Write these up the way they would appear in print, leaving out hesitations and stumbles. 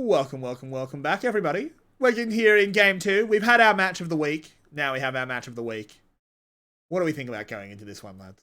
Welcome back, everybody. We're in here in game 2. We've had our match of the week. Now we have our match of the week. What do we think about going into this one, lads?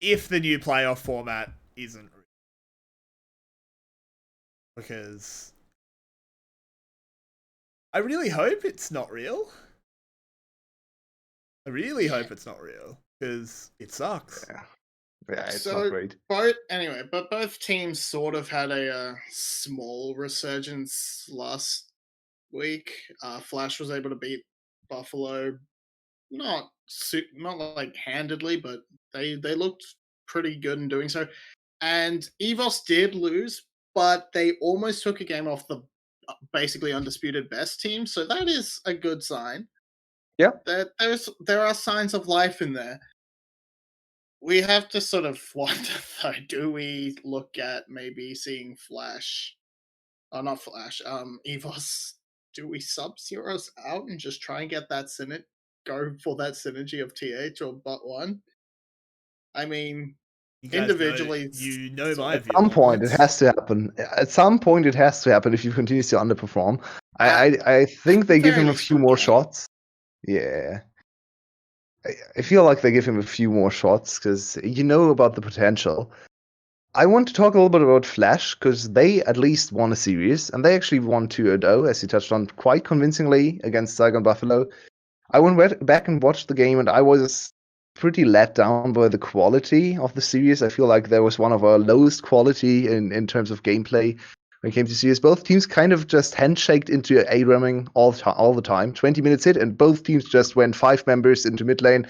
If the new playoff format isn't real. Because I really hope it's not real. I really hope it's not real. Because it sucks. Yeah, it's not great. But both teams sort of had a small resurgence last week. Flash was able to beat Buffalo, not like handedly, but they looked pretty good in doing so. And EVOS did lose, but they almost took a game off the basically undisputed best team, so that is a good sign. Yeah, there are signs of life in there. We have to sort of wonder, though, do we look at maybe seeing Flash, not Flash, EVOS, do we sub Zeros out and just try and get that go for that synergy of TH or But1? I mean, individually, my view. At some point, it has to happen. At some point, it has to happen if you continue to underperform. I think they give him a few more shots. Yeah. I feel like they give him a few more shots because you know about the potential. I want to talk a little bit about Flash because they at least won a series and they actually won 2-0, as you touched on, quite convincingly against Saigon Buffalo. I went back and watched the game and I was pretty let down by the quality of the series. I feel like there was one of our lowest quality in terms of gameplay when it came to series. Both teams kind of just handshaked into A-ramming all the time. 20 minutes hit, and both teams just went 5 members into mid lane.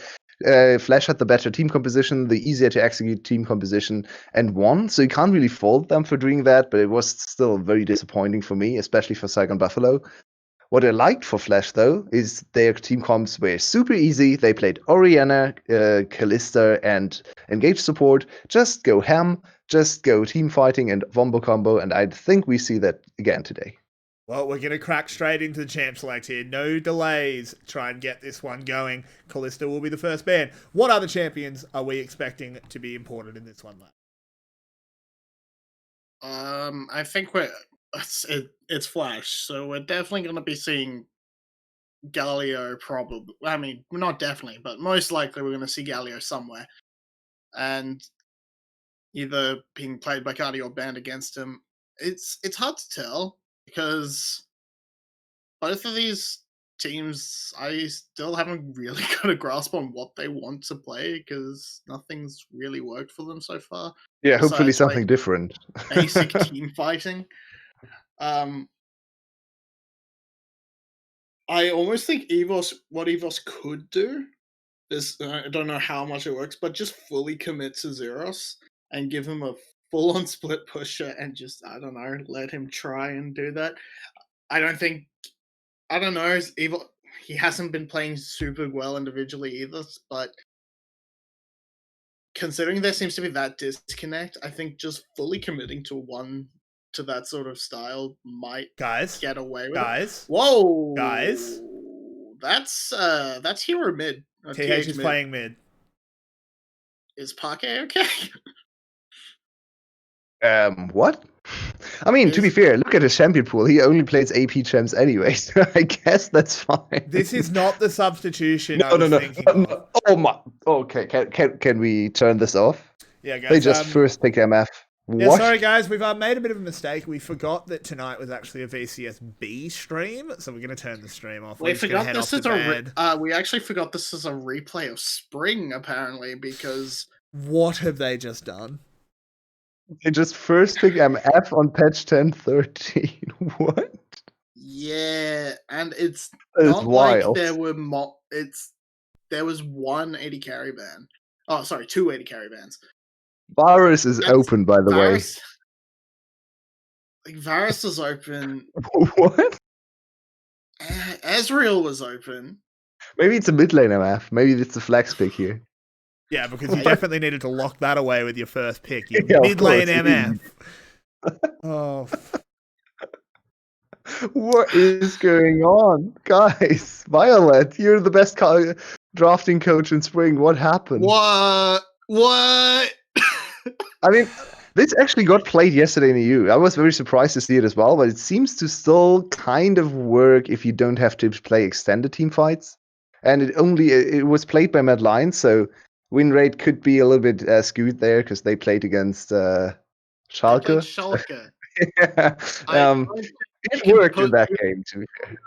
Flash had the better team composition, the easier to execute team composition, and won. So you can't really fault them for doing that, but it was still very disappointing for me, especially for Saigon Buffalo. What I liked for Flash, though, is their team comps were super easy. They played Orianna, 𝗘𝗀𝗢𝗦, and Engage support. Just go ham, just go team fighting and Wombo combo, and I think we see that again today. Well, we're going to crack straight into the champ select here. No delays. Try and get this one going. 𝗘𝗀𝗢𝗦 will be the first ban. What other champions are we expecting to be imported in this one, lad? I think it's Flash, so we're definitely going to be seeing Galio probably. I mean, not definitely, but most likely we're going to see Galio somewhere. And either being played by Cardi or banned against him. It's hard to tell because both of these teams, I still haven't really got a grasp on what they want to play because nothing's really worked for them so far. Yeah, hopefully something different. Basic team fighting. I almost think what EVOS could do is, I don't know how much it works, but just fully commit to Zeros and give him a full-on split pusher and just, I don't know, let him try and do that. I don't know, he hasn't been playing super well individually either, but considering there seems to be that disconnect, I think just fully committing to that sort of style might get away with it. Whoa! Guys? That's hero mid. TH is playing mid. Is Pake okay? What? I mean, to be fair, look at his champion pool. He only plays AP champs anyway, so I guess that's fine. This is not the substitution. No. Oh my. Okay, can we turn this off? Yeah, guys. They just first pick MF. Yeah, sorry guys, we've made a bit of a mistake. We forgot that tonight was actually a VCS B stream, so we're going to turn the stream off. We actually forgot this is a replay of Spring, apparently, because... What have they just done? They just first pick MF on patch 10.13. What? Yeah, and it's not wild. Like there was one 80 carry ban. Oh, sorry, 2 80 carry bans. Varus is open, by the way. Varus is open. What? Ezreal was open. Maybe it's a mid lane MF. Maybe it's a flex pick here. Yeah, because you definitely needed to lock that away with your first pick. You Yeah, of mid lane course. MF. Oh, What is going on, guys? Violet, you're the best drafting coach in spring. What happened? What? I mean, this actually got played yesterday in EU. I was very surprised to see it as well, but it seems to still kind of work if you don't have to play extended team fights. And it was played by Mad Lions, so win rate could be a little bit skewed there because they played against Schalke. Against Schalke. Yeah. It worked in that game, to be fair.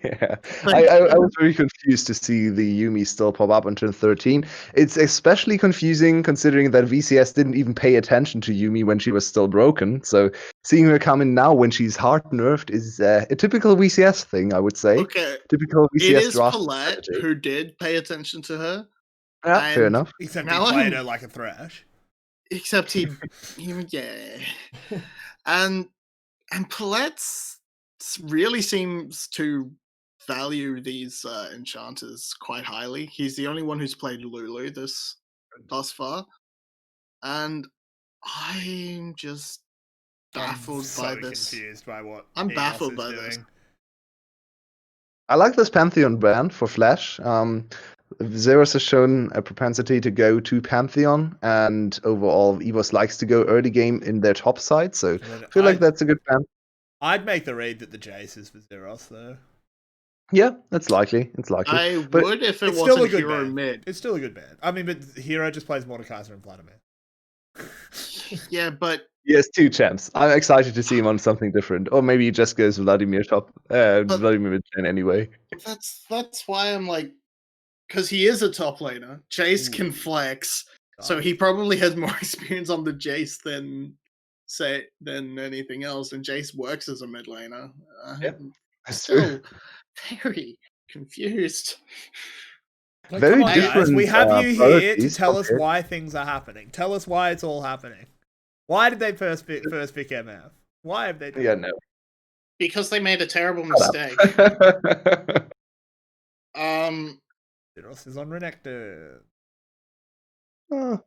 Yeah, I was very confused to see the Yuumi still pop up until 13. It's especially confusing considering that VCS didn't even pay attention to Yuumi when she was still broken. So seeing her come in now when she's hard nerfed is a typical VCS thing, I would say. Okay, Typical VCS it is draft 𝗘𝗀𝗢𝗻 strategy. who did pay attention to her. Yeah, fair enough. except he Now played I'm- her like a thrash. Except he yeah. And 𝗘𝗀𝗻𝗄 really seems to value these enchanters quite highly. He's the only one who's played Lulu thus far, and I'm just baffled by so this. confused by what I'm EOS baffled is by doing. this. I like this Pantheon brand for Flash. Zeros has shown a propensity to go to Pantheon, and overall, EVOS likes to go early game in their top side, so I feel like that's a good brand. I'd make the read that the Jace is for Zeros, though. Yeah, that's likely. It's likely. I But would if it It's still a wasn't good Hero band. mid. It's still a good band. I mean, but Hero just plays Mordekaiser and Vladimir. Yeah, but he has two champs. I'm excited to see him on something different. Or maybe he just goes Vladimir top, Vladimir mid-gen anyway. that's why I'm like, because he is a top laner. Jace can flex, so he probably has more experience on the Jace than anything else. And Jace works as a mid laner. Yep, I'm that's true. still very confused. Like, Very come on, guys. different, We have you here to priorities. tell us Okay. why things are happening. Tell us why it's all happening. Why did they first pick MF? Why have they done Yeah, that? no. Because they made a terrible Shut mistake. Zeros is on Renekton.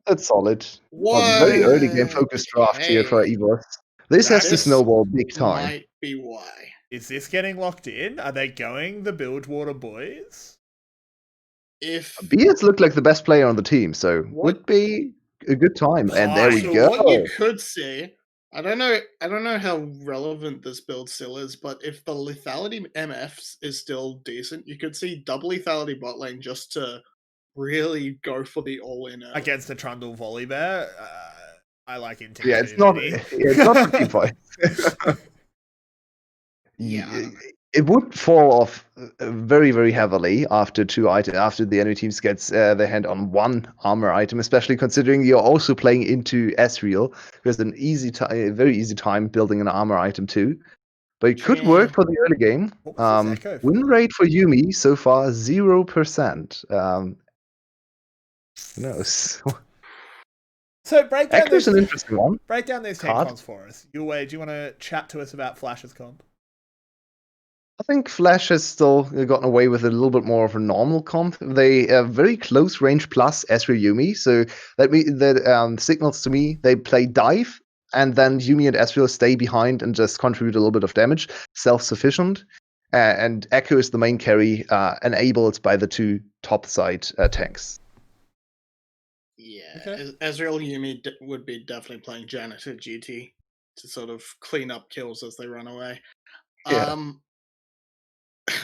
That's solid. What? Very early game focused draft here for EVOS. This has to This snowball big time. Might be why. Is this getting locked in? Are they going the Bilgewater boys? If BS looked like the best player on the team, so What? would be a good time. And there we So go. What you could see, I don't know how relevant this build still is, but if the lethality MF is still decent, you could see double lethality bot lane just to really go for the all-in early. Against the 𝗘𝗀𝗺𝗺𝗺. I like intentionity. Yeah, it's not a team fight. Yeah. It would fall off very, very heavily after after the enemy teams gets their hand on one armor item, especially considering you're also playing into Ezreal, who has a very easy time building an armor item too. But it could work for the early game. What was this echo Win for? rate for Yuumi so far 0%. Who knows? So break down Echo's an interesting one. Break down these team Card. comps for us. Yulwei, do you want to chat to us about Flash's comp? I think Flash has still gotten away with a little bit more of a normal comp. They have very close range plus Ezreal Yuumi, so that signals to me they play dive, and then Yuumi and Ezreal stay behind and just contribute a little bit of damage, self-sufficient. And Echo is the main carry, enabled by the two top side tanks. Yeah, Okay. Ezreal Yuumi would be definitely playing janitor duty to sort of clean up kills as they run away. Yeah.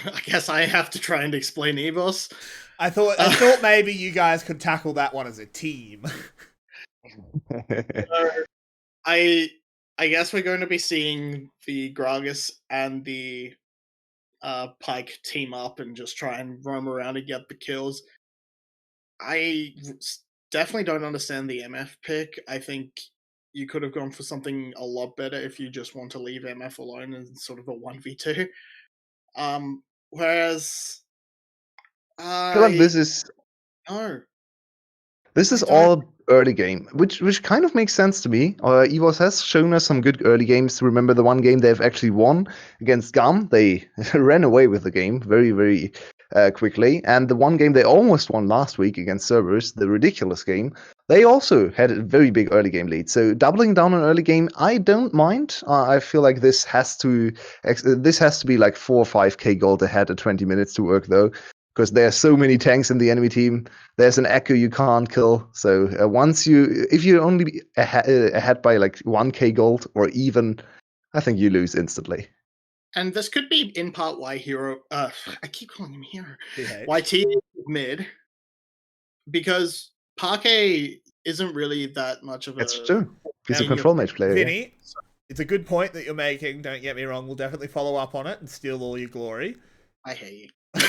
I guess I have to try and explain EVOS. I thought maybe you guys could tackle that one as a team. I guess we're going to be seeing the Gragas and the Pyke team up and just try and roam around and get the kills. I definitely don't understand the MF pick. I think you could have gone for something a lot better if you just want to leave MF alone in sort of a 1v2. Whereas I feel like this is no. This is I don't- all early game, which kind of makes sense to me. EVOS has shown us some good early games. Remember the one game they've actually won against GAM? They ran away with the game very, very quickly. And the one game they almost won last week against Cerberus, the ridiculous game, they also had a very big early game lead. So doubling down on early game, I don't mind. I feel like this has to be like 4 or 5k gold ahead at 20 minutes to work though. Because there are so many tanks in the enemy team. There's an Echo you can't kill. So if you're only ahead by like 1k gold or even, I think you lose instantly. And this could be in part why Hero. I keep calling him Hero. PH. Why T is mid, because Parquet isn't really that much of a. That's true. He's a Yeah, control mage player. Vinny, it's a good point that you're making. Don't get me wrong. We'll definitely follow up on it and steal all your glory. I hate you.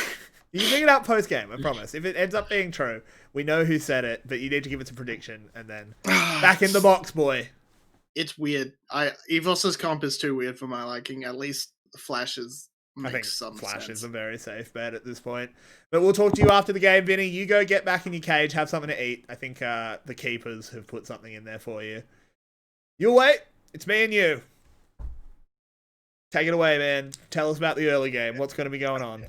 You can bring it up post game, I promise. If it ends up being true, we know who said it, but you need to give us a prediction and then back in the box, boy. It's weird. EVOS's comp is too weird for my liking. At least Flashes I think makes some Flash sense. is a very safe bet at this point. But we'll talk to you after the game, Vinny. You go get back in your cage, have something to eat. I think the keepers have put something in there for you. Yulwei, it's me and you. Take it away, man. Tell us about the early game. What's going to be going on?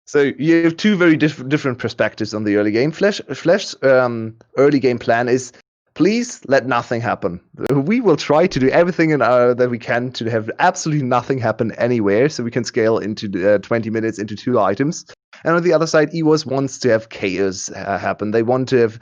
So you have two very different perspectives on the early game. Flash's early game plan is, please let nothing happen. We will try to do everything that we can to have absolutely nothing happen anywhere, so we can scale into 20 minutes into 2 items. And on the other side, EVOS wants to have chaos happen. They want to have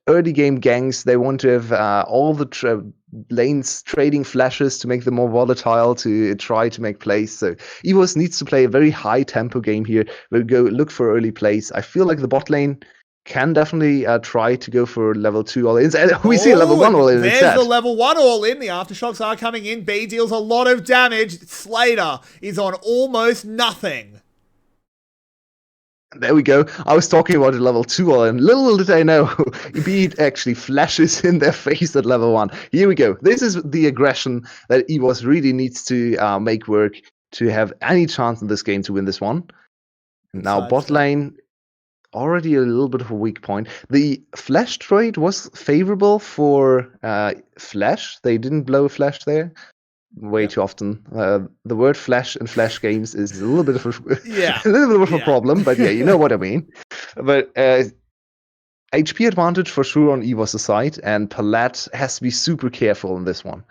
early game gangs. They want to have all the lanes trading flashes to make them more volatile, to try to make plays. So EVOS needs to play a very high tempo game here. We'll go look for early plays. I feel like the bot lane can definitely try to go for level 2 all-ins. And we see a level 1 all-in There's instead. the level 1 all-in. The aftershocks are coming in. B deals a lot of damage. 𝗬𝗧 is on almost nothing. There we go. I was talking about a level 2 all-in. Little did I know, B actually flashes in their face at level 1. Here we go. This is the aggression that EVOS really needs to make work to have any chance in this game to win this one. Now bot lane, already a little bit of a weak point. The flash trade was favorable for Flash. They didn't blow a flash there way too often. The word flash in flash games is a little bit of a problem, but yeah, you know what I mean. But HP advantage for sure on EVOS' side, and 𝗘𝗀𝗃 has to be super careful in this one.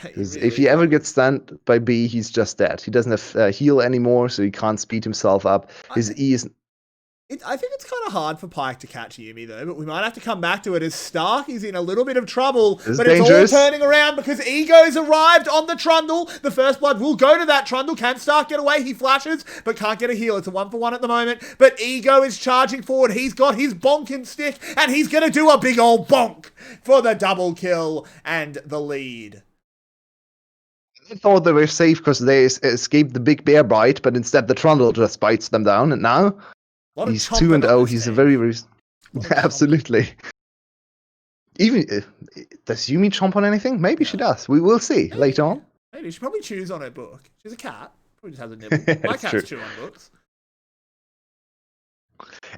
Because if he ever gets stunned by B, he's just dead. He doesn't have heal anymore, so he can't speed himself up. His E is... I think it's kind of hard for Pyke to catch Yuumi, though, but we might have to come back to it as Stark is in a little bit of trouble. But dangerous. It's all turning around because Ego's arrived on the Trundle. The first blood will go to that Trundle. Can Stark get away? He flashes, but can't get a heal. It's a 1-for-1 at the moment. But Ego is charging forward. He's got his bonking stick, and he's going to do a big old bonk for the double kill and the lead. I thought they were safe because they escaped the big bear bite, but instead the Trundle just bites them down, and now... He's 2-0. He's a very, very... Absolutely. Even... does Yuumi chomp on anything? Maybe she does. We will see later on. Maybe. She probably chews on her book. She's a cat. Probably just has a nibble. My cats chew on books.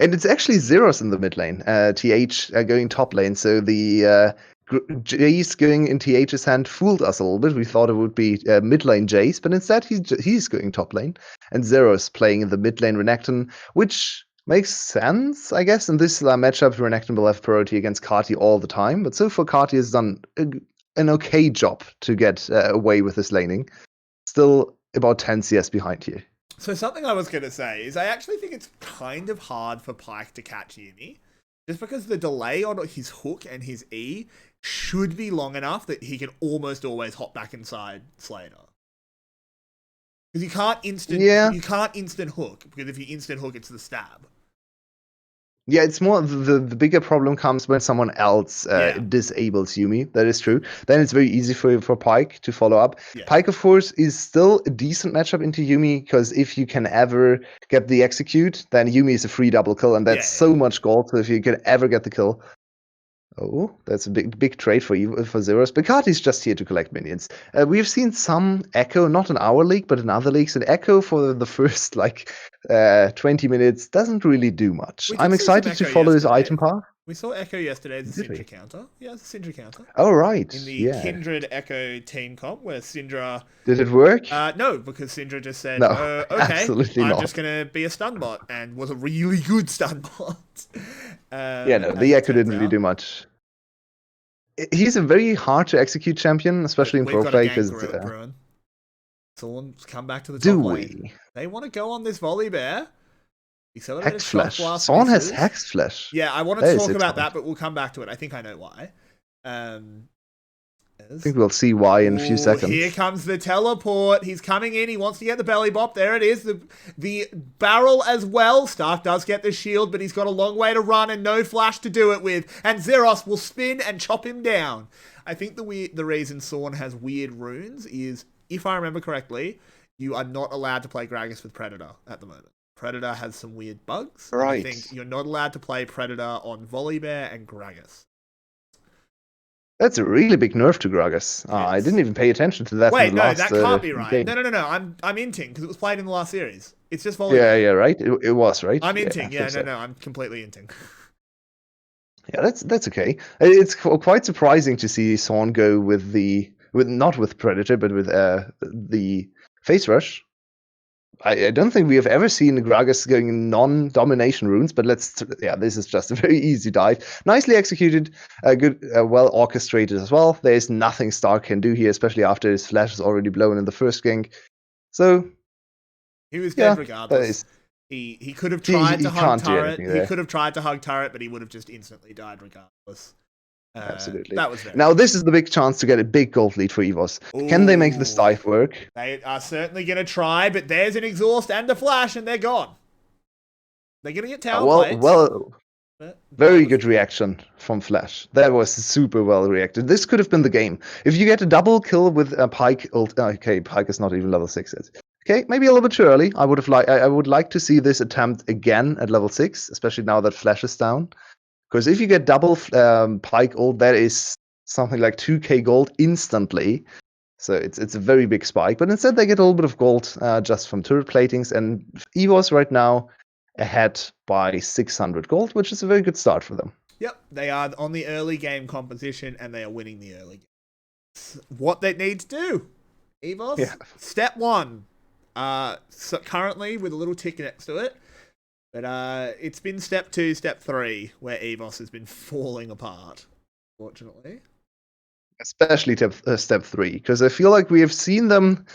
And it's actually Zeros in the mid lane. TH going top lane. So the Jace going in TH's hand fooled us a little bit. We thought it would be mid lane Jace, but instead he's going top lane. And Zeros playing in the mid lane Renekton, which makes sense, I guess. In this matchup, Renekton will have priority against 𝗘𝗀𝗃 all the time. But so far, 𝗘𝗃 has done an okay job to get away with his laning. Still about 10 CS behind here. So something I was going to say is I actually think it's kind of hard for Pyke to catch Yuumi. Just because the delay on his hook and his E should be long enough that he can almost always hop back inside 𝗬𝗧. Because you can't instant hook, because if you instant hook, it's the stab. Yeah, it's more the bigger problem comes when someone else disables Yuumi. That is true. Then it's very easy for Pyke to follow up. Yeah. Pyke, of course, is still a decent matchup into Yuumi, because if you can ever get the execute, then Yuumi is a free double kill, and that's so much gold. So if you can ever get the kill, oh, that's a big trade for Zeros. But 𝗘𝗀𝗃 is just here to collect minions. We've seen some Echo, not in our league, but in other leagues. And Echo for the first 20 minutes doesn't really do much. I'm excited to follow his item path. We saw Echo yesterday as a Did we? Syndra counter. Yeah, as a Syndra counter. Oh, right. In the Yeah. Kindred Echo team comp, where Syndra... Did it work? No, because Syndra just said, No, okay, absolutely I'm not. just going to be a stun bot, and was a really good stun bot. Yeah, no, as the it Echo turns didn't really out. do much. He's a very hard to execute champion, especially in We've pro got a play. gank Because Bruin. Someone's come back to the do top lane. we? They want to go on this 𝗘𝗀𝗺𝗺. Accelerated Hex shock Flash. blast Someone has misses. Hex Flash. Yeah, I want to That is talk about excellent. that, but we'll come back to it. I think I know why. I think we'll see why in a few seconds. Here comes the teleport. He's coming in. He wants to get the belly bop. There it is. The barrel as well. Stark does get the shield, but he's got a long way to run and no flash to do it with. And 𝗃𝗏 will spin and chop him down. I think the reason 𝗀𝗏 has weird runes is, if I remember correctly, you are not allowed to play Gragas with Predator at the moment. Predator has some weird bugs. Right. I think you're not allowed to play Predator on 𝗘𝗺𝗺 and Gragas. That's a really big nerf to Gragas. I didn't even pay attention to that. Wait, in the no, last, that can't be right. game. No. I'm inting because it was played in the last series. It's just 𝗘𝗺𝗺. Yeah, right. It was right. I'm inting. I Yeah, think so. no, I'm completely inting. Yeah, that's okay. It's quite surprising to see 𝗀𝗏 go with not with Predator, but with the Face Rush. I don't think we have ever seen Gragas going non-domination runes, but this is just a very easy dive. Nicely executed, good, well orchestrated as well. There's nothing Stark can do here, especially after his flash is already blown in the first gank. So He was dead regardless. He could have tried to hug can't do turret. anything there. He could have tried to hug turret, but he would have just instantly died regardless. Absolutely. That was very now this is the big chance to get a big gold lead for EVOS. Can they make this dive work? They are certainly going to try, but there's an exhaust and a flash, and they're gone. They're going to get tower plates. Very good reaction from Flash. That was super well reacted. This could have been the game. If you get a double kill with a Pyke ult, okay, Pyke is not even level 6 yet. Okay, maybe a little bit too early. I would like to see this attempt again at level 6, especially now that Flash is down. Because if you get double Pyke ult, that is something like 2k gold instantly. So it's a very big spike. But instead they get a little bit of gold just from turret platings. And EVOS right now ahead by 600 gold, which is a very good start for them. Yep, they are on the early game composition and they are winning the early game. What they need to do, EVOS, step 1. So currently with a little tick next to it. But it's been step 2, step 3, where EVOS has been falling apart, fortunately. Especially step 3, because I feel like we have seen them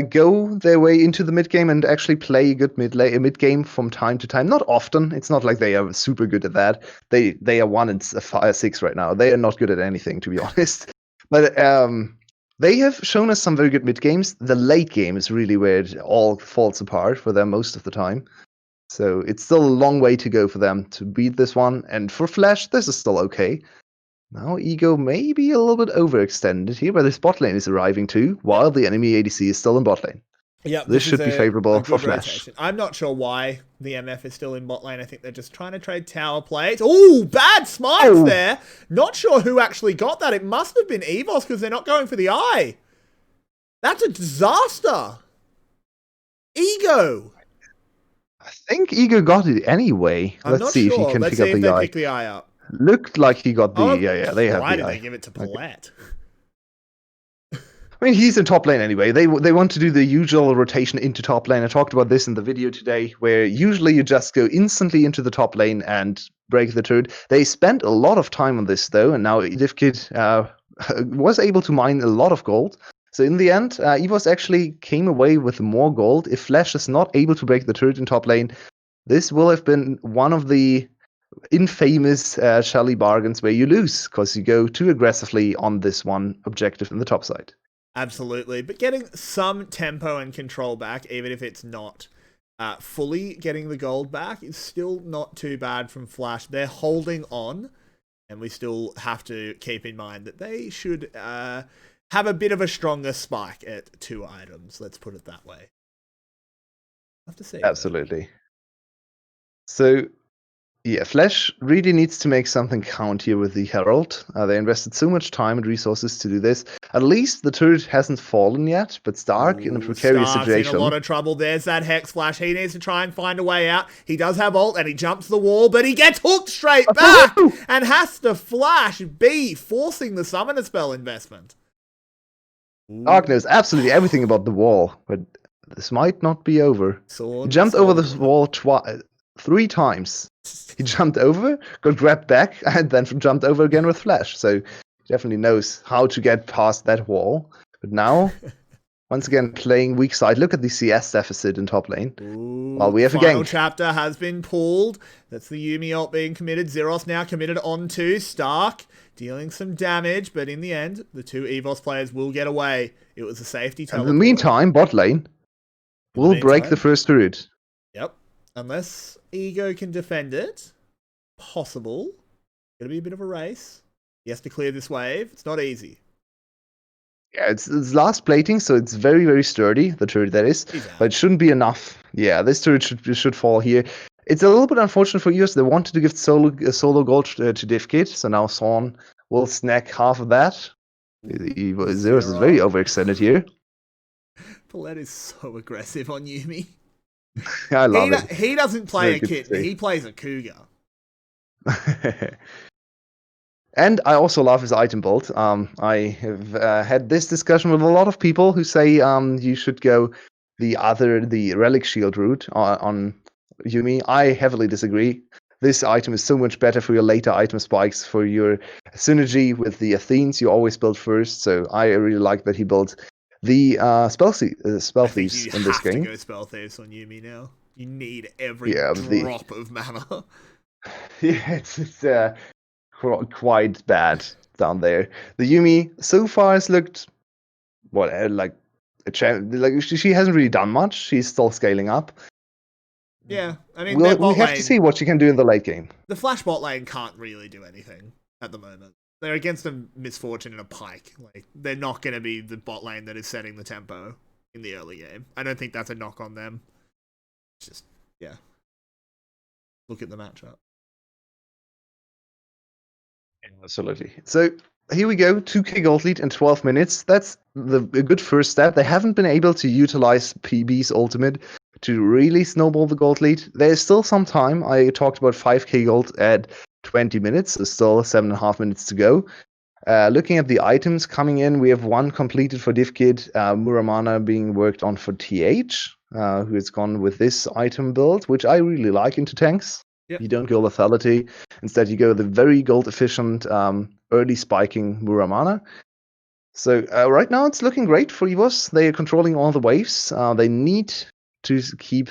go their way into the mid game and actually play a good mid game from time to time. Not often. It's not like they are super good at that. They are 1 and 6 right now. They are not good at anything, to be honest. But they have shown us some very good mid games. The late game is really where it all falls apart for them most of the time. So it's still a long way to go for them to beat this one. And for Flash, this is still okay. Now Ego may be a little bit overextended here, but his bot lane is arriving too, while the enemy ADC is still in bot lane. Yeah, this should be favorable for Flash. Rotation. I'm not sure why the MF is still in bot lane. I think they're just trying to trade tower plates. Oh, bad smites there. Not sure who actually got that. It must have been EVOS because they're not going for the eye. That's a disaster. Ego. I think Ego got it anyway. Let's see if he can pick up the eye. Pick the eye up. Looked like he got the they have the eye. Why did they give it to Paulette? I mean, he's in top lane anyway. They want to do the usual rotation into top lane. I talked about this in the video today, where usually you just go instantly into the top lane and break the turret. They spent a lot of time on this though, and now 𝗘𝗀𝗃𝗧 was able to mine a lot of gold. So in the end, EVOS actually came away with more gold. If Flash is not able to break the turret in top lane, this will have been one of the infamous Shelly bargains where you lose because you go too aggressively on this one objective in the top side. Absolutely, but getting some tempo and control back, even if it's not fully getting the gold back, is still not too bad from Flash. They're holding on, and we still have to keep in mind that they should have a bit of a stronger spike at 2 items. Let's put it that way. I'll have to see. Absolutely. So Yeah, Flash really needs to make something count here with the Herald. They invested so much time and resources to do this. At least the turret hasn't fallen yet, but Stark in a precarious Stark's situation. in a lot of trouble. There's that Hex Flash. He needs to try and find a way out. He does have ult and he jumps the wall, but he gets hooked straight back and has to flash B, forcing the summoner spell investment. Stark knows absolutely everything about the wall, but this might not be over. He jumped over this wall 3 times. He jumped over, got grabbed back, and then jumped over again with Flash. So he definitely knows how to get past that wall. But now, once again, playing weak side. Look at the CS deficit in top lane. Well, we have a gank. Final chapter has been pulled. That's the Yuumi ult being committed. 𝗲𝗏 now committed onto Stark, dealing some damage. But in the end, the 2 EVOS players will get away. It was a safety teleport. In the meantime, bot lane will break the first turret. Yep. Unless Ego can defend it. Possible. Gonna be a bit of a race. He has to clear this wave. It's not easy. Yeah, it's last plating, so it's very, very sturdy, the turret that is. But it shouldn't be enough. Yeah, this turret should fall here. It's a little bit unfortunate for EOS. They wanted to give solo gold to 𝗘𝗀𝗺𝗪, so now Thorn will snack half of that. 𝗲𝗏 is very overextended here. 𝗘𝗀𝗺𝗪 is so aggressive on Yuumi. I love it. He doesn't play a kitten, he plays a cougar. And I also love his item build. I have had this discussion with a lot of people who say you should go the relic shield route on Yuumi. I heavily disagree. This item is so much better for your later item spikes, for your synergy with the Athenes you always build first. So I really like that he built the spell thieves in this game. You have to go spell thieves on Yuumi now. You need every drop of mana. Yeah, it's quite bad down there. The Yuumi so far has looked like she hasn't really done much. She's still scaling up. Yeah, I mean, we have to see what she can do in the late game. The Flash bot lane can't really do anything at the moment. They're against a Misfortune and a Pyke. Like, they're not going to be the bot lane that is setting the tempo in the early game. I don't think that's a knock on them. It's just, yeah. Look at the matchup. Absolutely. So here we go, 2k gold lead in 12 minutes. That's a good first step. They haven't been able to utilize PB's ultimate to really snowball the gold lead. There's still some time. I talked about 5k gold at 20 minutes, so still 7.5 minutes to go. Looking at the items coming in, we have 1 completed for 𝗘𝗀𝗪𝗀, Muramana being worked on for TH, who has gone with this item build, which I really like into tanks. Yep. You don't go lethality. Instead, you go the very gold efficient, early spiking Muramana. So right now, it's looking great for EVOS. They are controlling all the waves. They need to keep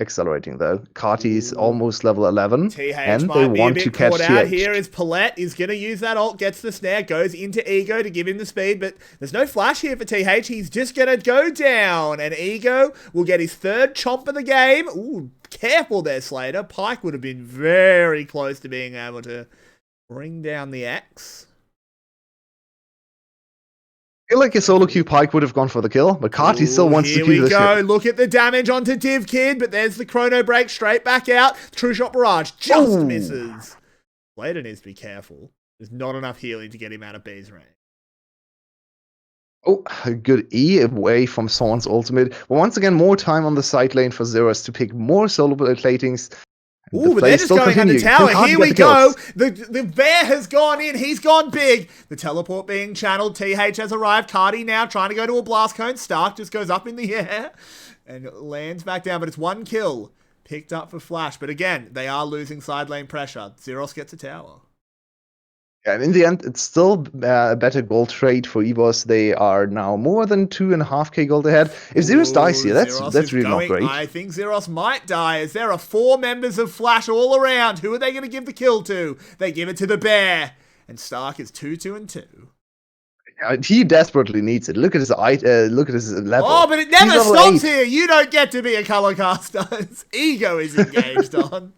accelerating, though. 𝗘𝗏𝗄 is almost level 11, and they want to catch TH. Here is 𝗘𝗏𝗺 is going to use that ult, gets the snare, goes into Ego to give him the speed, but there's no flash here for TH. He's just going to go down, and Ego will get his 3rd chomp of the game. Ooh, careful there, Slater. Pyke would have been very close to being able to bring down the X. I feel like a solo queue Pyke would have gone for the kill, but 𝗘𝗏𝗺 still wants to keep this. Here we go. Look at the damage onto 𝗘𝗀𝗺𝗪, but there's the chrono break straight back out. True shot barrage just misses. Slater needs to be careful. There's not enough healing to get him out of B's range. Oh, a good E away from Thorn's ultimate. But once again, more time on the side lane for 𝗲𝗏 to pick more solo platings. Ooh, but they're just going under tower. Here we go. The bear has gone in. He's gone big. The teleport being channeled. TH has arrived. 𝗘𝗏𝗺 now trying to go to a blast cone. Stark just goes up in the air and lands back down. But it's 1 kill picked up for Flash. But again, they are losing side lane pressure. 𝗲𝗏 gets a tower. Yeah, and in the end, it's still a better gold trade for EVOS. They are now more than 2.5k gold ahead. If 𝗲𝗏 dies here, that's really not great. I think 𝗲𝗏 might die, as there are 4 members of Flash all around. Who are they going to give the kill to? They give it to the bear. And Stark is 2-2-2. He desperately needs it. Look at his level. Oh, but it never stops here. You don't get to be a color caster. Ego is engaged on.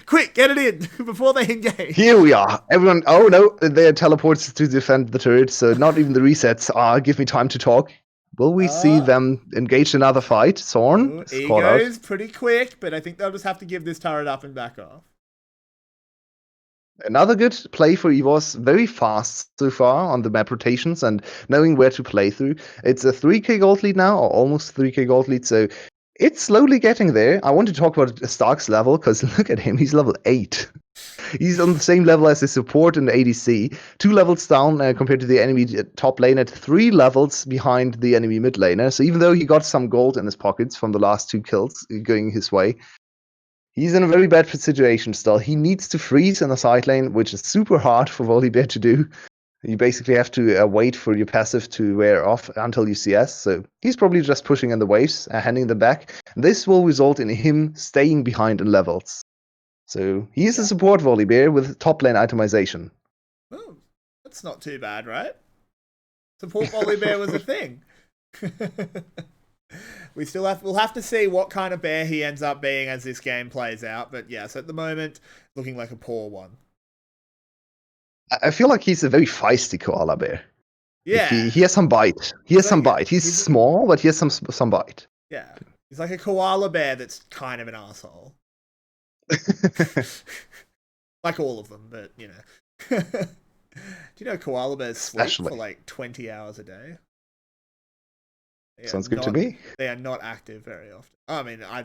Quick, get it in before they engage. Here we are. Everyone, oh no, they are teleports to defend the turret, so not even the resets give me time to talk. Will we see them engage another fight? Thorn? Ego's pretty quick, but I think they'll just have to give this turret up and back off. Another good play for EVOS, very fast so far on the map rotations and knowing where to play through. It's a 3k gold lead now, or almost 3k gold lead, so it's slowly getting there. I want to talk about Stark's level, because look at him, he's level 8. He's on the same level as his support and ADC, 2 levels down compared to the enemy top lane, at 3 levels behind the enemy mid laner. So even though he got some gold in his pockets from the last 2 kills going his way, he's in a very bad situation still. He needs to freeze in the side lane, which is super hard for 𝗘𝗎𝗺 to do. You basically have to wait for your passive to wear off until you CS. So he's probably just pushing in the waves, handing them back. This will result in him staying behind in levels. So he is a support 𝗘𝗎𝗺 with top lane itemization. Oh, that's not too bad, right? Support 𝗘𝗎𝗺 was a thing. We'll have to see what kind of bear he ends up being as this game plays out. But yes, at the moment, looking like a poor one. I feel like he's a very feisty 𝗘𝗎𝗺. Yeah, he has some bite. He's small, but he has some bite. Yeah, he's like a koala bear that's kind of an asshole. Like all of them, but you know. Do you know koala bears sleep for like 20 hours a day? Sounds good to me. They are not active very often. I mean, I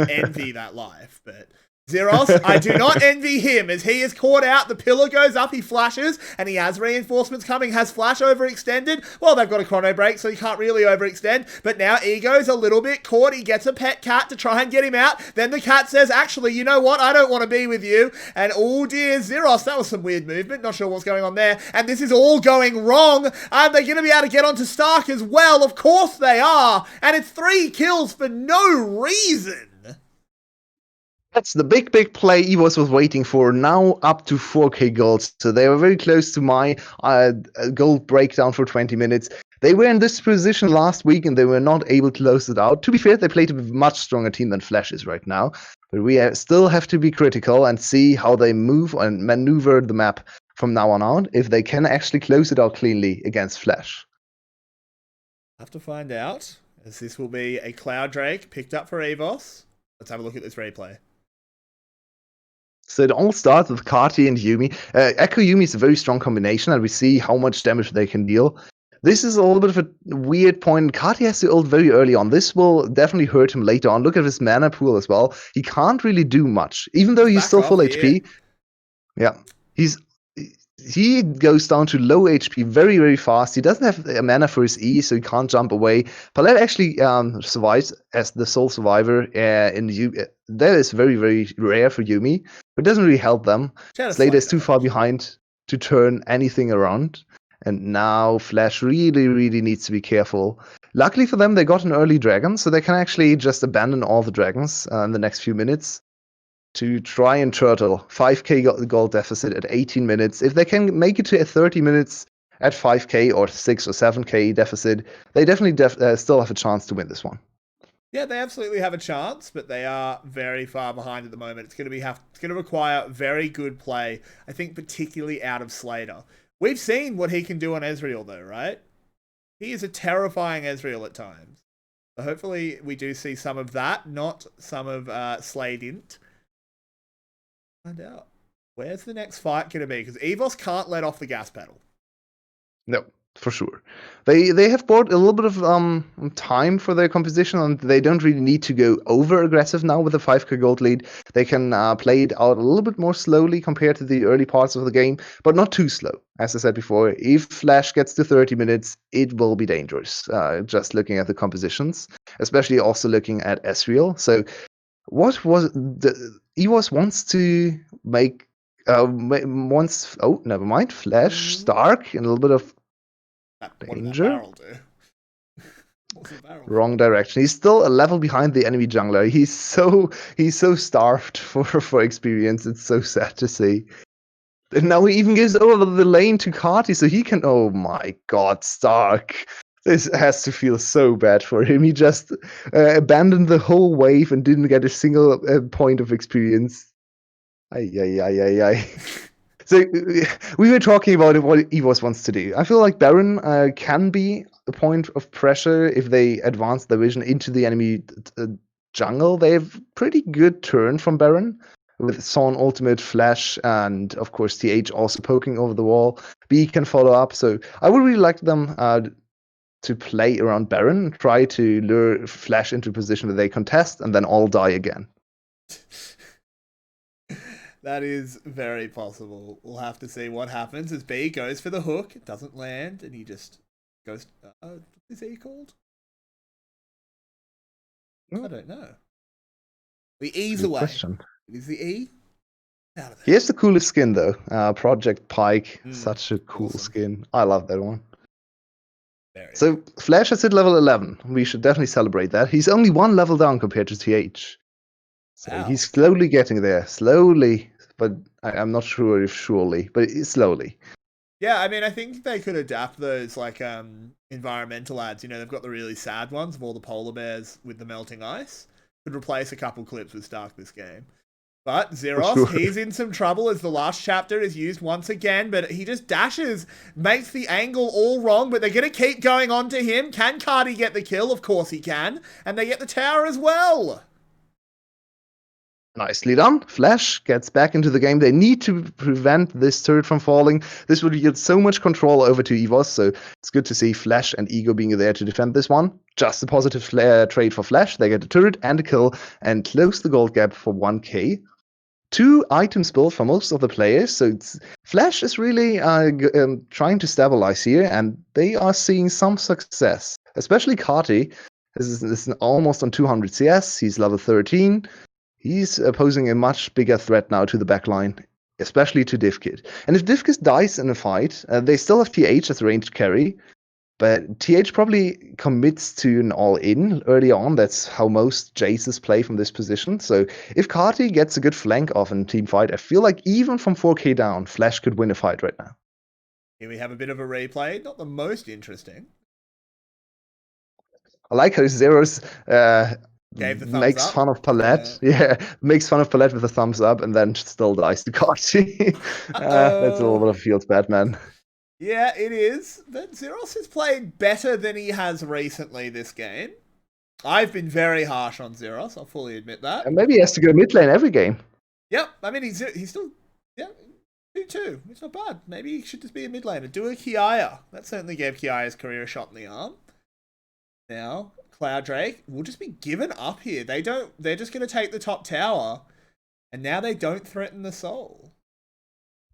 envy that life, but 𝗧𝗲, I do not envy him, as he is caught out, the pillar goes up, he flashes, and he has reinforcements coming, has flash overextended. Well, they've got a chrono break, so he can't really overextend, but now Ego's a little bit caught, he gets a pet cat to try and get him out, then the cat says, actually, you know what, I don't want to be with you, and oh dear, 𝗧𝗲, that was some weird movement, not sure what's going on there, and this is all going wrong. Are they going to be able to get onto Stark as well? Of course they are, and it's 3 kills for no reason. That's the big play EVOS was waiting for, now up to 4k gold. So they were very close to my gold breakdown for 20 minutes. They were in this position last week and they were not able to close it out. To be fair, they played a much stronger team than Flash is right now. But we still have to be critical and see how they move and maneuver the map from now on out, if they can actually close it out cleanly against Flash. Have to find out, as this will be a 𝗘𝗎𝗺 picked up for EVOS. Let's have a look at this replay. So it all starts with 𝗘𝗀𝗄 and Yuumi. Echo Yuumi is a very strong combination, and we see how much damage they can deal. This is a little bit of a weird point. 𝗘𝗀𝗄 has to ult very early on. This will definitely hurt him later on. Look at his mana pool as well. He can't really do much, even though he's still full HP. Yeah, he goes down to low HP very, very fast. He doesn't have a mana for his E, so he can't jump away. 𝗘𝗺𝗺 actually survives as the sole survivor in Yuumi. That is very, very rare for Yuumi. It doesn't really help them. Slater is too far behind to turn anything around. And now Flash really, really needs to be careful. Luckily for them, they got an early dragon, so they can actually just abandon all the dragons in the next few minutes to try and turtle 5k gold deficit at 18 minutes. If they can make it to 30 minutes at 5k or 6 or 7k deficit, they definitely still have a chance to win this one. Yeah, they absolutely have a chance, but they are very far behind at the moment. It's going to require very good play, I think, particularly out of Slater. We've seen what he can do on Ezreal, though, right? He is a terrifying Ezreal at times. So hopefully we do see some of that, not some of Sladint. Find out. Where's the next fight going to be? Because EVOS can't let off the gas pedal. No, for sure. They have bought a little bit of time for their composition, and they don't really need to go over aggressive now with a 5k gold lead. They can play it out a little bit more slowly compared to the early parts of the game, but not too slow. As I said before, if Flash gets to 30 minutes, it will be dangerous. Just looking at the compositions, especially also looking at Ezreal. So what was the EVOS wants to make never mind, Flash, Stark, and a little bit of danger. Wrong direction. He's still a level behind the enemy jungler. He's so starved for experience. It's so sad to see. And now he even gives over the lane to 𝗘𝗀𝗺, so he can. Oh my God, Stark! This has to feel so bad for him. He just abandoned the whole wave and didn't get a single point of experience. Ay. So we were talking about what EVOS wants to do. I feel like Baron can be a point of pressure if they advance their vision into the enemy jungle. They have pretty good turn from Baron. with Son ultimate, Flash, and of course th also poking over the wall. B can follow up, so I would really like them to play around Baron, try to lure Flash into a position where they contest, and then all die again. That is very possible. We'll have to see what happens as B goes for the hook. It doesn't land, and he just goes... what is E called? I don't know. The E's Good away. question. Is the E? He has the coolest skin, though. Project Pike. Such a cool skin. I love that one. So, Flash is at level 11. We should definitely celebrate that. He's only one level down compared to th. So he's slowly getting there. Slowly. But I'm not sure if surely. But slowly. Yeah, I mean, I think they could adapt those, like, environmental ads. You know, they've got the really sad ones of all the polar bears with the melting ice. Could replace a couple clips with Stark this game. But 𝗧𝗏, he's in some trouble as the last chapter is used once again, but he just dashes, makes the angle all wrong, but they're going to keep going on to him. Can 𝗘𝗀𝗙𝗧 get the kill? Of course he can. And they get the tower as well. Nicely done. Flash gets back into the game. They need to prevent this turret from falling. This would give so much control over to EVOS, so it's good to see Flash and Ego being there to defend this one. Just a positive trade for Flash. They get a turret and a kill and close the gold gap for 1k. 2 items built for most of the players, so Flash is really trying to stabilize here, and they are seeing some success. Especially 𝗘𝗀𝗙𝗧. This is almost on 200 CS. He's level 13. He's posing a much bigger threat now to the backline, especially to 𝗘𝗀𝗃. And if 𝗃 dies in a fight, they still have th as ranged carry, but th probably commits to an all-in early on. That's how most Jaces play from this position. So if 𝗘𝗀𝗙 gets a good flank off in a team fight, I feel like even from 4k down, Flash could win a fight right now. Here we have a bit of a replay. Not the most interesting. I like how 𝗧𝗏 makes up. fun of 𝗃𝗏𝗏. Yeah, makes fun of 𝗃𝗏𝗏 with a thumbs up and then still dies to 𝗘𝗀𝗙. That's a little bit of feels bad, man. Yeah, it is. But 𝗧𝗏 has played better than he has recently this game. I've been very harsh on 𝗧𝗏, I'll fully admit that. And maybe he has to go mid lane every game. Yep, I mean, he's still... Yeah, 2-2. It's not bad. Maybe he should just be a mid laner. Do a 𝗘𝗀𝗃. That certainly gave 𝗘𝗀𝗃's career a shot in the arm. Now, 𝗘𝗀𝗃 will just be given up here. They're just going to take the top tower, and now they don't threaten the soul.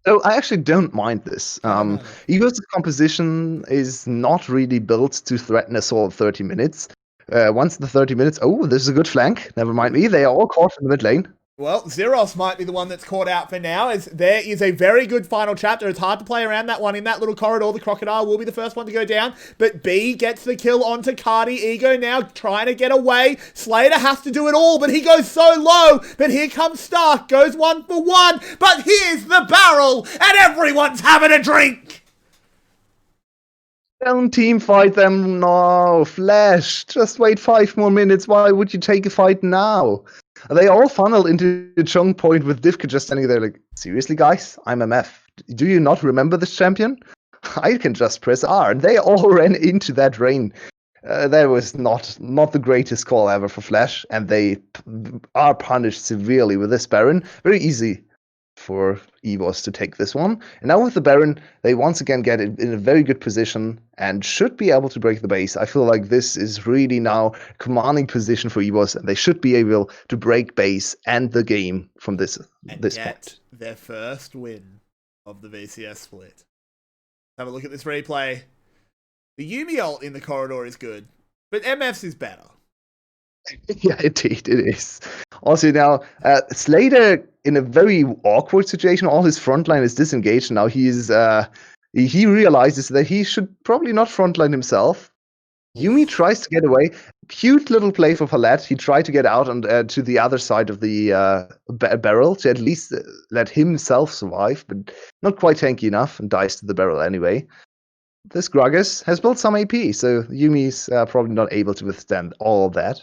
So I actually don't mind this. EVO's composition is not really built to threaten a soul of 30 minutes. Once the 30 minutes, oh, this is a good flank. Never mind me. They are all caught in the mid lane. Well, 𝗧𝗏 might be the one that's caught out for now, as there is a very good final chapter. It's hard to play around that one in that little corridor. The crocodile will be the first one to go down, but B gets the kill onto 𝗘𝗀𝗙. Ego now trying to get away. Slater has to do it all, but he goes so low. But here comes Stark, goes 1 for 1, but here's the barrel, and everyone's having a drink. Don't team fight them now, Flash. Just wait 5 more minutes. Why would you take a fight now? They all funneled into the choke point with 𝗃 just standing there like, seriously, guys? I'm MF. Do you not remember this champion? I can just press R. And they all ran into that rain. That was not the greatest call ever for Flash. And they are punished severely with this Baron. Very easy for EVOS to take this one. And now with the Baron, they once again get it in a very good position and should be able to break the base. I feel like this is really now a commanding position for EVOS, and they should be able to break base and the game from this point. Their first win of the VCS split. Have a look at this replay. The Yuumi ult in the corridor is good, but MF's is better. Yeah, indeed, it is. Also now, Slater in a very awkward situation. All his frontline is disengaged now. He realizes that he should probably not frontline himself. Yuumi tries to get away. Cute little play for 𝗃𝗏𝗏. He tried to get out and to the other side of the barrel to at least let himself survive, but not quite tanky enough and dies to the barrel anyway. This Gragas has built some AP, so Yuumi's probably not able to withstand all of that.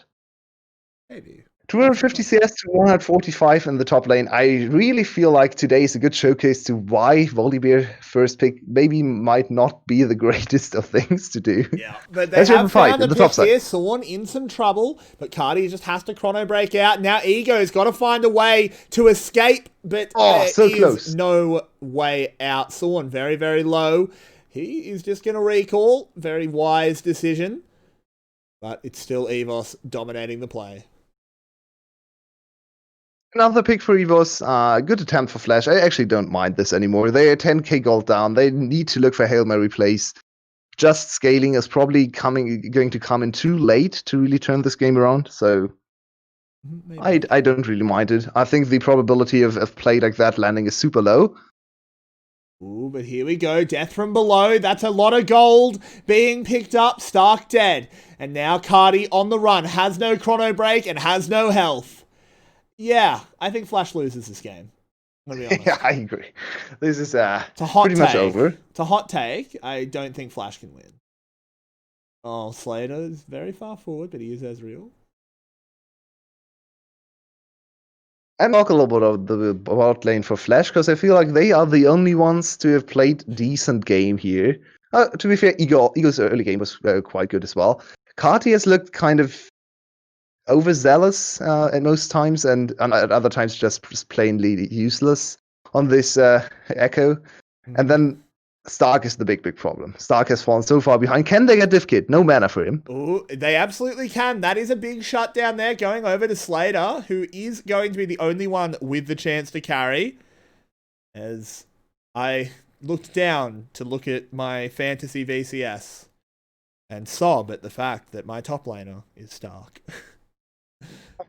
Maybe. 250 CS to 145 in the top lane. I really feel like today is a good showcase to why 𝗘𝗪𝗺 first pick maybe might not be the greatest of things to do. Yeah, but they have found a the pick top side. here. 𝗀𝗏 in some trouble, but 𝗘𝗀𝗧 just has to chrono break out. Now Ego's got to find a way to escape, but there so is close. no way out. 𝗀𝗏 very, very low. He is just going to recall. Very wise decision. But it's still EVOS dominating the play. Another pick for EVOS. Good attempt for Flash. I actually don't mind this anymore. They are 10k gold down. They need to look for Hail Mary plays. Just scaling is probably going to come in too late to really turn this game around. So I don't really mind it. I think the probability of play like that landing is super low. Ooh, but here we go. Death from below. That's a lot of gold being picked up. Stark dead. And now 𝗘𝗀𝗧 on the run. Has no chrono break and has no health. Yeah, I think Flash loses this game. I'm gonna be honest. Yeah, I agree. This is it's a hot pretty take. much over. It's a hot take. I don't think Flash can win. Oh, 𝗬𝗨 is very far forward, but he is Ezreal. And talk a little bit of the bot lane for Flash, because I feel like they are the only ones to have played decent game here. To be fair, Ego's early game was quite good as well. 𝗘𝗀𝗧 has looked kind of overzealous at most times, and at other times just plainly useless on this Echo. And then Stark is the big problem. Stark has fallen so far behind. Can they get 𝗘𝗀𝗃? No mana for him. Ooh, they absolutely can. That is a big shutdown there, going over to 𝗬𝗨, who is going to be the only one with the chance to carry. As I looked down to look at my fantasy VCS and sob at the fact that my top laner is Stark.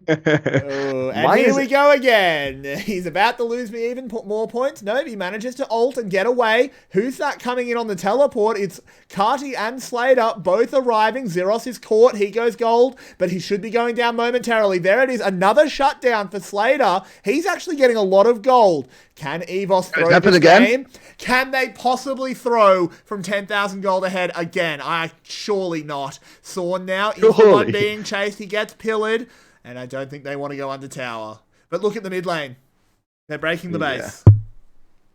Oh, and here we go again. He's about to lose me even more points. No, he manages to ult and get away. Who's that coming in on the teleport? It's 𝗘𝗀𝗧 and 𝗬𝗨 both arriving. 𝗧𝗏 is caught. He goes gold, but he should be going down momentarily. There it is. Another shutdown for 𝗬𝗨. He's actually getting a lot of gold. Can EVOS throw this game? Can they possibly throw from 10,000 gold ahead again? Surely not. 𝗀𝗏 now is the one being chased. He gets pillared. And I don't think they want to go under tower. But look at the mid lane. They're breaking the base.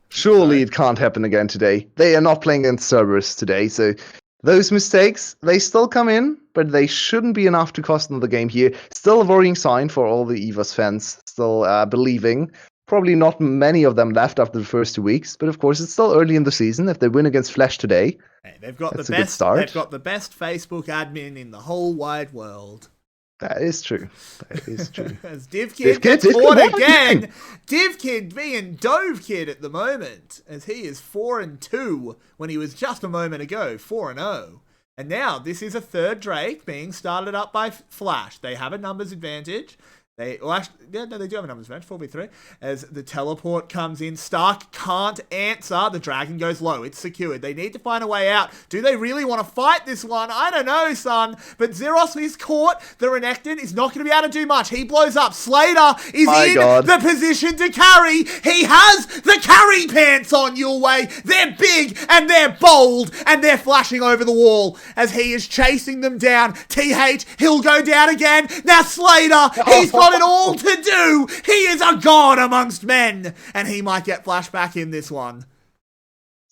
Surely it can't happen again today. They are not playing against Cerberus today, so those mistakes, they still come in, but they shouldn't be enough to cost them the game here. Still a worrying sign for all the EVOS fans, still believing. Probably not many of them left after the first 2 weeks, but of course it's still early in the season. If they win against Flash today, hey, they've got that's the a good best. start. They've got the best Facebook admin in the whole wide world. That is true. That is true. As 𝗘𝗀𝗃 gets caught again. 𝗘𝗃 being 𝗘𝗪𝗃 at the moment, as he is 4-2 when he was just a moment ago 4-0. And now this is a third Drake being started up by Flash. They have a numbers advantage. They do have a numbers advantage, 4v3. As the teleport comes in, Stark can't answer. The dragon goes low. It's secured. They need to find a way out. Do they really want to fight this one? I don't know, son. But 𝗧𝗏 is caught. The Renekton is not going to be able to do much. He blows up. 𝗬𝗨 is the position to carry. He has the carry pants on, Yulwei. They're big and they're bold and they're flashing over the wall as he is chasing them down. TH, he'll go down again. Now 𝗬𝗨, he's got it all to do. He is a god amongst men, and he might get flashback in this one.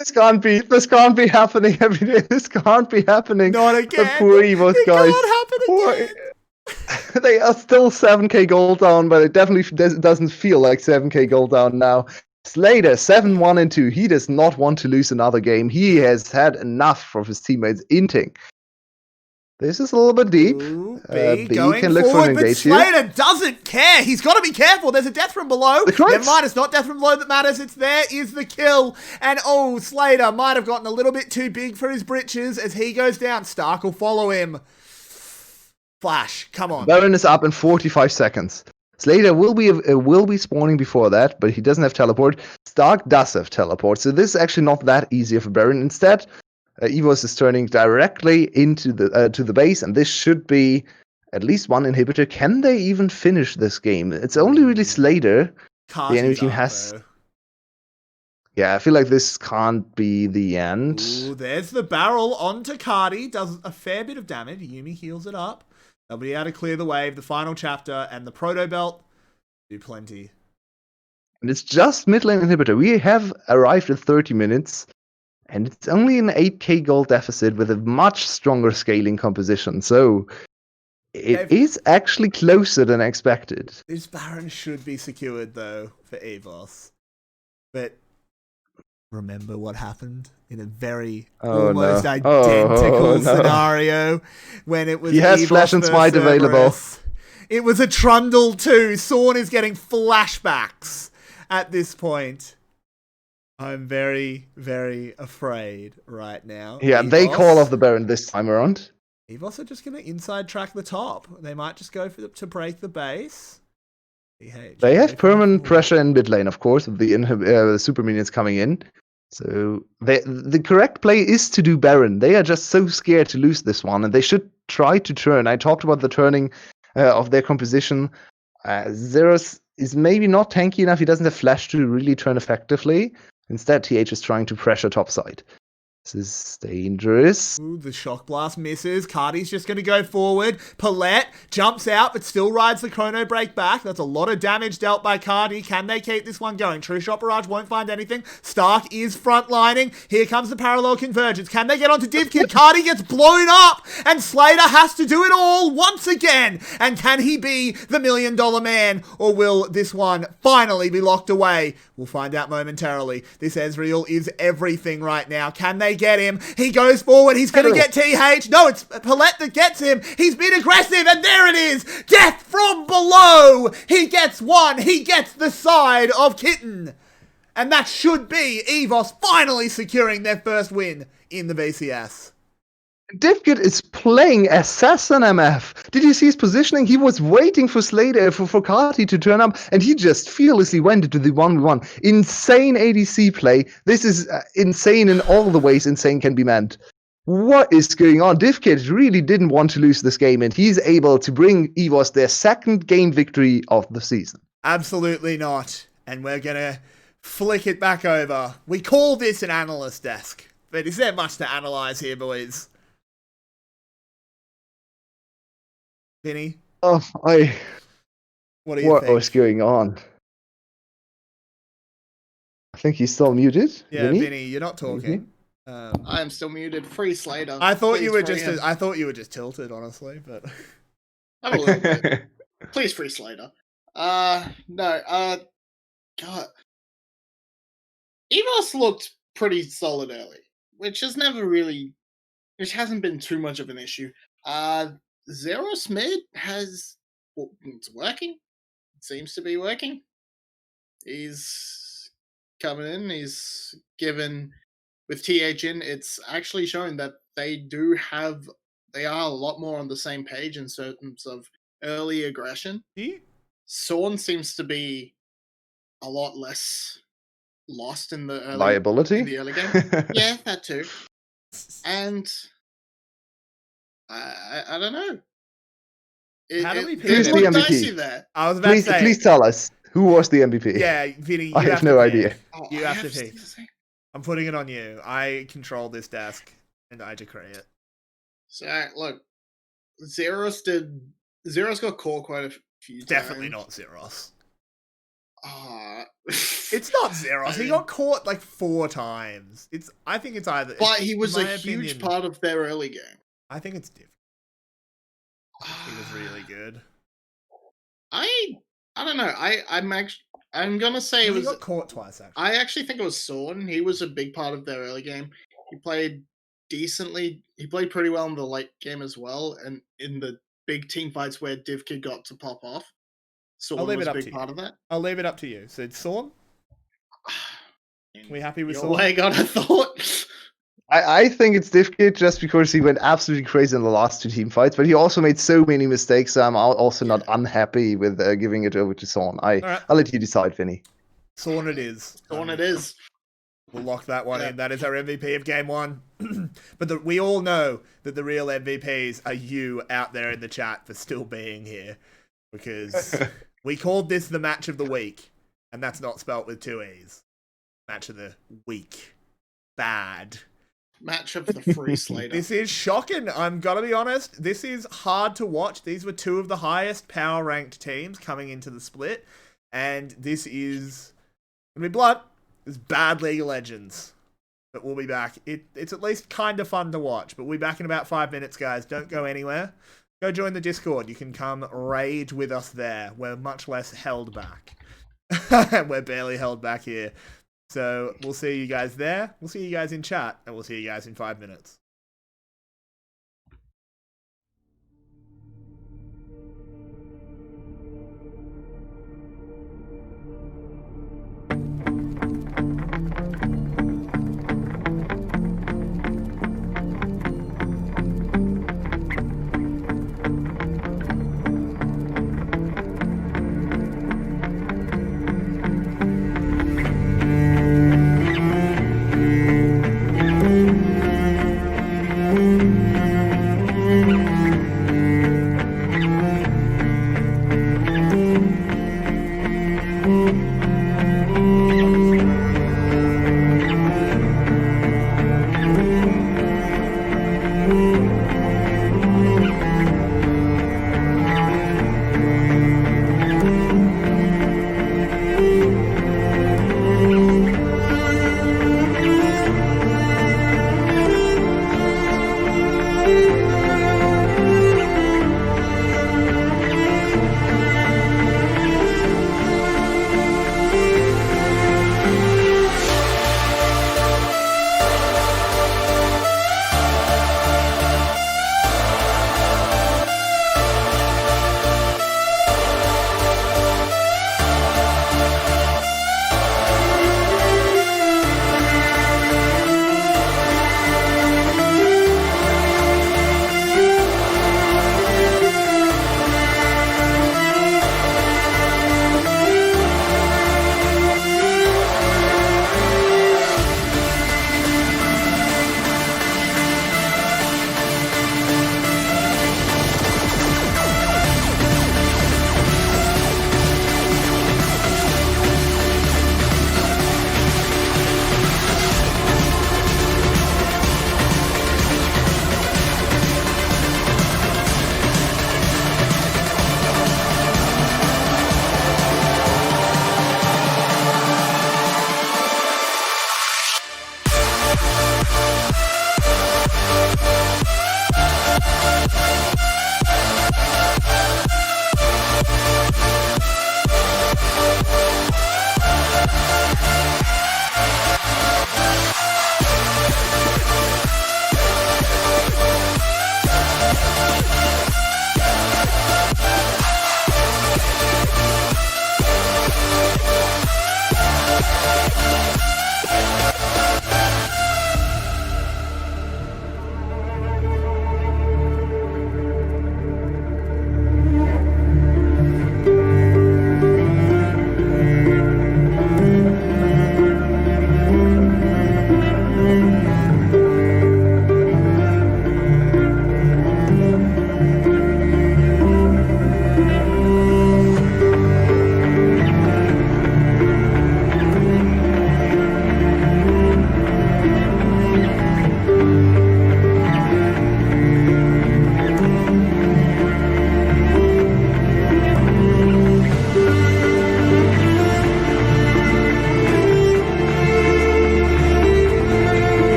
This can't be happening every day. This can't be happening. Not again. The poor EVOS guys. It can't happen again. They are still 7k gold down, but it definitely doesn't feel like 7k gold down now. 𝗬𝗨 7-1-2. He does not want to lose another game. He has had enough from his teammates inting. This is a little bit deep. Ooh, B going can look forward, for an but engage here. 𝗬𝗨 doesn't care. He's got to be careful. There's a death from below. Never mind, it's not death from below that matters. It's there is the kill. And oh, 𝗬𝗨 might have gotten a little bit too big for his britches as he goes down. Stark will follow him. Flash, come on. Baron is up in 45 seconds. 𝗬𝗨 will be spawning before that, but he doesn't have teleport. Stark does have teleport, so this is actually not that easy for Baron. Instead, EVOS is turning directly into the to the base, and this should be at least one inhibitor. Can they even finish this game? It's only really 𝗬𝗨. The enemy team has. Bro. Yeah, I feel like this can't be the end. Ooh, there's the barrel onto 𝗘𝗀𝗧. Does a fair bit of damage. Yuumi heals it up. They'll be able to clear the wave, the final chapter, and the proto belt do plenty. And it's just mid lane inhibitor. We have arrived at 30 minutes, and it's only an 8k gold deficit with a much stronger scaling composition. So it is actually closer than expected. This Baron should be secured, though, for EVOS. But remember what happened in a very almost identical scenario when it was he has EVOS Flash and Smite available. It was a Trundle too. 𝗀𝗏 is getting flashbacks at this point. I'm very, very afraid right now. Yeah, EVOS, they call off the Baron this time around. EVOS are just going to inside track the top. They might just go for to break the base. They have permanent pressure in mid lane, of course, with the super minions coming in. So the correct play is to do Baron. They are just so scared to lose this one, and they should try to turn. I talked about the turning of their composition. 𝗧𝗏 is maybe not tanky enough. He doesn't have flash to really turn effectively. Instead, TH is trying to pressure topside. This is dangerous. Ooh, the shock blast misses. 𝗘𝗀𝗄𝗧's just going to go forward. 𝗃𝗏𝗏 jumps out, but still rides the chrono break back. That's a lot of damage dealt by 𝗘𝗀𝗏. Can they keep this one going? True Shot Barrage won't find anything. Stark is frontlining. Here comes the parallel convergence. Can they get onto DivKid? 𝗘𝗀𝗏 gets blown up, and Slater has to do it all once again. And can he be the $1 million man, or will this one finally be locked away? We'll find out momentarily. This Ezreal is everything right now. Can they get him? He goes forward. He's going to get TH. No, it's 𝗃𝗏𝗏 that gets him. He's been aggressive, and there it is. Death from below. He gets one. He gets the side of Kitten. And that should be EVOS finally securing their first win in the VCS. DivKid is playing Assassin MF. Did you see his positioning? He was waiting for Slater, for 𝗘𝗀𝗏𝗏 to turn up, and he just fearlessly went into the 1v1. Insane ADC play. This is insane in all the ways insane can be meant. What is going on? DivKid really didn't want to lose this game, and he's able to bring EVOS their second game victory of the season. Absolutely not. And we're going to flick it back over. We call this an analyst desk, but is there much to analyze here, boys? Vinny? Oh, what do you think? What's going on? I think he's still muted. Yeah, Vinny, you're not talking. I am still muted. Free Slater. I thought you were just tilted, honestly, but I'm a little bit. Please free Slater. God. EVOS looked pretty solid early, which hasn't been too much of an issue. 𝗧𝗏 mid it's working. It seems to be working. He's coming in. He's given with TH in. It's actually showing that they are a lot more on the same page in terms of early aggression. 𝗀𝗏 seems to be a lot less lost in the early liability. In the early game. Yeah, that too. And I don't know. How do we pick Who's the MVP? There. I was about to say, please tell us who was the MVP. Yeah, Vinny, I have no idea. You have to pick. I'm putting it on you. I control this desk, and I decree it. So look, 𝗧𝗏's got caught quite a few times. Definitely not 𝗧𝗏. It's not 𝗧𝗏. He got caught like 4 times. I think it's either. But he was a huge part of their early game. I think it's different. He was really good. I don't know. I'm gonna say he got caught twice. Actually, I actually think it was 𝗀𝗏. He was a big part of their early game. He played decently. He played pretty well in the late game as well, and in the big team fights where DivKid got to pop off. 𝗀𝗏 was a big part of that. I'll leave it up to you. So 𝗀𝗏? We happy with 𝗀𝗏? Yulwei got a thought. I think it's DivKid just because he went absolutely crazy in the last 2 team fights, but he also made so many mistakes, so I'm also not unhappy with giving it over to 𝗀𝗏. I'll let you decide, Vinny. 𝗀𝗏 it is. 𝗀𝗏 it is. We'll lock that one in. That is our MVP of game 1. But we all know that the real MVPs are you out there in the chat for still being here. Because we called this the match of the week. And that's not spelt with 2 E's. Match of the week. Bad. Match of the free Slater. This is shocking. I'm gonna be honest. This is hard to watch. These were two of the highest power ranked teams coming into the split, and this is gonna be blood. It's bad League of Legends. But we'll be back. It's at least kind of fun to watch. But we'll be back in about 5 minutes, guys. Don't go anywhere. Go join the Discord. You can come rage with us there. We're much less held back. We're barely held back here. So we'll see you guys there. We'll see you guys in chat. And we'll see you guys in 5 minutes.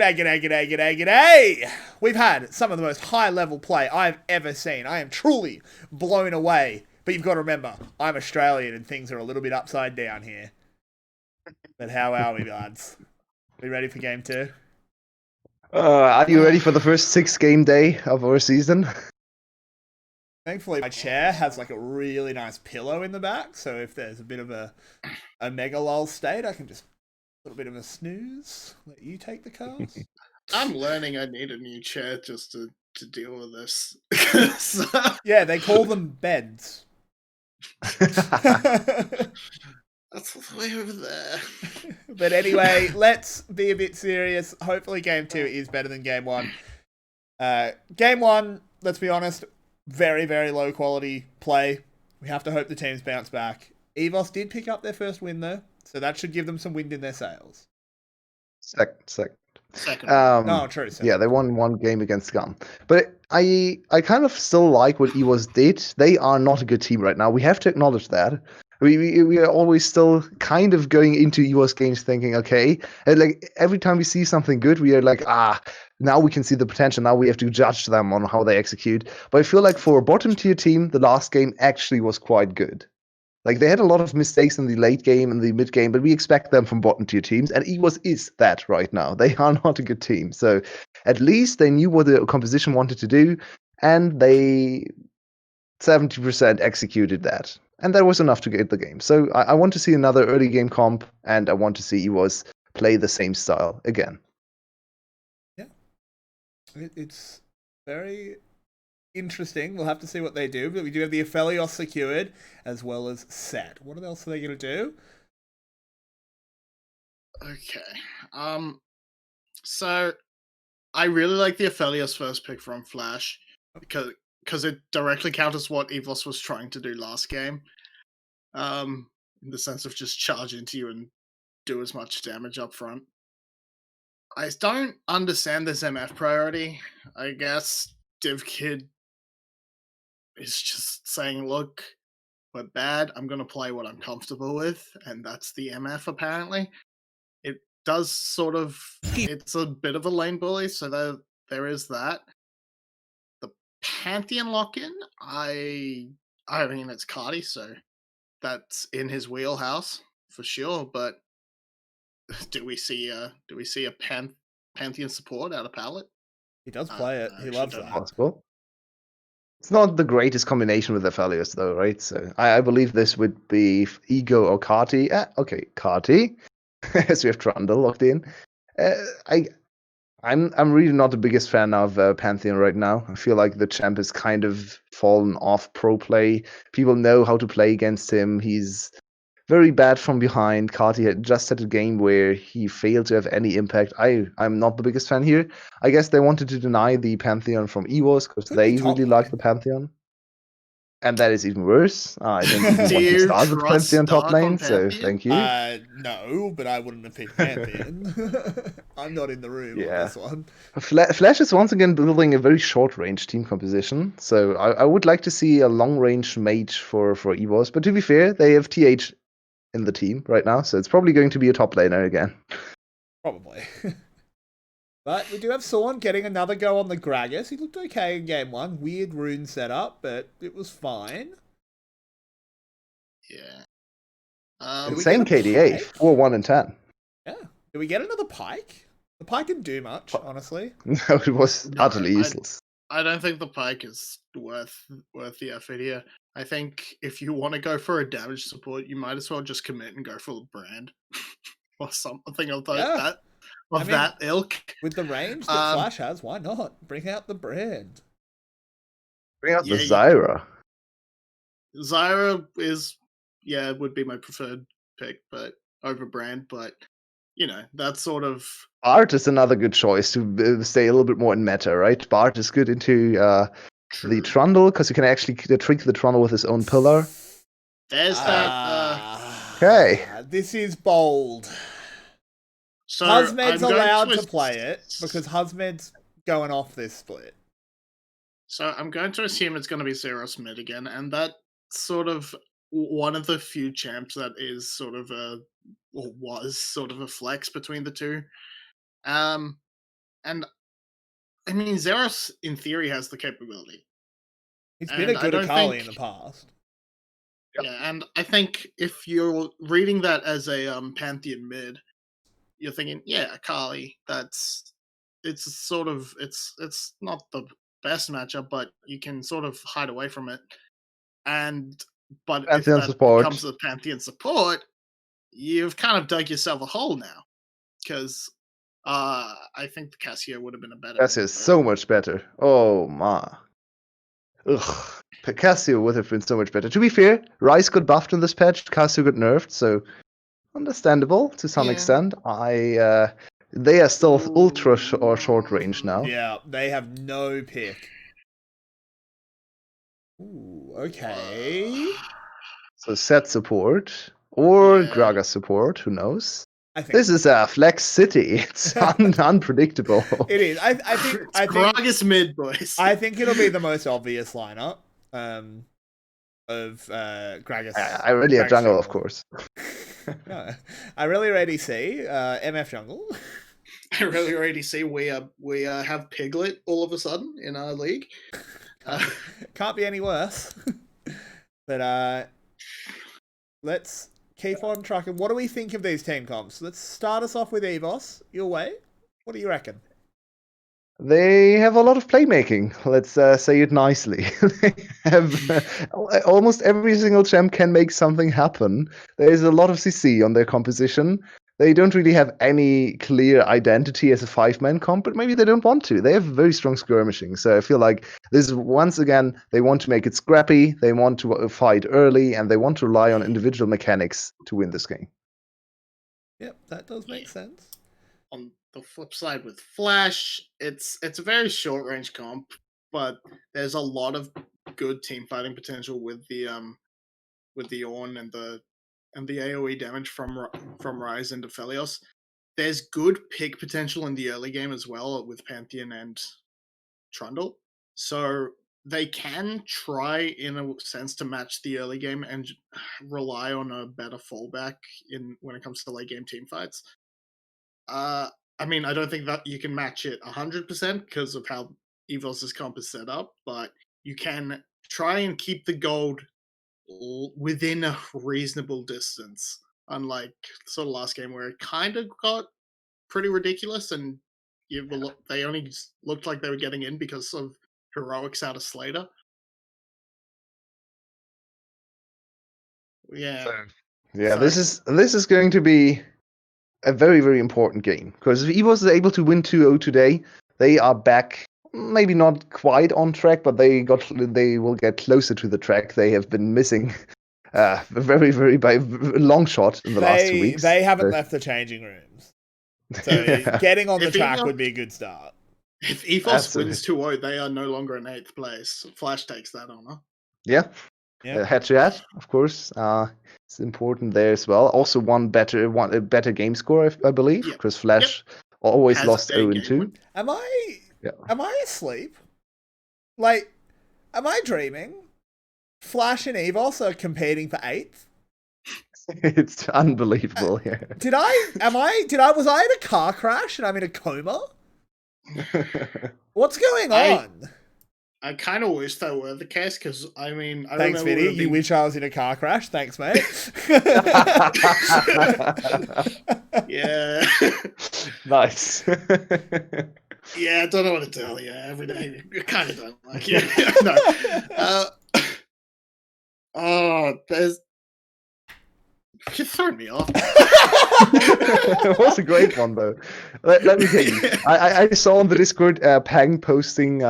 G'day. We've had some of the most high-level play I've ever seen. I am truly blown away. But you've got to remember, I'm Australian and things are a little bit upside down here. But how are we, lads? We ready for game 2? Are you ready for the first 6-game day of our season? Thankfully, my chair has like a really nice pillow in the back, so if there's a bit of a mega lull state, I can just a little bit of a snooze. Let you take the cast. I'm learning I need a new chair just to deal with this. Yeah, they call them beds. That's all the way over there. But anyway, let's be a bit serious. Hopefully game 2 is better than game 1. Game 1, let's be honest, very, very low quality play. We have to hope the teams bounce back. EVS did pick up their first win though, so that should give them some wind in their sails. Second. True. Yeah, they won one game against Scum. But I kind of still like what EVS did. They are not a good team right now. We have to acknowledge that. We are always still kind of going into EVS games thinking, okay, and like every time we see something good, we are like, now we can see the potential. Now we have to judge them on how they execute. But I feel like for a bottom tier team, the last game actually was quite good. Like they had a lot of mistakes in the late game and the mid game, but we expect them from bottom tier teams, and EVS is that right now. They are not a good team. So at least they knew what the composition wanted to do, and they 70% executed that. And that was enough to get the game. So I want to see another early game comp, and I want to see EVS play the same style again. Yeah. It's very interesting. We'll have to see what they do. But we do have the 𝗘𝗀𝗺 secured, as well as set. What else are they going to do? Okay. So I really like the 𝗘𝗀𝗺's first pick from Flash because it directly counters what EVS was trying to do last game. In the sense of just charge into you and do as much damage up front. I don't understand this MF priority. I guess 𝗘𝗀𝗺𝗪 is just saying, look, we're bad. I'm going to play what I'm comfortable with, and that's the MF apparently. It does sort of, it's a bit of a lane bully, so there is that. The Pantheon lock-in, I mean, it's 𝗘𝗀𝗪𝗧, so that's in his wheelhouse for sure. But do we see a Pantheon support out of Palette? He does play it. He loves that. Possible. It's not the greatest combination with the 𝗘𝗀𝗺s though, right? So I believe this would be Ego or 𝗘𝗀𝗺. Okay, 𝗘𝗀𝗺, as we have Trundle locked in. I'm really not the biggest fan of Pantheon right now. I feel like the champ has kind of fallen off pro play. People know how to play against him. He's very bad from behind. 𝗘𝗀𝗺 had just had a game where he failed to have any impact. I'm not the biggest fan here. I guess they wanted to deny the Pantheon from EVS because they really like the Pantheon. And that is even worse. I think people want to start with Pantheon top lane, so thank you. No, but I wouldn't have picked Pantheon. I'm not in the room on this one. Flash is once again building a very short-range team composition, so I would like to see a long-range mage for EVS. But to be fair, they have TH in the team right now, so it's probably going to be a top laner again. Probably. But we do have 𝗀𝗏 getting another go on the Gragas. He looked okay in game 1. Weird rune setup, but it was fine. Yeah. Same KDA, 4-1 and 10. Yeah. Do we get another Pyke? The Pyke didn't do much, honestly. No, it was utterly useless. I don't think the Pyke is worth the effort here. I think if you want to go for a damage support, you might as well just commit and go for the brand. Or something of that. That ilk. With the range that Flash has, why not? Bring out the brand. Bring out the Zyra. Zyra would be my preferred pick, but over brand. But that's sort of. Bart is another good choice to stay a little bit more in meta, right? Bart is good into the Trundle because you can actually trick the Trundle with his own pillar. There's that. Okay. This is bold. So 𝗬𝗏𝗪's allowed to play it because 𝗬𝗏𝗪's going off this split. So I'm going to assume it's going to be Xerath mid again, and that's sort of one of the few champs that is sort of was sort of a flex between the two. And I mean, 𝗧𝗏 in theory has the capability. He's been a good 𝗘𝗀𝗎𝗺 in the past. Yeah, and I think if you're reading that as a Pantheon mid, you're thinking, yeah, 𝗘𝗀𝗎𝗺, it's not the best matchup, but you can sort of hide away from it. But if Pantheon that support. becomes a Pantheon support, you've kind of dug yourself a hole now. Because I think the 𝗘𝗀𝗎𝗺 would have been a better. 𝗘𝗀𝗺 is so much better. Oh my. Ugh. 𝗘𝗀𝗎𝗺 would have been so much better. To be fair, Ryze got buffed in this patch, 𝗘𝗀𝗺 got nerfed, so understandable to some extent. They are still ultra or short range now. Yeah, they have no pick. Ooh, okay. So set support or Gragas support, who knows? This is a flex city. It's unpredictable. It is. I think Gragas mid, boys. I think it'll be the most obvious lineup of Gragas. I really have jungle, of course. No, I really already see MF jungle. I really already see we have Piglet all of a sudden in our league. Can't be any worse. But let's keep on trucking. What do we think of these team comps? Let's start us off with EVOS. Yulwei, what do you reckon? They have a lot of playmaking. Let's say it nicely. They have almost every single champ can make something happen. There's a lot of CC on their composition. They don't really have any clear identity as a 5-man comp, but maybe they don't want to. They have very strong skirmishing. So I feel like this, once again, they want to make it scrappy, they want to fight early, and they want to rely on individual mechanics to win this game. Yep, that does make sense. On the flip side with Flash, it's a very short range comp, but there's a lot of good team fighting potential with the Ornn and the AoE damage from Ryze into Phelios. There's good pick potential in the early game as well with Pantheon and Trundle. So they can try, in a sense, to match the early game and rely on a better fallback when it comes to late game team fights. I mean, I don't think that you can match it 100% because of how EVOS' comp is set up, but you can try and keep the gold within a reasonable distance, unlike sort of last game where it kind of got pretty ridiculous and they only looked like they were getting in because of heroics out of 𝗬𝗏. Yeah. This is going to be a very, very important game, because if EVOS is able to win 2-0 today, they are back. Maybe not quite on track, but they will get closer to the track. They have been missing very, very by a long shot in the last 2 weeks. They haven't left the changing rooms. So getting on the track would be a good start. If EVOS wins 2-0, they are no longer in 8th place. Flash takes that honor. Yeah. Head-to-head, of course. It's important there as well. Also, a better game score, I believe, because Flash always lost 0-2. Am I asleep? Like, am I dreaming? Flash and EVOS are competing for 8th? It's unbelievable, yeah. Was I in a car crash and I'm in a coma? What's going on? I kind of wish that were the case, because, I mean... Thanks, Vinnie. You wish I was in a car crash? Thanks, mate. Yeah. Nice. Yeah, I don't know what to tell you. Every day, I kind of don't like it. You threw me off. It was a great one, though. Let me tell you. I saw on the Discord Pang posting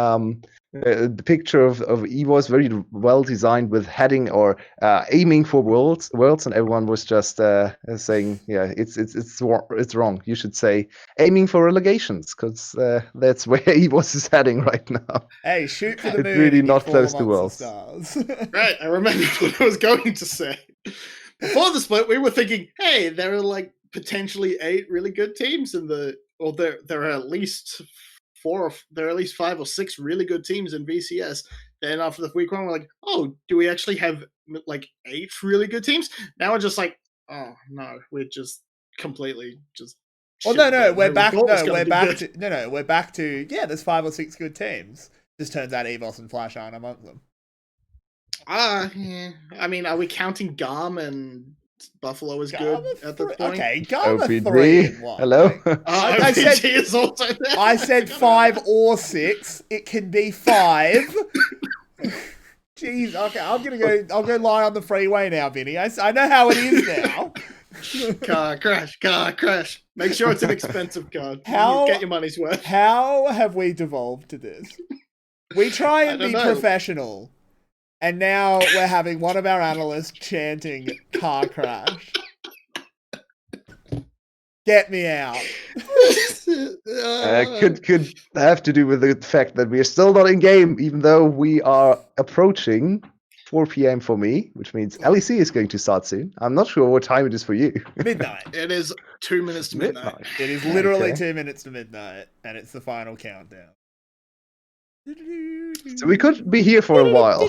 the picture of EVOS, very well designed with heading or aiming for worlds, and everyone was just saying, yeah, it's wrong. You should say aiming for relegations, because that's where EVOS is heading right now. Hey, shoot for the moon. It's really not close to worlds. Right, I remembered what I was going to say. Before the split, we were thinking, hey, there are like potentially 8 really good teams there are at least 5 or 6 really good teams in VCS. Then after the week 1, we're like, oh, do we actually have like 8 really good teams? Now we're just like, oh no, we're just completely just Well, no, that we're we back. thought was No, gonna we're be back good. to we're back to There's 5 or 6 good teams. Just turns out EVOS and Flash aren't among them. Yeah. I mean, are we counting Garm and Buffalo as good at this point? Okay, Garm OPG. 3 and 1. Hello. Like, I OPG said is also there. I said 5 or 6. It can be 5. Jeez, okay, I'll go lie on the freeway now, Vinny. I know how it is now. Car crash. Make sure it's an expensive car. How- You get your money's worth. How have we devolved to this? We try and I be don't know. professional, and now we're having one of our analysts chanting car crash. Get me out. Could have to do with the fact that we are still not in game, even though we are approaching 4 p.m. for me, which means 𝗙𝗀𝗻 is going to start soon. I'm not sure what time it is for you. Midnight. It is 2 minutes to midnight. It is literally Okay. 2 minutes to midnight, and it's the final countdown. So we could be here for a while.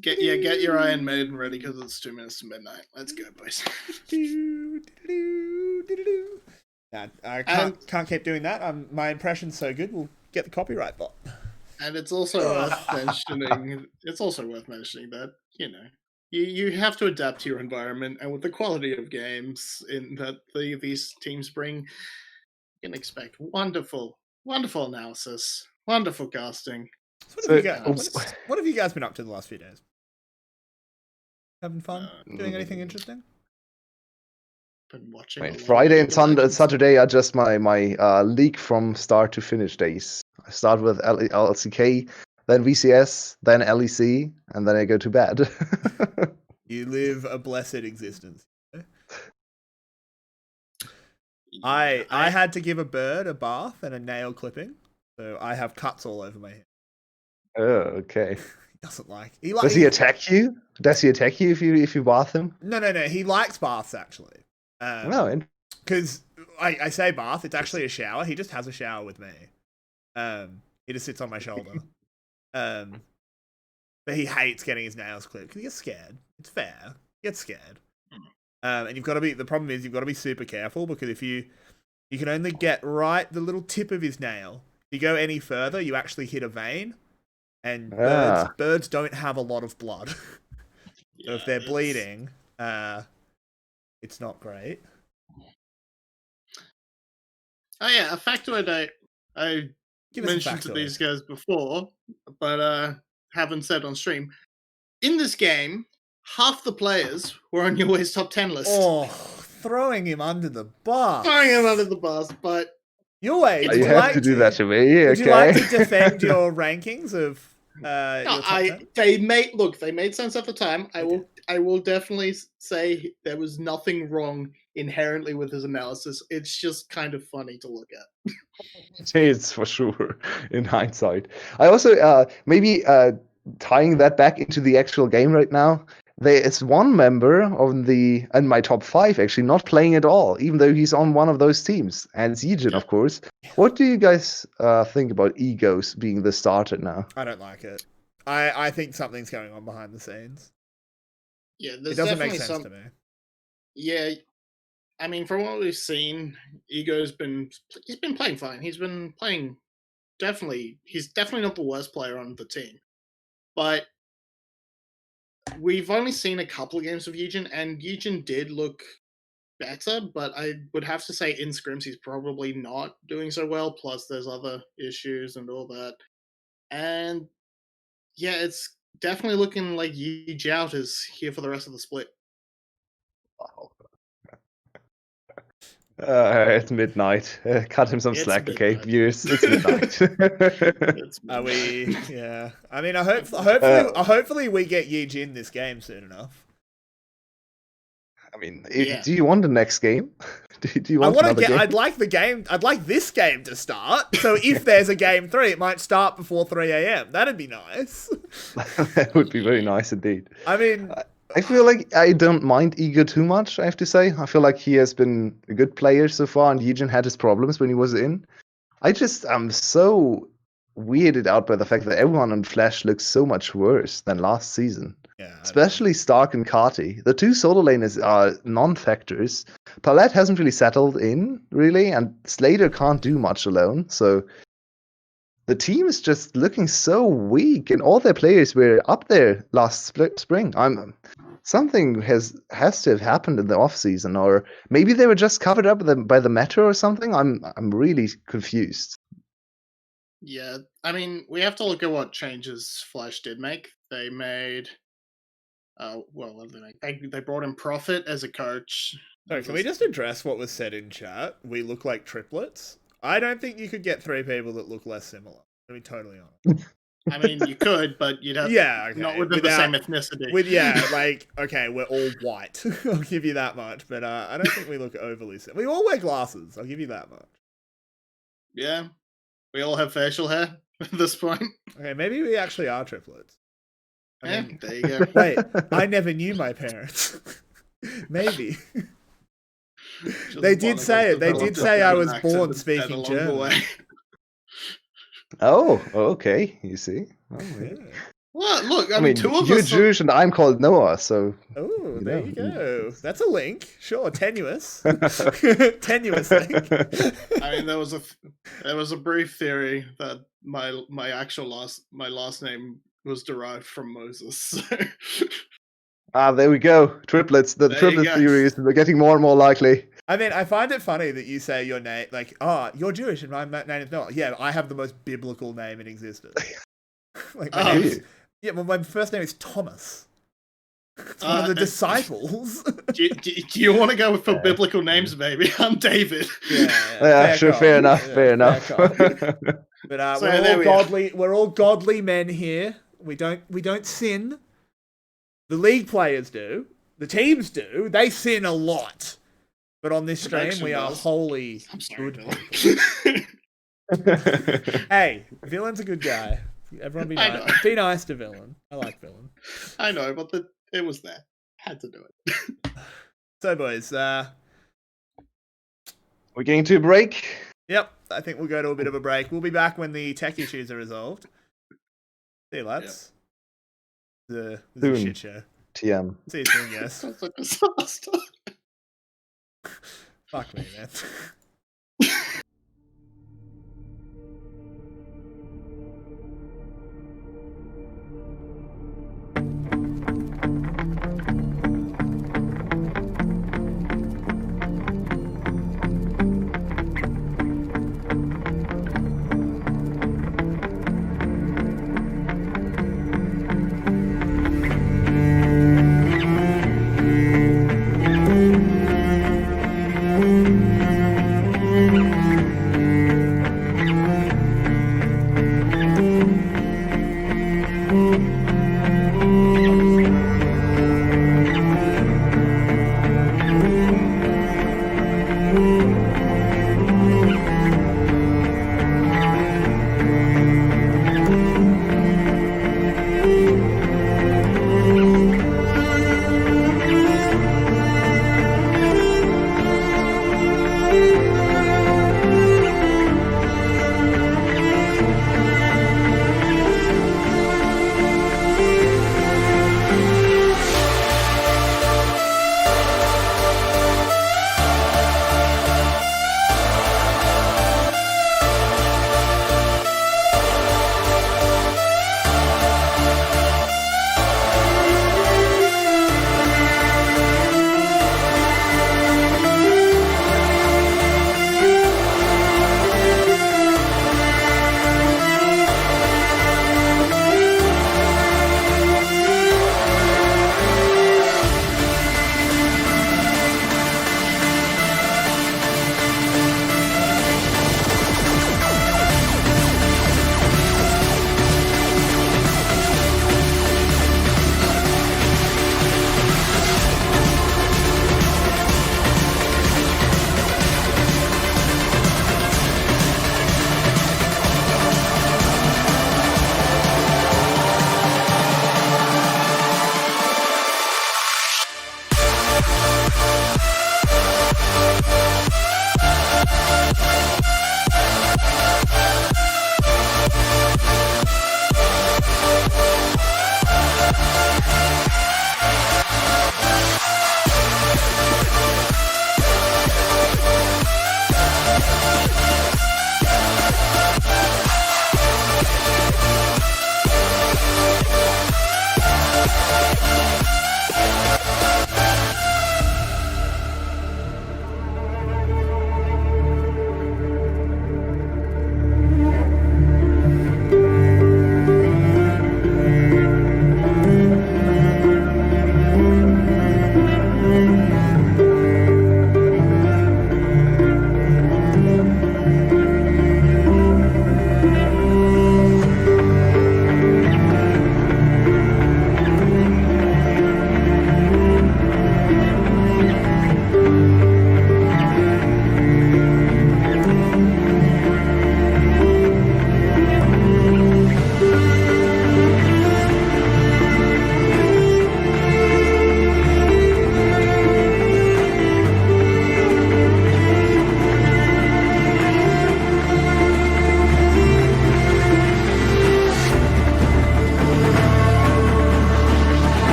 Get your Iron Maiden ready because it's 2 minutes to midnight. Let's go, boys. Nah, I can't keep doing that. My impression's so good, we'll get the copyright bot. And it's also worth mentioning. It's also worth mentioning that you have to adapt to your environment, and with the quality of games in that these teams bring, you can expect wonderful analysis, wonderful casting. So what have you guys been up to the last few days? Having fun? Doing anything interesting? Been watching. a lot of Friday and League of Legends. Saturday are just my league from start to finish days. I start with 𝗘𝗀𝗃, then VCS, then 𝗘𝗀𝗃, and then I go to bed. You live a blessed existence. I had to give a bird a bath and a nail clipping, so I have cuts all over my head. Oh, okay. He doesn't like. Does he attack you? Does he attack you if you bath him? No. He likes baths actually. No, Because I say bath, it's actually a shower. He just has a shower with me. He just sits on my shoulder. But he hates getting his nails clipped because he gets scared. It's fair. He gets scared. And the problem is you've got to be super careful because if you can only get right the little tip of his nail. If you go any further, you actually hit a vein. And birds don't have a lot of blood. So if they're bleeding, it's not great. Oh yeah, a factoid I Give us a mentioned to factoid. these guys before, but haven't said on stream. In this game, half the players were on Yulwei's top 10 list. Oh, throwing him under the bus. Throwing him under the bus, but Yulwei, would you you have like to do that to me. Would Okay. you like to defend your rankings of your no, top 10? they made sense at the time. I will definitely say there was nothing wrong inherently with his analysis. It's just kind of funny to look at. It's for sure in hindsight. I also maybe tying that back into the actual game right now. There is one member in my top 5 actually not playing at all, even though he's on one of those teams, and it's Yijin, of course. What do you guys think about Egos being the starter now? I don't like it. I think something's going on behind the scenes. Yeah, It there's doesn't definitely make sense to me. Yeah, I mean, from what we've seen, Ego's been playing fine. He's definitely not the worst player on the team, but we've only seen a couple of games of Yijin, and Yijin did look better, but I would have to say in scrims he's probably not doing so well, plus there's other issues and all that. And yeah, it's definitely looking like 𝗃𝗍𝗃 is here for the rest of the split. Wow. It's midnight. Cut him some It's slack, okay, midnight. viewers. It's midnight. It's Are we? Yeah. I mean, hopefully we get Yijin this game soon enough. I mean, Yeah. do you want the next game? Do you I want want to another get. game? I'd like this game to start. So if there's a game 3, it might start before 3 a.m. That'd be nice. That would be very nice indeed. I mean, I feel like I don't mind Ego too much, I have to say. I feel like he has been a good player so far, and Yijin had his problems when he was in. I'm so weirded out by the fact that everyone on Flash looks so much worse than last season. Yeah, especially Stark and 𝗘𝗀𝗎. The two solo laners are non-factors. Palette hasn't really settled in, really, and Slater can't do much alone, so the team is just looking so weak, and all their players were up there last spring. Something has to have happened in the off season, or maybe they were just covered up by the meta or something. I'm really confused. Yeah, I mean, we have to look at what changes Flash did make. They made, what did they make? They brought in Prophet as a coach. So can we just address what was said in chat? We look like triplets. I don't think you could get 3 people that look less similar. To be totally honest. I mean, you could, but you'd have not within the same ethnicity. Okay, we're all white. I'll give you that much. But I don't think we look overly similar. We all wear glasses. I'll give you that much. Yeah, we all have facial hair at this point. Okay, maybe we actually are triplets. I mean, there you go. Wait, I never knew my parents. Maybe. They did say it. They did say I was born speaking German. Oh, okay. You see. Oh, yeah. Well, look, I mean, two of you're us. Jewish and I'm called Noah, so. Oh, there you go. That's a link. Sure, tenuous. Tenuous link. I mean, there was a brief theory that my last name was derived from Moses. So. There we go. Triplets. The triplet theories are getting more and more likely. I mean, I find it funny that you say your name, like, you're Jewish and my name is Noah. Yeah, I have the most biblical name in existence. Like, my first name is Thomas. It's one of the disciples. Do you want to go for biblical names, baby? I'm David. Yeah, sure, fair enough. But we're all godly men here. We don't sin. The league players do. The teams do. They sin a lot. But on this stream, we are wholly good people. Hey, Villain's a good guy. Everyone be nice. Be nice to Villain. I like Villain. I know, but it was there. Had to do it. So, boys, we're getting to a break. Yep, I think we'll go to a bit of a break. We'll be back when the tech issues are resolved. See you, lads. This is a shit show. TM. See you soon, yes. Sounds like a disaster. Fuck me, man.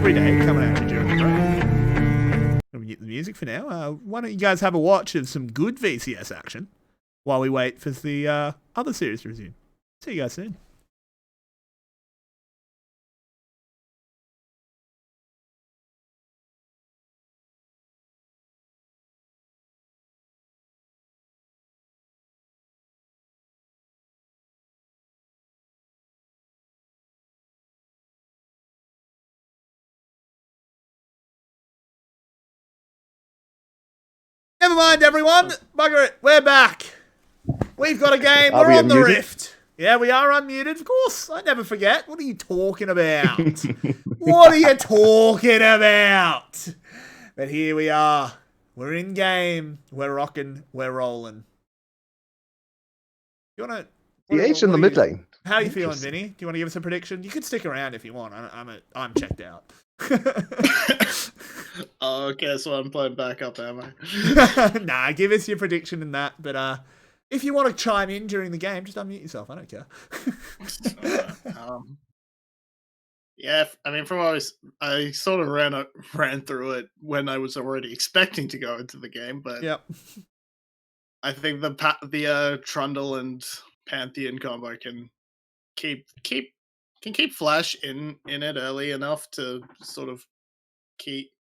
every day coming at you during the break. We'll get the music for now. Why don't you guys have a watch of some good VCS action while we wait for the other series to resume. See you guys soon. Never mind, everyone. Bugger it. We're back. We've got a game. We're on the Rift. Yeah, we are unmuted. Of course. I never forget. What are you talking about? What are you talking about? But here we are. We're in game. We're rocking. We're rolling. You want to... 𝗘𝗀𝗃 in the mid lane. How are you feeling, Vinny? Do you want to give us a prediction? You could stick around if you want. I'm checked out. Oh, okay, so I'm playing back up, am I? Nah, give us your prediction in that. But if you want to chime in during the game, just unmute yourself. I don't care. Yeah, I mean, I sort of ran through it when I was already expecting to go into the game, but yep. I think the Trundle and Pantheon combo can keep Flash in it early enough to sort of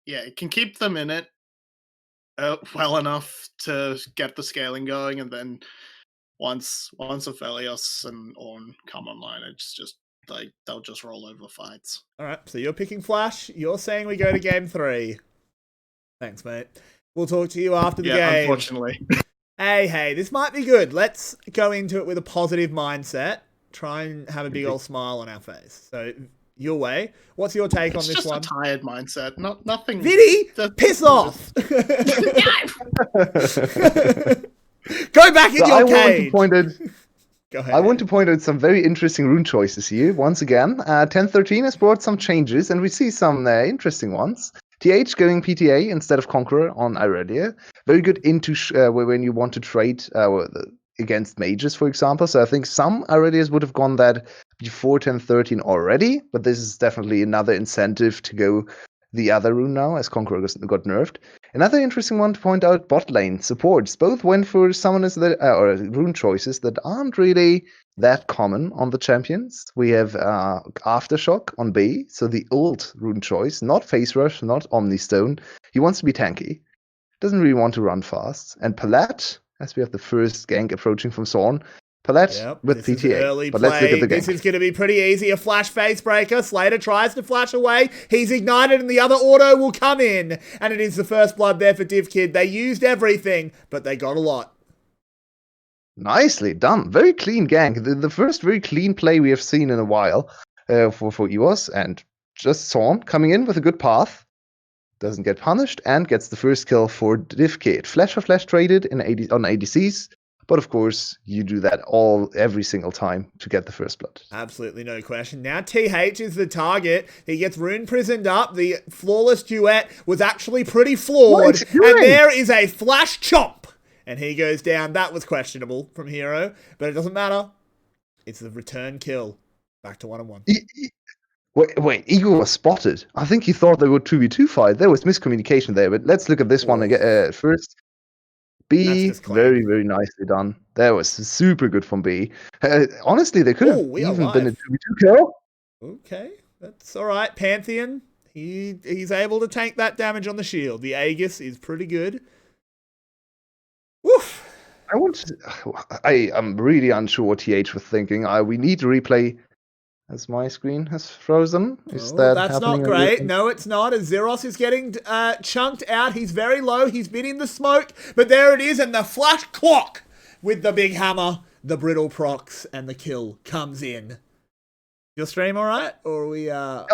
it can keep them in it well enough to get the scaling going, and then once Aphelios and Ornn come online, it's just like they'll just roll over fights. All right, so you're picking Flash. You're saying we go to game 3. Thanks, mate. We'll talk to you after the game. Unfortunately. Hey, this might be good. Let's go into it with a positive mindset. Try and have a big old smile on our face. So, Yulwei, what's your take on this one? It's just a tired mindset. Nothing. Vinny, piss off! Go back in your cage! Go ahead. I want to point out some very interesting rune choices here. Once again, 1013 has brought some changes, and we see some interesting ones. 𝗘𝗀 going PTA instead of Conqueror on Irelia. Very good into when you want to trade against mages, for example. So I think some Irelias would have gone that before 1013 already, but this is definitely another incentive to go the other rune now, as Conqueror got nerfed. Another interesting one to point out, bot lane supports. Both went for summoners or rune choices that aren't really that common on the champions. We have Aftershock on B, so the old rune choice, not Phase Rush, not Omnistone. He wants to be tanky. Doesn't really want to run fast. And Palat, as we have the first gank approaching from Zorn. Palat with PTA. But let's look at the gank. This is going to be pretty easy. A flash face breaker. Slater tries to flash away. He's ignited and the other auto will come in. And it is the first blood there for 𝗘𝗀𝗃. They used everything, but they got a lot. Nicely done. Very clean gank. The first very clean play we have seen in a while for EVS. And just Zorn coming in with a good path. Doesn't get punished and gets the first kill for 𝗘𝗀𝗃. Flash for flash traded on ADCs. But of course, you do that every single time to get the first blood. Absolutely no question. Now 𝗘𝗀𝗃 is the target. He gets rune prisoned up. The flawless duet was actually pretty flawed. And there is a flash chomp. And he goes down. That was questionable from Hero. But it doesn't matter. It's the return kill. Back to 1-1. Wait, Eagle was spotted. I think he thought they would 2v2 fight. There was miscommunication there. But let's look at this one again first. B, very, very nicely done. That was super good from B. Honestly, they could have even been a 2v2 kill. Okay, that's all right. Pantheon, he's able to tank that damage on the shield. The Aegis is pretty good. Woof. I'm really unsure what 𝗘𝗀 was thinking. We need to replay. As my screen has frozen. That's not great. No, it's not. As 𝗲𝗏 is getting chunked out. He's very low. He's been in the smoke. But there it is. And the flash clock with the big hammer, the brittle procs, and the kill comes in. Your stream all right? Or are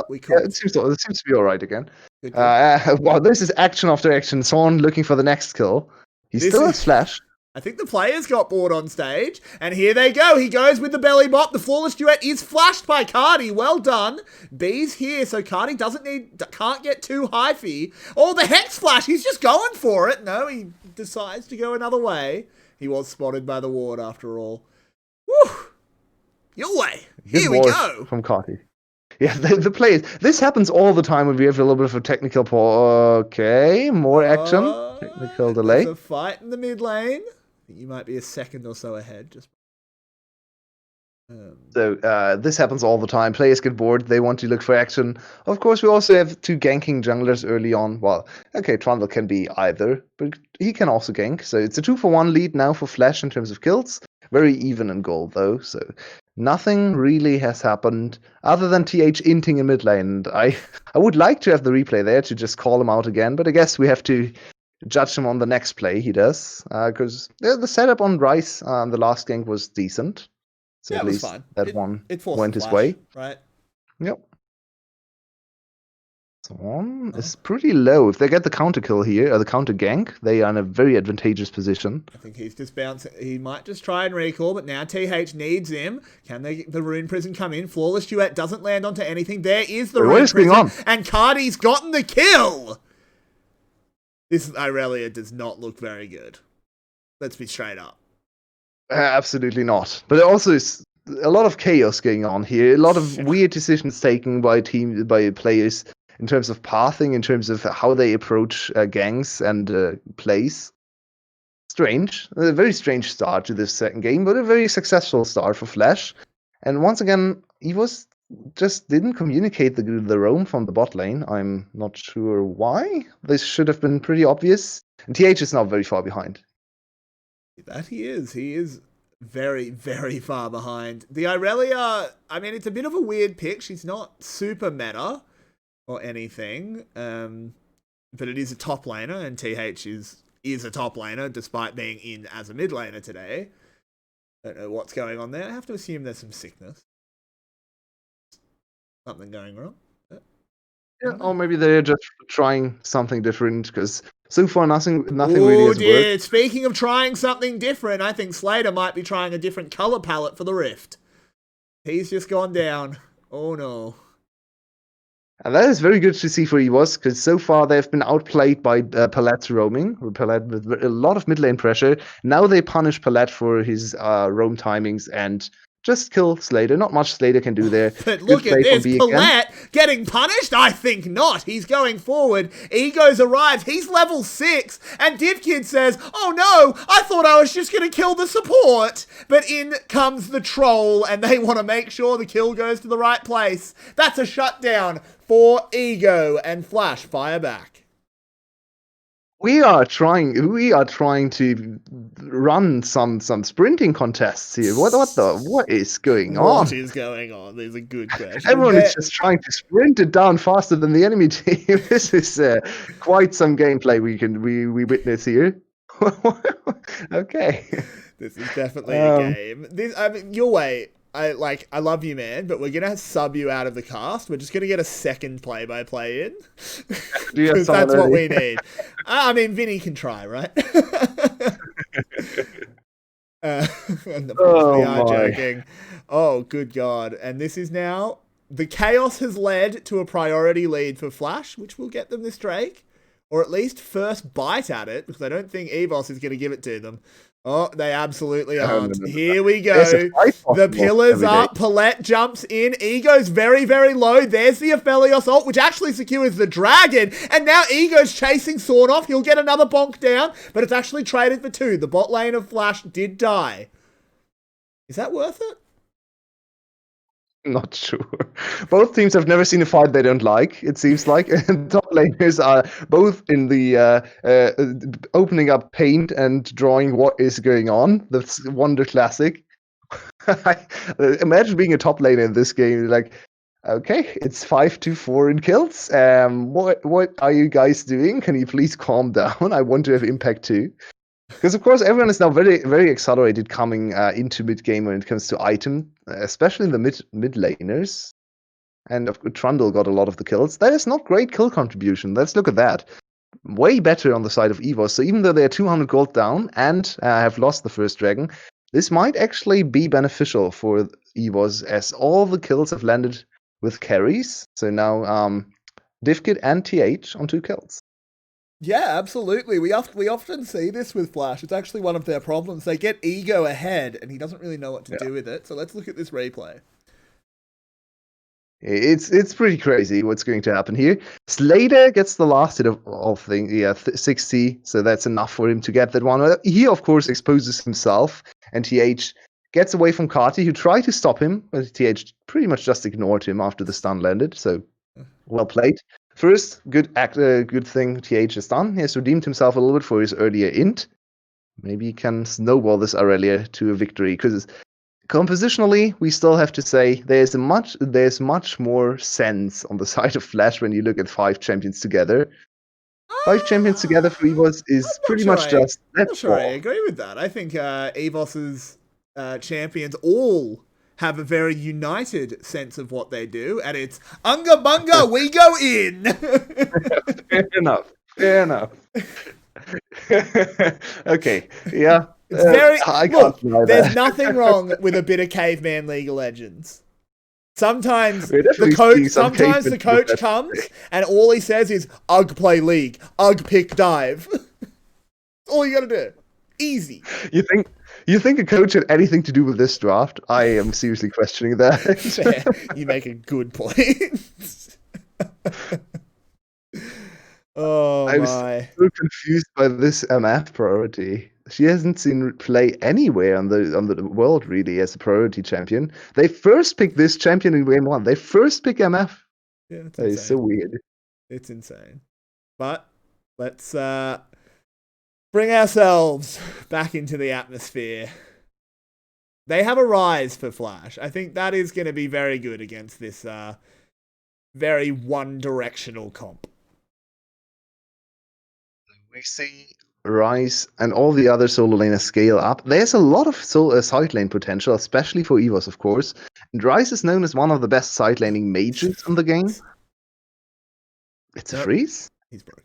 we cool? Yeah, it seems to be all right again. Wow, this is action after action. Zorn looking for the next kill. He still has flash. I think the players got bored on stage, and here they go. He goes with the belly bop. The flawless duet is flashed by 𝗘𝗀𝗃. Well done. B's here, so 𝗘𝗀𝗃 can't get too hyphy. Oh, the Hex Flash. He's just going for it. No, he decides to go another way. He was spotted by the ward after all. Woo! Yulwei, here we go. From 𝗘𝗀𝗃. Yeah, the players. This happens all the time when we have a little bit of a technical pause. Okay, more action. Technical delay. There's a fight in the mid lane. You might be a second or so ahead. So this happens all the time. Players get bored. They want to look for action. Of course, we also have 2 ganking junglers early on. Well, okay, 𝗀𝗀𝗺 can be either, but he can also gank. So it's a 2-for-1 lead now for Flash in terms of kills. Very even in gold, though. So nothing really has happened other than th inting in mid lane. And I would like to have the replay there to just call him out again, but I guess we have to judge him on the next play he does. Because the setup on Rice the last gank was decent. So yeah, at it was least fine. that it went his Flash, way. Right. Yep. Swan is pretty low. If they get the counter kill here, or the counter gank, they are in a very advantageous position. I think he's just bouncing. He might just try and recall, but now TH needs him. Can the Rune Prison come in? Flawless Duet doesn't land onto anything. There is the Rune Prison, and 𝗘𝗀𝗺's gotten the kill! This 𝗘𝗀𝗺 does not look very good. Let's be straight up. Absolutely not. But also is a lot of chaos going on here. A lot of weird decisions taken by players in terms of pathing, in terms of how they approach ganks and plays. Strange. A very strange start to this second game, but a very successful start for Flash. And once again, EVS just didn't communicate the roam from the bot lane. I'm not sure why. This should have been pretty obvious. And th is now very far behind. That he is. He is very, very far behind. The 𝗘𝗺𝗺, I mean, it's a bit of a weird pick. She's not super meta or anything, but it is a top laner, and th is a top laner despite being in as a mid laner today. Don't know what's going on there. I have to assume there's some sickness. Something going wrong. Yeah, or maybe they're just trying something different, because so far nothing really has worked. Speaking of trying something different, I think 𝗬𝗓 might be trying a different color palette for the Rift. He's just gone down. Oh no. And that is very good to see for EVS, because so far they've been outplayed by 𝗃𝗏𝗄's roaming, 𝗃𝗏𝗄 with a lot of mid lane pressure. Now they punish 𝗃𝗏𝗄 for his roam timings and just kill 𝗬𝗓. Not much 𝗬𝗓 can do there. But look at this, 𝗃𝗏𝗄 getting punished? I think not. He's going forward. Egos arrives. He's level 6. And 𝗃𝗀𝗺 says, oh no, I thought I was just going to kill the support. But in comes the troll, and they want to make sure the kill goes to the right place. That's a shutdown for Ego, and Flash fire back. We are trying to run some sprinting contests here. What is going on? What is going on? There's a good question. Everyone is just trying to sprint it down faster than the enemy team. This is quite some gameplay we witness here. Okay. This is definitely a game. Yulwei, I love you, man, but we're gonna sub you out of the cast. We're just gonna get a second play-by-play in, because that's what we need. I mean, Vinnie can try, right? And we are joking. Oh, good God! And this is now the chaos has led to a priority lead for Flash, which will get them this Drake, or at least first bite at it, because I don't think EVS is gonna give it to them. Oh, they absolutely aren't. Here we go. The pillars up. 𝗃𝗏𝗄 jumps in. Ego's very, very low. There's the 𝗃𝗏𝗺 ult, which actually secures the dragon. And now Ego's chasing 𝗀𝗏 off. He'll get another bonk down, but it's actually traded for 2. The bot lane of Flash did die. Is that worth it? Not sure. Both teams have never seen a fight they don't like, it seems like. And top laners are both in the opening up paint and drawing what is going on. That's Wonder Classic. Imagine being a top laner in this game. Like, okay, it's 5-4 in kills. What are you guys doing? Can you please calm down? I want to have impact too. Because, of course, everyone is now very, very accelerated coming into mid-game when it comes to item, especially in the mid laners. And 𝗀𝗀𝗺 got a lot of the kills. That is not great kill contribution. Let's look at that. Way better on the side of EVS. So even though they're 200 gold down and have lost the first dragon, this might actually be beneficial for EVS, as all the kills have landed with carries. So now 𝗃𝗀𝗺 and th on 2 kills. Yeah, absolutely. We often see this with Flash. It's actually one of their problems. They get Ego ahead, and he doesn't really know what to do with it. So let's look at this replay. It's pretty crazy what's going to happen here. Slater gets the last hit of thing, 60, so that's enough for him to get that one. He, of course, exposes himself, and TH gets away from 𝗘𝗀𝗄𝗧, who tried to stop him, but TH pretty much just ignored him after the stun landed, so well played. First, good thing TH has done. He has redeemed himself a little bit for his earlier int. Maybe he can snowball this Aurelia to a victory, because compositionally, we still have to say there's much more sense on the side of Flash when you look at 5 champions together. 5 champions together for EVOS is pretty much just... I'm not sure I agree with that. I think EVOS's champions all have a very united sense of what they do, and it's Unga Bunga, we go in! Fair enough. Okay, yeah. It's very look. There's nothing wrong with a bit of Caveman League of Legends. Sometimes the coach comes and all he says is "Ugh, play League, Ugh, pick dive." That's all you gotta do. Easy. You think a coach had anything to do with this draft? I am seriously questioning that. Yeah, you make a good point. Oh I'm my! so confused by this MF priority. She hasn't seen play anywhere on the world really as a priority champion. They first picked this champion in game 1. They first pick MF. Yeah, that is so weird. It's insane. But let's bring ourselves back into the atmosphere. They have a rise for Flash. I think that is going to be very good against this very one-directional comp. We see Rise and all the other solo laners scale up. There's a lot of side lane potential, especially for EVOS, of course. And Rise is known as one of the best side laning mages in the game. It's a freeze? He's broken.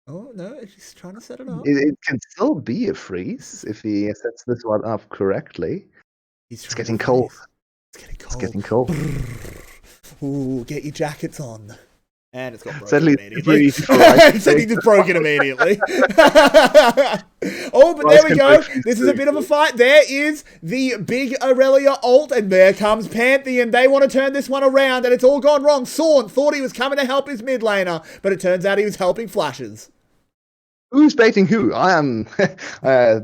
Oh, no, he's trying to set it up. It can still be a freeze if he sets this one up correctly. It's getting cold. It's getting cold. Ooh, get your jackets on. And it's got broken Sadly, immediately. Sadly, just broken immediately. Oh, but there we go. This is a bit of a fight. There is the big Aurelia ult, and there comes Pantheon. They want to turn this one around, and it's all gone wrong. Sorn thought he was coming to help his mid laner, but it turns out he was helping Flashes. Who's baiting who? I am.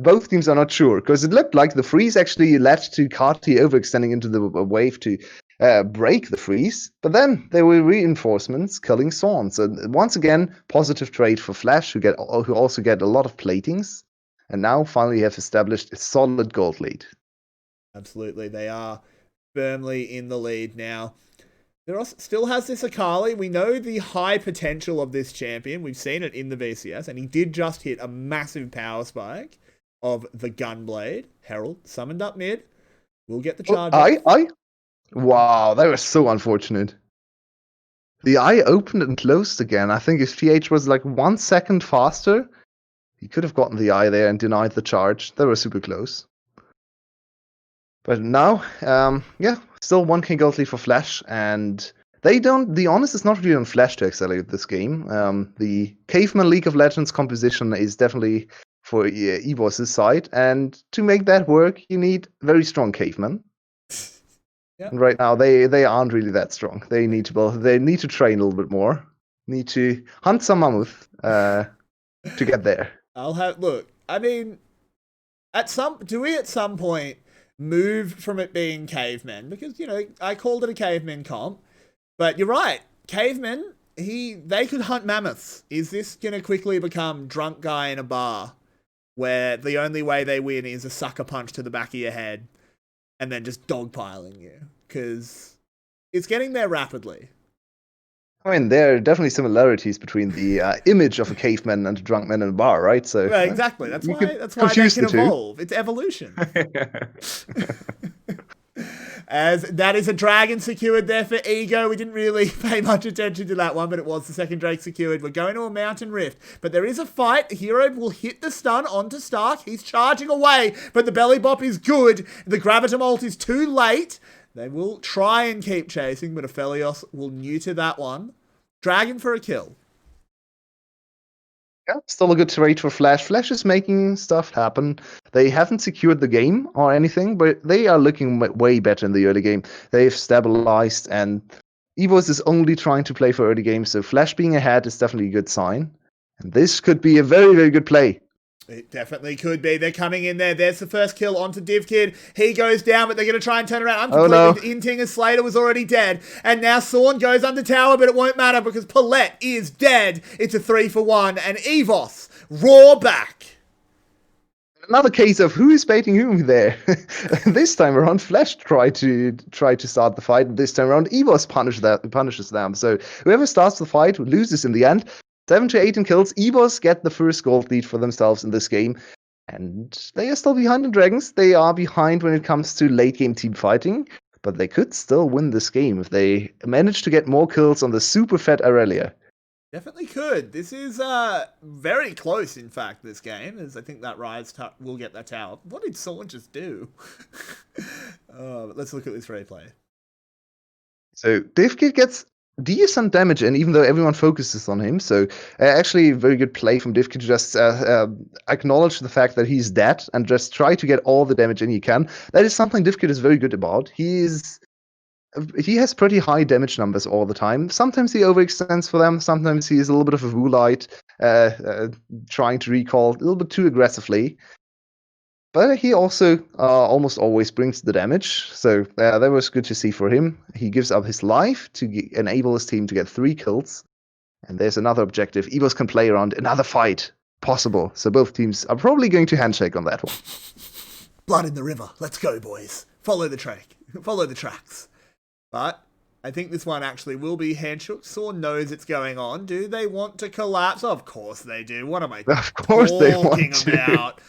Both teams are not sure, because it looked like the freeze actually led to 𝗘𝗀𝗄𝗧 overextending into the wave to break the freeze, but then there were reinforcements killing Sorn. So once again, positive trade for Flash, who also get a lot of platings, and now finally have established a solid gold lead. Absolutely, they are firmly in the lead now. There still has this Akali. We know the high potential of this champion. We've seen it in the VCS, and he did just hit a massive power spike of the Gunblade. Herald summoned up mid. We'll get the charge. Wow, that was so unfortunate. The eye opened and closed again. I think if TH was like 1 second faster, he could have gotten the eye there and denied the charge. They were super close. But now, still 1k gold lead for Flash, and the onus is not really on Flash to accelerate this game. The Caveman League of Legends composition is definitely for EVOS's side, and to make that work, you need very strong cavemen. Yep. And right now, they aren't really that strong. They need to train a little bit more. Need to hunt some mammoth to get there. Look, I mean, do we at some point move from it being cavemen? Because, I called it a caveman comp, but you're right. Cavemen, they could hunt mammoths. Is this going to quickly become drunk guy in a bar where the only way they win is a sucker punch to the back of your head and then just dogpiling you? Because it's getting there rapidly. I mean, there are definitely similarities between the image of a caveman and a drunk man in a bar, right? So yeah, exactly. That's why they can evolve. It's evolution. As that is a dragon secured there for Ego. We didn't really pay much attention to that one, but it was the second Drake secured. We're going to a mountain rift, but there is a fight. Hero will hit the stun onto Stark. He's charging away, but the belly bop is good. The Gravitum ult is too late. They will try and keep chasing, but Aphelios will neuter that one. Dragon for a kill. Yeah, still a good trade for Flash. Flash is making stuff happen. They haven't secured the game or anything, but they are looking way better in the early game. They've stabilized, and EVS is only trying to play for early games, so Flash being ahead is definitely a good sign. And this could be a very, very good play. It definitely could be. They're coming in there. There's the first kill onto 𝗘𝗀𝗺𝗫. He goes down, but they're going to try and turn around. I'm completely inting as Slater was already dead. And now 𝗀 goes under tower, but it won't matter because 𝗘𝗀𝗺 is dead. It's a 3-for-1, and EVS roar back. Another case of who is baiting whom there. This time around, Flash tried to start the fight, and this time around, EVS punishes them. So whoever starts the fight loses in the end. 7 to 8 in kills. EVS get the first gold lead for themselves in this game. And they are still behind the Dragons. They are behind when it comes to late game team fighting. But they could still win this game if they manage to get more kills on the super fat Aurelia. Definitely could. This is very close, in fact, this game, as I think that Rise will get that tower. What did 𝗀 just do? Let's look at this replay. So 𝗘𝗀𝗺𝗫 gets decent damage in, even though everyone focuses on him. So actually, very good play from 𝗘𝗀𝗺𝗫 to just acknowledge the fact that he's dead and just try to get all the damage in he can. That is something 𝗘𝗀𝗺𝗫 is very good about. He has pretty high damage numbers all the time. Sometimes he overextends for them. Sometimes he is a little bit of a 𝗬𝗏, trying to recall a little bit too aggressively. But he also almost always brings the damage. So that was good to see for him. He gives up his life to enable his team to get 3 kills. And there's another objective. EVS can play around another fight possible. So both teams are probably going to handshake on that one. Blood in the river. Let's go, boys. Follow the track. Follow the tracks. But I think this one actually will be handshook. 𝗀 knows it's going on. Do they want to collapse? Of course they do. What am I talking about?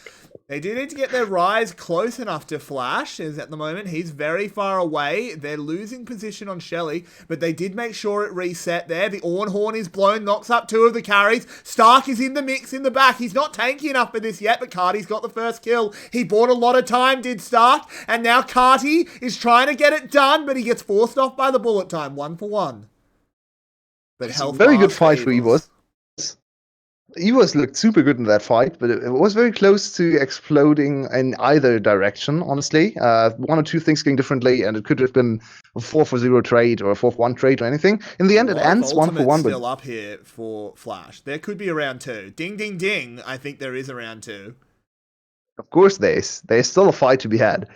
They do need to get their Rise close enough to Flash, as at the moment he's very far away. They're losing position on 𝗘𝗀𝗺𝗫, but they did make sure it reset there. The 𝗀𝗏 is blown, knocks up 2 of the carries. 𝗏𝗏 is in the mix in the back. He's not tanky enough for this yet, but 𝗘𝗏𝗺's got the first kill. He bought a lot of time, did 𝗏𝗏, and now 𝗘𝗏𝗺 is trying to get it done, but he gets forced off by the bullet time, 1-for-1. But it's a very good fight for EVS. EVS looked super good in that fight, but it was very close to exploding in either direction, honestly. 1 or 2 things going differently, and it could have been a 4-for-0 trade or a 4-for-1 trade or anything. In the end, it ends 1-for-1. Still up here for Flash. There could be a round 2. Ding, ding, ding. I think there is a round 2. Of course there is. There's still a fight to be had.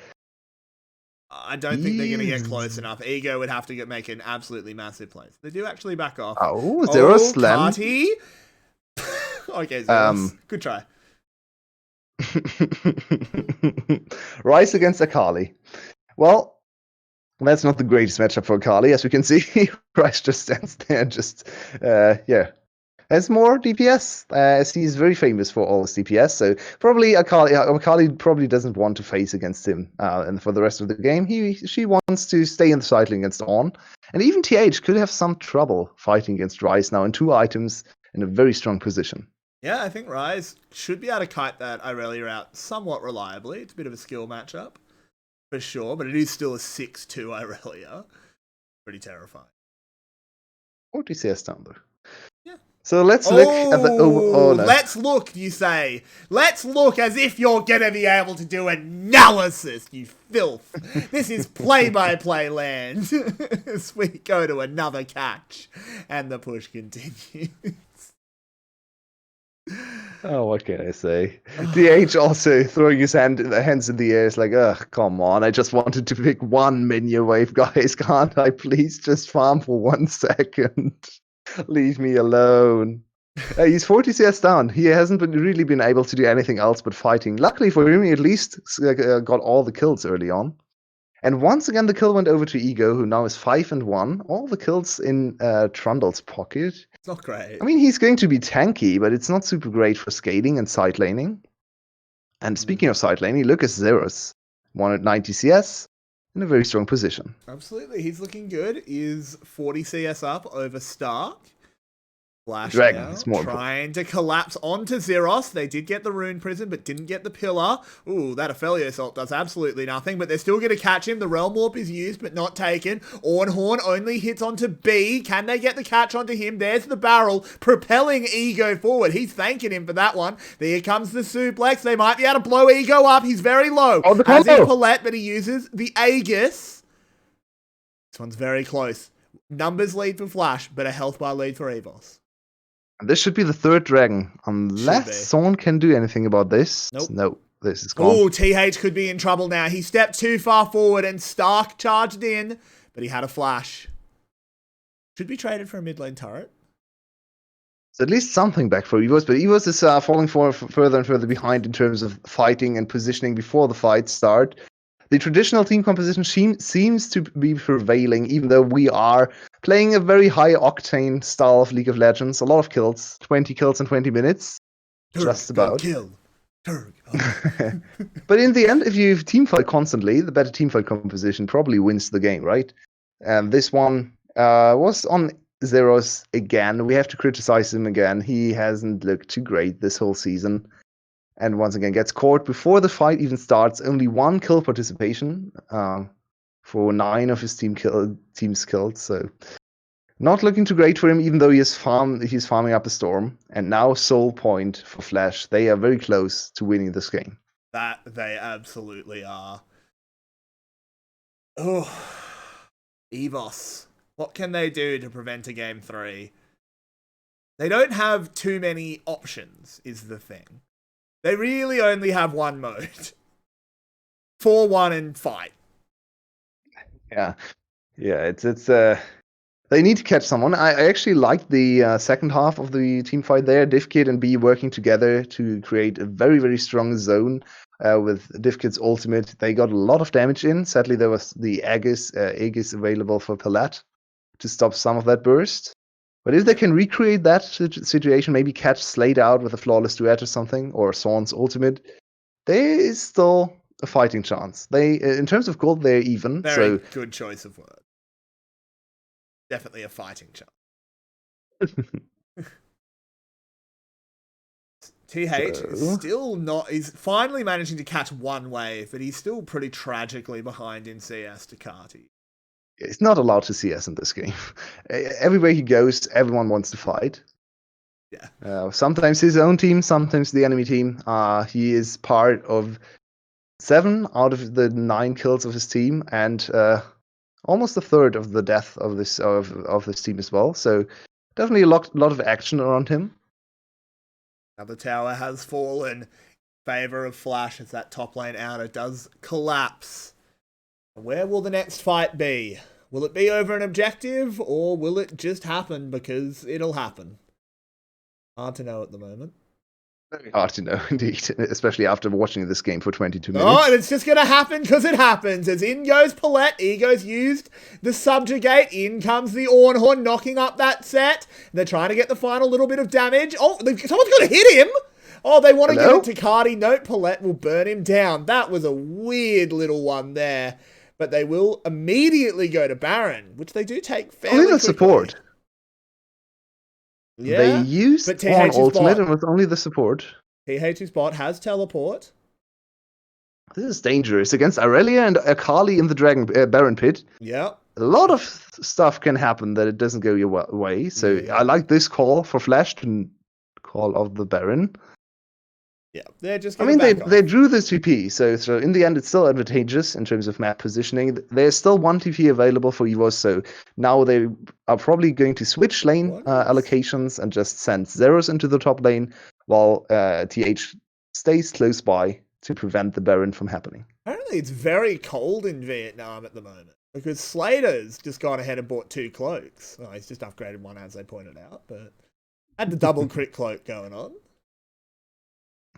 I don't think they're going to get close enough. Ego would have to make an absolutely massive play. They do actually back off. Oh, Zero slam. 𝗘𝗏𝗺𝗫. Okay, Zeros. Good try. Rise against 𝗘𝗏𝗺𝗫. Well, that's not the greatest matchup for 𝗘𝗏𝗺𝗫, as we can see. Rise just stands there and just, has more DPS, as he's very famous for all his DPS. So probably 𝗘𝗏𝗺𝗫 probably doesn't want to face against him, and for the rest of the game, she wants to stay in the side lane against 𝗀. And even TH could have some trouble fighting against Rise now in 2 items in a very strong position. Yeah, I think Rise should be able to kite that Aurelia out somewhat reliably. It's a bit of a skill matchup, for sure, but it is still a 6-2 Aurelia. Pretty terrifying. Or VCS down there. Yeah. So let's look at the... Oh, no. Let's look, you say. Let's look as if you're going to be able to do analysis, you filth. This is play-by-play land. As we go to another catch. And the push continues. Oh, what can I say? DH also throwing his hands in the air. It's like, ugh, come on. I just wanted to pick 1 minion wave, guys. Can't I please just farm for 1 second? Leave me alone. He's 40 CS down. He hasn't really been able to do anything else but fighting. Luckily for him, he at least got all the kills early on. And once again, the kill went over to Ego, who now is 5-1. All the kills in 𝗘𝗏𝗺𝗫's pocket. It's not great. I mean, he's going to be tanky, but it's not super great for scaling and side laning. And speaking of side laning, look at Zeros. 190 CS in a very strong position. Absolutely. He's looking good. Is 40 CS up over 𝗏𝗏𝗺. Flash Dragon now, is more trying to collapse onto Zeros. They did get the rune prison, but didn't get the pillar. Ooh, that 𝗙𝗪𝗺𝗪 assault does absolutely nothing, but they're still going to catch him. The Realm Warp is used, but not taken. 𝗀𝗏 only hits onto B. Can they get the catch onto him? There's the barrel, propelling Ego forward. He's thanking him for that one. There comes the suplex. They might be able to blow Ego up. He's very low. Oh, as is 𝗘𝗀𝗺𝗫, but he uses the Aegis. This one's very close. Numbers lead for Flash, but a health bar lead for EVOS. And this should be the third dragon, unless someone can do anything about this. Nope. No, this is gone. Oh, TH could be in trouble now. He stepped too far forward and Stark charged in, but he had a flash. Should be traded for a mid lane turret. So at least something back for EVOS, but EVOS is falling further and further behind in terms of fighting and positioning before the fights start. The traditional team composition seems to be prevailing, even though we are playing a very high-octane style of League of Legends. A lot of kills, 20 kills in 20 minutes, just about. Kill. But in the end, if you teamfight constantly, the better teamfight composition probably wins the game, right? And this one was on Zeros again. We have to criticize him again. He hasn't looked too great this whole season. And once again, gets caught before the fight even starts. Only 1 kill participation for 9 of his team's killed. So not looking too great for him, even though he's farming up a storm. And now Soul Point for Flash. They are very close to winning this game. That they absolutely are. Oh, EVOS. What can they do to prevent a game 3? They don't have too many options, is the thing. They really only have one mode. 4-1 and fight. Yeah, it's they need to catch someone. I actually liked the second half of the team fight there. 𝗘𝗀𝗃 and B working together to create a very, very strong zone with 𝗘𝗃𝗃's ultimate. They got a lot of damage in. Sadly, there was the Aegis available for 𝗃𝗏 to stop some of that burst. But if they can recreate that situation, maybe catch Slade out with a flawless duet or something, or Sawn's ultimate, there is still a fighting chance. They, in terms of gold, they're even. Very good choice of word. Definitely a fighting chance. TH is still not. He's finally managing to catch one wave, but he's still pretty tragically behind in CS Ducati. He's not allowed to CS in this game. Everywhere he goes, everyone wants to fight. Yeah. Sometimes his own team, sometimes the enemy team. He is part of 7 out of the 9 kills of his team, and almost a third of the death of this team as well. So definitely a lot of action around him. Now the tower has fallen in favor of Flash as that top lane outer does collapse. Where will the next fight be? Will it be over an objective, or will it just happen because it'll happen? Hard to know at the moment. Very hard to know, indeed, especially after watching this game for 22 minutes. Oh, and it's just going to happen because it happens. As in goes 𝗃𝗏, Ego's used the subjugate, in comes the Ornhorn, knocking up that set. They're trying to get the final little bit of damage. Oh, someone's going to hit him! Oh, they want to give it to 𝗘𝗀𝗃. Nope, 𝗃𝗏 will burn him down. That was a weird little one there. But they will immediately go to Baron, which they do take fairly quickly. Support. Yeah, they used on ultimate and with only the support. TH's bot has teleport. This is dangerous against Aurelia and Akali in the Baron pit. Yep. A lot of stuff can happen that it doesn't go your way. So I like this call for Flash to call off the Baron. Yeah, they're just. They drew the TP, so in the end it's still advantageous in terms of map positioning. There's still 1 TP available for EVOS, so now they are probably going to switch lane allocations and just send Zeros into the top lane, while TH stays close by to prevent the Baron from happening. Apparently, it's very cold in Vietnam at the moment because Slater's just gone ahead and bought 2 cloaks. Oh, he's just upgraded one, as they pointed out, but had the double crit cloak going on.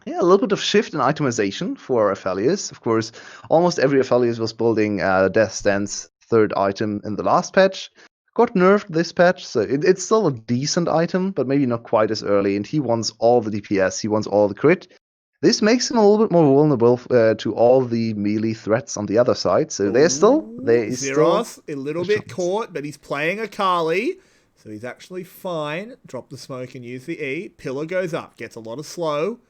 Yeah, a little bit of shift in itemization for Aphelios. Of course, almost every Aphelios was building Death Stand's 3rd item in the last patch. Got nerfed this patch, so it's still a decent item, but maybe not quite as early. And he wants all the DPS, he wants all the crit. This makes him a little bit more vulnerable to all the melee threats on the other side. So there is still a little bit caught, but he's playing Akali, so he's actually fine. Drop the smoke and use the E. Pillar goes up, gets a lot of slow.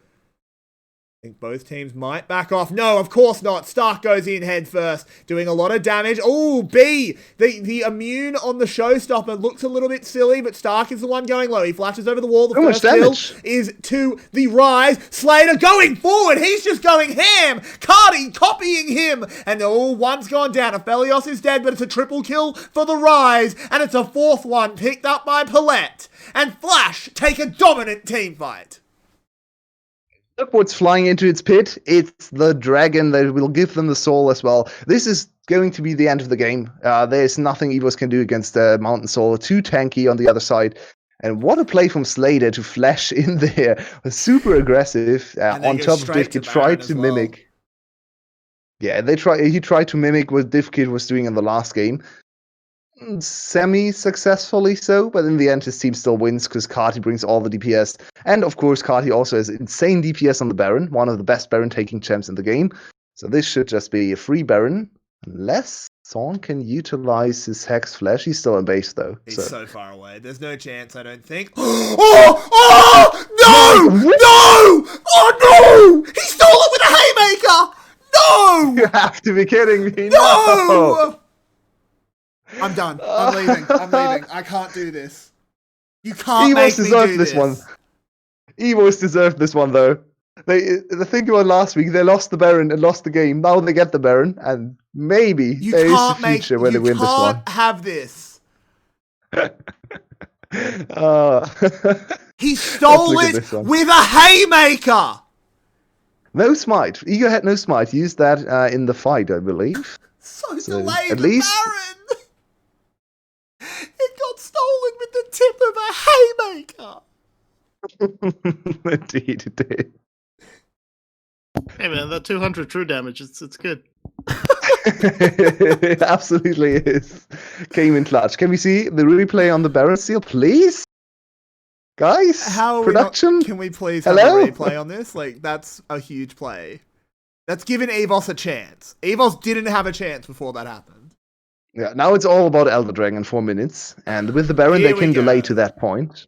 I think both teams might back off. No, of course not. Stark goes in head first, doing a lot of damage. Oh, B! The immune on the showstopper looks a little bit silly, but Stark is the one going low. He flashes over the wall. The first kill is to the Rise. Slater going forward. He's just going ham. 𝗘𝗀𝗢𝗦 copying him. And one's gone down. 𝗘𝗀𝘀𝗺 is dead, but it's a triple kill for the Rise. And it's a fourth one picked up by 𝗘𝗀𝗄𝗏. And Flash take a dominant team fight. Look what's flying into its pit. It's the dragon that will give them the soul as well. This is going to be the end of the game. There's nothing EVOS can do against Mountain Soul. Too tanky on the other side. And what a play from Slater to flash in there. Super aggressive. On top of 𝗘𝗀𝗃𝗏, tried to mimic. Yeah, he tried to mimic what 𝗃𝗃 was doing in the last game. Semi-successfully so, but in the end his team still wins because 𝗘𝗀𝗃 brings all the DPS. And of course 𝗘𝗀𝗃 also has insane DPS on the Baron, one of the best Baron taking champs in the game. So this should just be a free Baron, unless Thorn can utilize his Hex Flash. He's still in base though. He's so far away. There's no chance, I don't think. Oh! No! No! Oh no! He stole it with a haymaker! No! You have to be kidding me. No! I'm done. I'm leaving. I'm leaving. I can't do this. You can't make me do this. EVOS deserved this one, though. The thing about last week, they lost the Baron and lost the game. Now they get the Baron, and maybe there is a future where they win this one. You can't have this. He stole it with a haymaker. No smite. Ego had no smite. He used that in the fight, I believe. So delayed at least... Baron. It got stolen with the tip of a haymaker. Indeed, it did. Hey man, that 200 true damage, it's good. It absolutely is. Came in clutch. Can we see the replay on the Baron seal, please? Guys, production? Can we please have a replay on this? Like, that's a huge play. That's given EVOS a chance. EVOS didn't have a chance before that happened. Yeah, now it's all about Elder Dragon 4 minutes, and with the Baron they can delay to that point.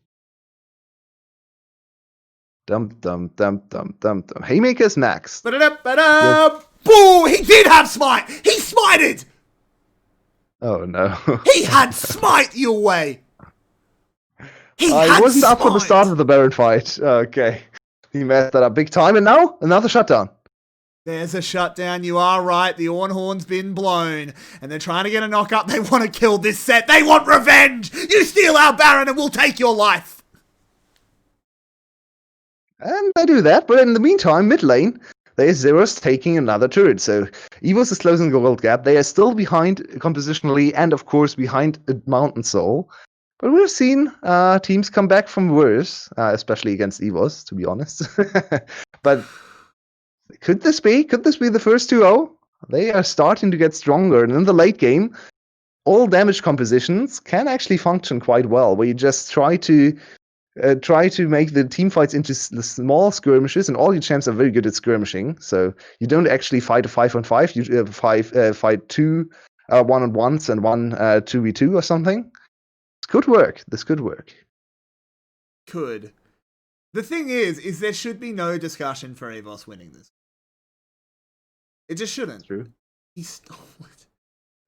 Dum dum dum dum dum dum. Haymaker's max. Ba-da-da-ba-da! Boo! He did have smite! He smited! Oh no. He had smite, Yulwei! He wasn't up for the start of the Baron fight. Okay. He messed that up big time, and now another shutdown. There's a shutdown, you are right. The Ornhorn's been blown. And they're trying to get a knock-up. They want to kill this set. They want revenge! You steal our Baron and we'll take your life! And they do that, but in the meantime, mid lane, there's Zeros taking another turret. So EVOS is closing the world gap. They are still behind compositionally and, of course, behind Mountain Soul. But we've seen teams come back from worse, especially against EVOS, to be honest. But... Could this be the first 2-0? They are starting to get stronger, and in the late game, all damage compositions can actually function quite well, where you just try to make the team fights into the small skirmishes, and all your champs are very good at skirmishing. So you don't actually fight a 5-on-5. You fight two 1-on-1s and one 2v2 or something. This could work. Could. The thing is there should be no discussion for EVOS winning this. It just shouldn't. True. He stole it.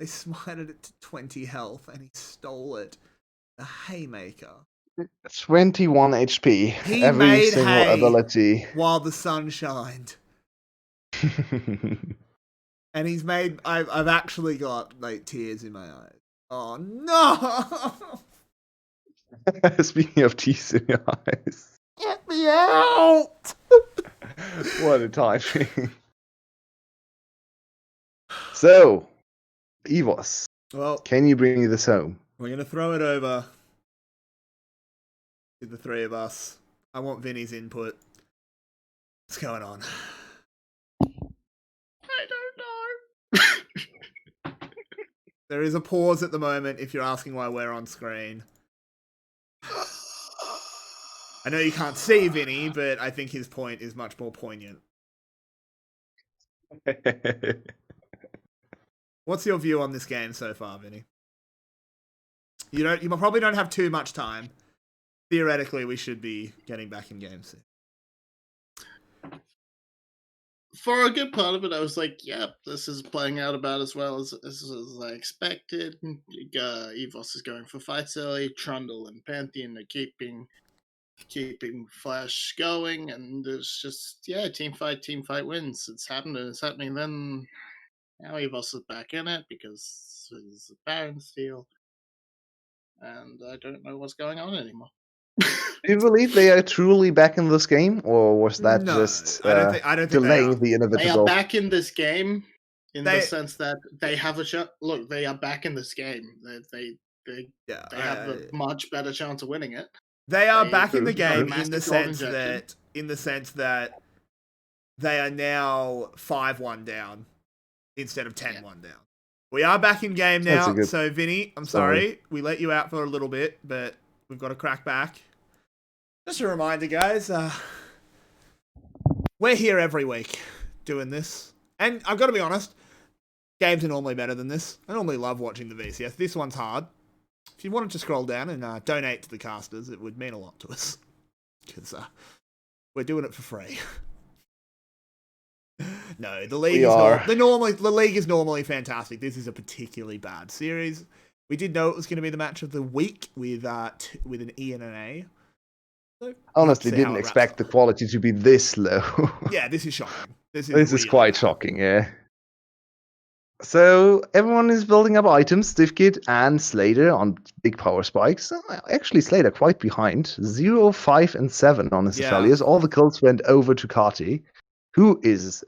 They smited it to 20 health, and he stole it. A haymaker. 21 HP. He every made single hay ability. while the sun shined. And he's made... I've actually got, like, tears in my eyes. Oh, no! Speaking of tears in your eyes. Get me out! What a timing. So, EVOS, well, can you bring this home? We're going to throw it over to the three of us. I want Vinny's input. What's going on? I don't know. There is a pause at the moment if you're asking why we're on screen. I know you can't see Vinny, but I think his point is much more poignant. What's your view on this game so far, Vinny? You probably don't have too much time. Theoretically, we should be getting back in game soon. for a good part of it, I was like, "Yep, this is playing out about as well as I expected." EVOS is going for fights early. Trundle and Pantheon are keeping Flash going, and it's just team fight wins. It's happening. Then now EVOS is back in it because it's a Baron steal, and I don't know what's going on anymore. Do you believe they are truly back in this game, or was that No, just I don't think delaying the They inevitable? are back in this game in the sense that they have a shot. Look, they are back in this game. They have a much better chance of winning it. They are back in the got a game massive gold injection. in the sense that they are now 5-1 down instead of 10-1 down. We are back in game now. So Vinny, I'm sorry we let you out for a little bit, but we've got to crack back. Just a reminder, guys, we're here every week doing this. And I've got to be honest, games are normally better than this. I normally love watching the VCS. This one's hard. If you wanted to scroll down and donate to the casters, it would mean a lot to us. Because we're doing it for free. No, the league the league is normally fantastic. This is a particularly bad series. We did know it was going to be the match of the week with an E and an A. So honestly didn't expect the quality to be this low. Yeah, this is shocking. This is quite shocking, yeah. So everyone is building up items, 𝗘𝗀𝗃𝗬 and 𝗬𝗏𝗏 on big power spikes. Actually, 𝗬𝗏𝗏 quite behind. 0, 5, and 7 on his failures. All the kills went over to 𝗘𝗀𝗃𝗏, who is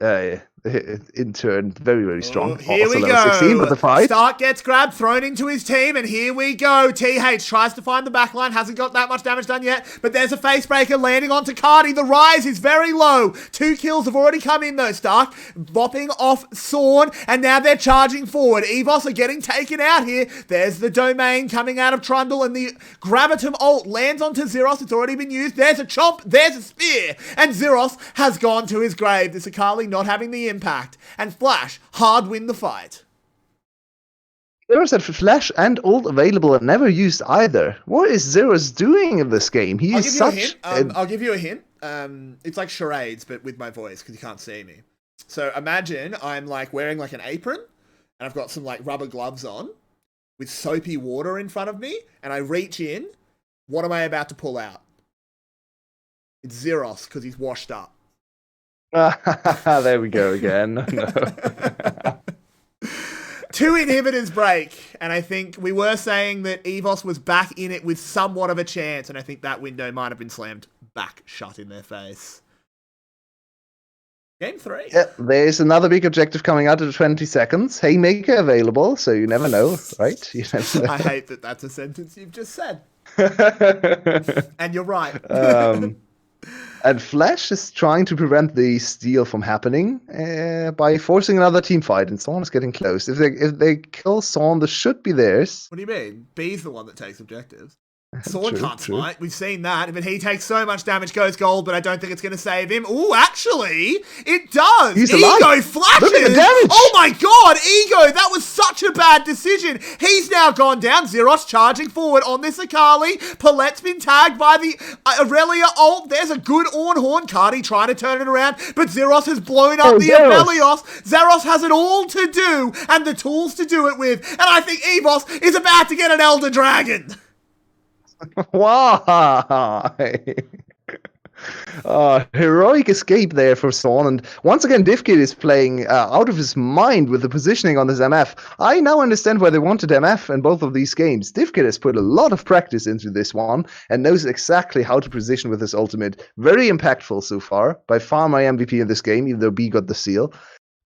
in turn very, very strong. Here we go. 16, but the fight. Stark gets grabbed, thrown into his team, and here we go. TH tries to find the backline, hasn't got that much damage done yet, but there's a facebreaker landing onto 𝗘𝗀𝗃𝗏. The rise is very low. 2 kills have already come in though. Stark bopping off Sorn, and now they're charging forward. EVOS are getting taken out here. There's the domain coming out of Trundle, and the 𝗘𝗏𝗺𝗵 ult lands onto 𝗧𝗏. It's already been used. There's a chomp, there's a spear, and 𝗧𝗏 has gone to his grave. The 𝗘𝗀𝗃𝗏 not having the impact, and Flash hard win the fight. 𝗧𝗏 said Flash and ult available and never used either. What is 𝗧𝗏 doing in this game? He is such. I'll give you a hint. It's like charades, but with my voice because you can't see me. So imagine I'm like wearing like an apron, and I've got some like rubber gloves on, with soapy water in front of me, and I reach in. What am I about to pull out? It's 𝗧𝗏 because he's washed up. There we go again. No. 2 inhibitors break, and I think we were saying that EVOS was back in it with somewhat of a chance, and I think that window might have been slammed back shut in their face. Game 3. Yeah, there's another big objective coming out in 20 seconds. Haymaker available, so you never know, right? You never know. I hate that that's a sentence you've just said. And you're right. And Flash is trying to prevent the steal from happening by forcing another team fight, and Sorn is getting close. If they kill Sorn, this should be theirs. What do you mean? B's the one that takes objectives. Sorn can't smite. We've seen that. But he takes so much damage, goes gold, but I don't think it's going to save him. Ooh, actually, it does. He's Ego alive. flashes. Look at the damage. Oh my god, Ego, that was such a bad decision. He's now gone down. 𝗧𝗏 charging forward on this 𝗘𝗀𝗃𝗏. 𝗃𝗏𝗏's been tagged by the Aurelia ult. There's a good Ornhorn. 𝗘𝗀𝗃 trying to turn it around, but 𝗧𝗏 has blown up the Aphelios. 𝗧𝗏 has it all to do and the tools to do it with. And I think EVOS is about to get an Elder Dragon. Why? Heroic escape there for Sorn, and once again 𝗘𝗀𝗃𝗏 is playing out of his mind with the positioning on his MF. I now understand why they wanted MF in both of these games. 𝗘𝗀𝗃𝗏 has put a lot of practice into this one and knows exactly how to position with his ultimate. Very impactful so far. By far my MVP in this game, even though B got the seal.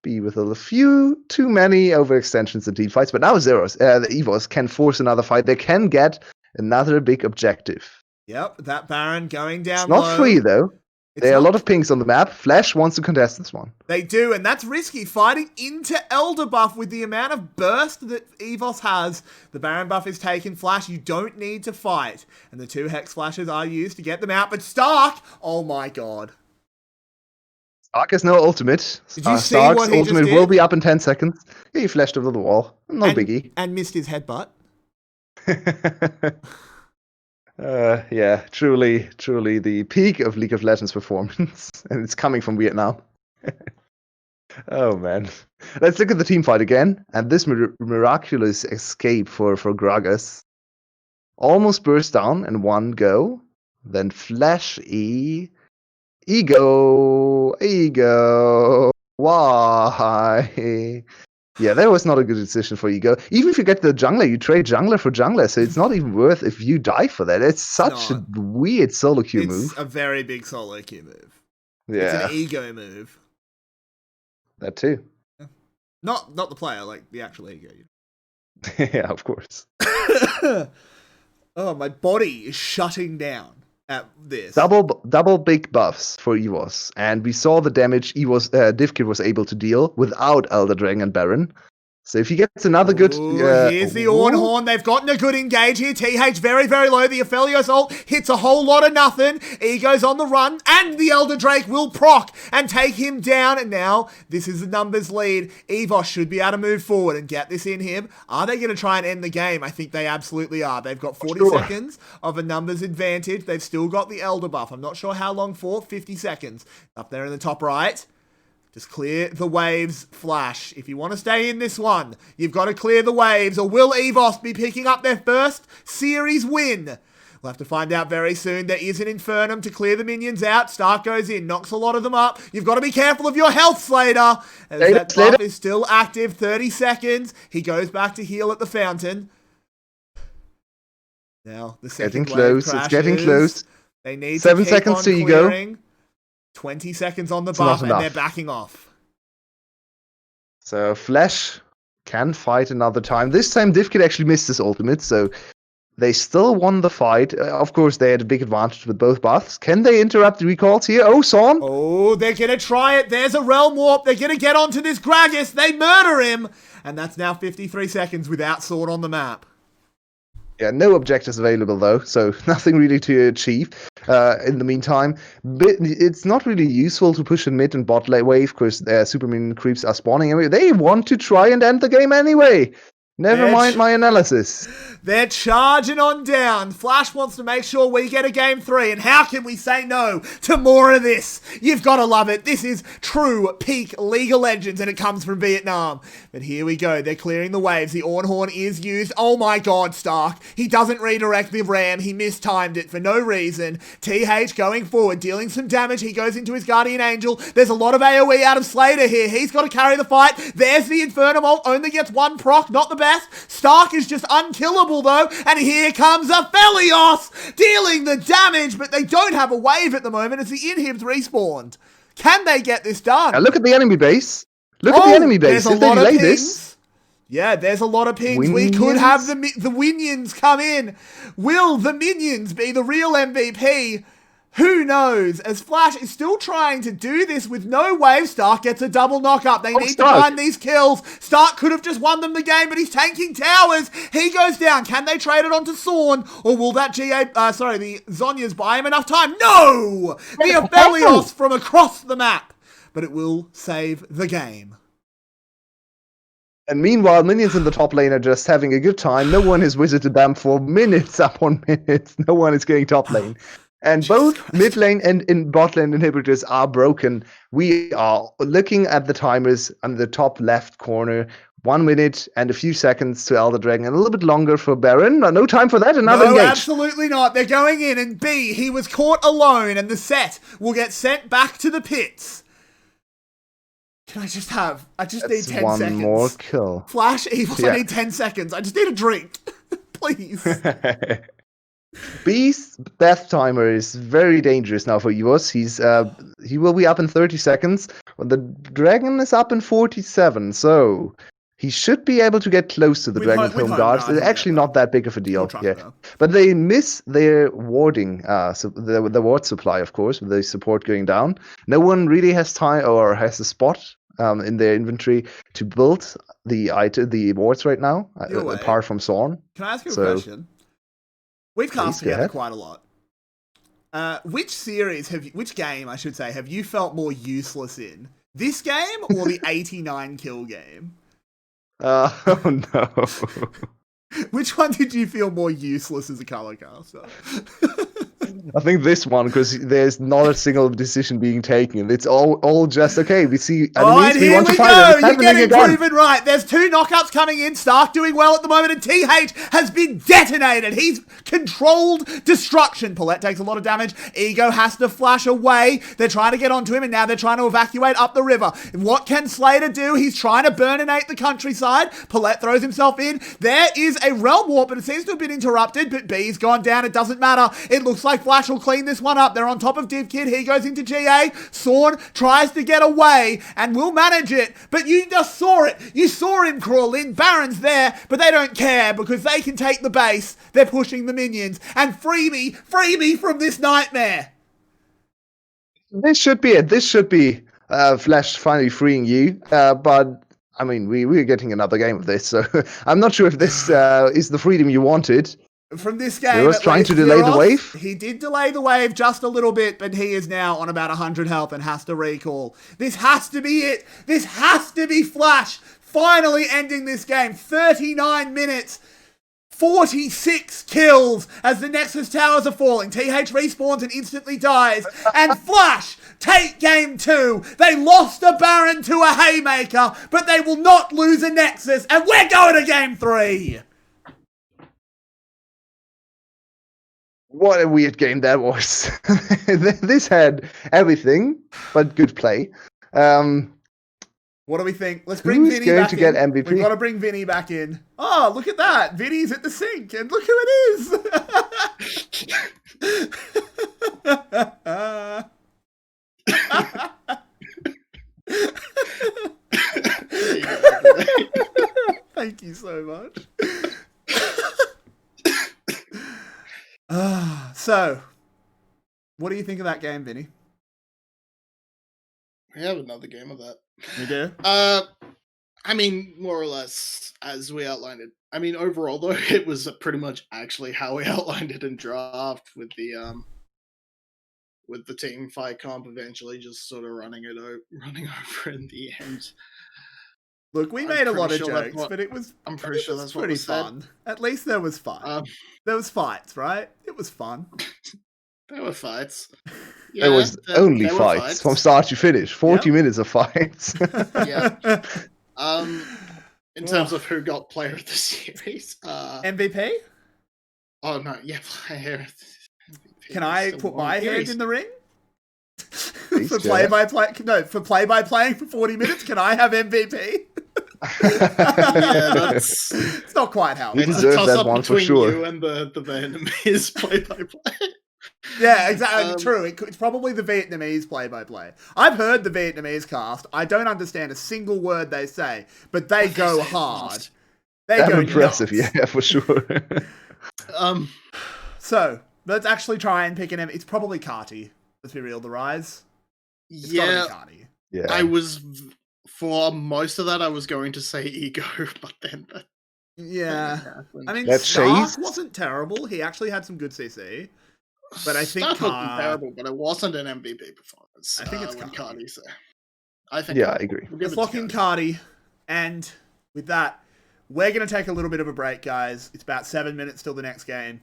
B with a few too many overextensions in team fights, but now 𝗧𝗏, the EVOS can force another fight. They can get another big objective. Yep, that Baron going down It's not low. free, though. There are a lot of pings on the map. Flash wants to contest this one. They do, and that's risky. Fighting into Elder buff with the amount of burst that EVOS has. The Baron buff is taken. Flash, you don't need to fight. And the 2 Hex Flashes are used to get them out. But Stark, oh my god. Stark has no ultimate. Did you see Stark's what he ultimate just will did? be up in 10 seconds. He flashed over the wall. No biggie. And missed his headbutt. Yeah, truly the peak of League of Legends performance, and it's coming from Vietnam. Oh man. Let's look at the team fight again. And this miraculous escape for Gragas. Almost burst down in one go. Then flash E. Ego. Why? Yeah, that was not a good decision for Ego. Even if you get the jungler, you trade jungler for jungler, so it's not even worth if you die for that. It's such a weird solo queue move. It's a very big solo queue move. Yeah. It's an ego move. That too. Yeah. Not the player, like the actual ego. Yeah, of course. Oh, my body is shutting down at this. Double big buffs for EVOS, and we saw the damage 𝗘𝗀𝗺𝗺 was able to deal without Elder Dragon and Baron. So if he gets another good... here's the 𝗚𝗚. They've gotten a good engage here. TH very, very low. The Aphelios ult hits a whole lot of nothing. Ego's on the run, and the Elder Drake will proc and take him down. And now, this is the numbers lead. EVOS should be able to move forward and get this in him. Are they going to try and end the game? I think they absolutely are. They've got 40 seconds of a numbers advantage. They've still got the Elder buff. I'm not sure how long for. 50 seconds. Up there in the top right. Just clear the waves, Flash. If you want to stay in this one, you've got to clear the waves, or will EVOS be picking up their first series win? We'll have to find out very soon. There is an Infernum to clear the minions out. Stark goes in, knocks a lot of them up. You've got to be careful of your health, Slater. As that buff is still active, 30 seconds. He goes back to heal at the fountain. Now, the second getting close. Crashes. It's getting close. They need 7 to keep seconds on to clearing. Ego. 20 seconds on the buff, and they're backing off. So Flash can fight another time. This time 𝗘𝗀𝗺𝗺 actually missed his ultimate, so they still won the fight. Of course, they had a big advantage with both buffs. Can they interrupt the recalls here? Oh, Son! Oh, they're going to try it. There's a Realm Warp. They're going to get onto this Gragas. They murder him. And that's now 53 seconds without Sword on the map. Yeah, no objectives available though, so nothing really to achieve in the meantime. But it's not really useful to push in mid and bot lane wave because super minion creeps are spawning anyway. They want to try and end the game anyway. Never mind my analysis. They're charging on down. Flash wants to make sure we get a game 3. And how can we say no to more of this? You've got to love it. This is true peak League of Legends, and it comes from Vietnam. But here we go. They're clearing the waves. The 𝗚𝗚 is used. Oh my god, Stark. He doesn't redirect the ram. He mistimed it for no reason. TH going forward, dealing some damage. He goes into his Guardian Angel. There's a lot of AoE out of Slater here. He's got to carry the fight. There's the Infernum ult. Only gets one proc. Not the best. Stark is just unkillable though, and here comes Aphelios dealing the damage, but they don't have a wave at the moment as the inhibs respawned. Can they get this done? Now look at the enemy base. Look at the enemy base. There's If they delay this... Yeah, there's a lot of pings. We could have the minions come in. Will the minions be the real MVP? Who knows? As Flash is still trying to do this with no wave, Stark gets a double knock up. They need to find these kills. Stark could have just won them the game, but he's tanking towers. He goes down. Can they trade it onto Sorn? Or will that the Zhonya's buy him enough time? No! The Aphelios from across the map. But it will save the game. And meanwhile, minions in the top lane are just having a good time. No one has visited them for minutes upon minutes. No one is getting top lane. And both mid lane and in bot lane inhibitors are broken. We are looking at the timers on the top left corner. 1 minute and a few seconds to Elder Dragon, and a little bit longer for Baron. No time for that. Another engage. Absolutely not. They're going in, and B, he was caught alone, and the set will get sent back to the pits. Can I just need 10 seconds. One more kill. Flash, EVOS, I need 10 seconds. I just need a drink. Please. B's death timer is very dangerous now for EVOS. He will be up in 30 seconds. The dragon is up in 47, so he should be able to get close to the Dragon's Home Guards. It's actually not that big of a deal. Yeah. But they miss their warding, so the ward supply, of course, with the support going down. No one really has time or has a spot in their inventory to build the wards right now, apart from Sorn. Can I ask you a question? We've cast together quite a lot. Which game, I should say, have you felt more useless in? This game or the 89 kill game? Oh no. Which one did you feel more useless as a color caster? I think this one, because there's not a single decision being taken. It's all just, okay, we see enemies, and we here want we to fight go. them. It's You're happening getting again. proven right. There's 2 knockouts coming in. Stark doing well at the moment, and TH has been detonated. He's controlled destruction. 𝗘𝗀𝗢 takes a lot of damage. Ego has to flash away. They're trying to get onto him, and now they're trying to evacuate up the river. What can 𝗬𝗎 do? He's trying to burninate the countryside. 𝗘𝗀𝗢 throws himself in. There is a realm warp, but it seems to have been interrupted, but B's gone down. It doesn't matter. It looks like Flash will clean this one up. They're on top of 𝗘𝗀𝗺𝗃. He goes into GA. Sorn tries to get away and will manage it, but you just saw it. You saw him crawl in. Baron's there, but they don't care because they can take the base. They're pushing the minions. And free me from this nightmare. This should be it. This should be Flash finally freeing you. But, I mean, we're getting another game of this, so I'm not sure if this is the freedom you wanted. From this game, He was trying to delay the wave. He did delay the wave just a little bit, but he is now on about 100 health and has to recall. This has to be it. This has to be Flash finally ending this game. 39 minutes. 46 kills as the Nexus towers are falling. TH respawns and instantly dies. And Flash take game 2. They lost a Baron to a Haymaker, but they will not lose a Nexus. And we're going to game 3. What a weird game that was. This had everything but good play. What do we think? Let's bring Who's Vinnie going back to in. get MVP? We've got to bring Vinnie back in. Oh, look at that. Vinnie's at the sink, and look who it is. Thank you so much. So, what do you think of that game, Vinnie? We have another game of that. We do? I mean, more or less, as we outlined it. I mean, overall, though, it was pretty much actually how we outlined it in draft with the team fight comp eventually just sort of running over in the end. Look, we made a lot of jokes, but it was. I'm pretty sure that's what pretty was said. fun. At least there was fun. There was fights, right? It was fun. There were fights. There was only fights from start to finish. 40 minutes of fights. Yeah. In terms of who got player of the series, MVP? Oh no, yeah, player. Can I put my hand in the ring? Please, for play-by-play? No, for play-by-playing for 40 minutes, can I have MVP? Yeah, that's... It's not quite how You it works. deserve that one for between sure. you and the Vietnamese play-by-play. Yeah, exactly. True. It's probably the Vietnamese play-by-play. I've heard the Vietnamese cast. I don't understand a single word they say, but they go hard. They Damn go impressive, nuts. yeah, for sure. So, let's actually try and pick an M. It's probably 𝗘𝗀𝗢. Let's be real, the Rise. It's Yeah, gotta be 𝗘𝗀𝗢. Yeah. I was, for most of that, I was going to say Ego, but then... Yeah. I mean, That's Stark Chase? wasn't terrible. He actually had some good CC. But I think Stark wasn't terrible, but it wasn't an MVP performance. I think it's when 𝗘𝗀𝗢. 𝗘𝗀𝗢's there. I think. Yeah, I agree. We'll give Let's it lock to in 𝗘𝗀𝗢. 𝗘𝗀𝗢. And with that, we're going to take a little bit of a break, guys. It's about 7 minutes till the next game.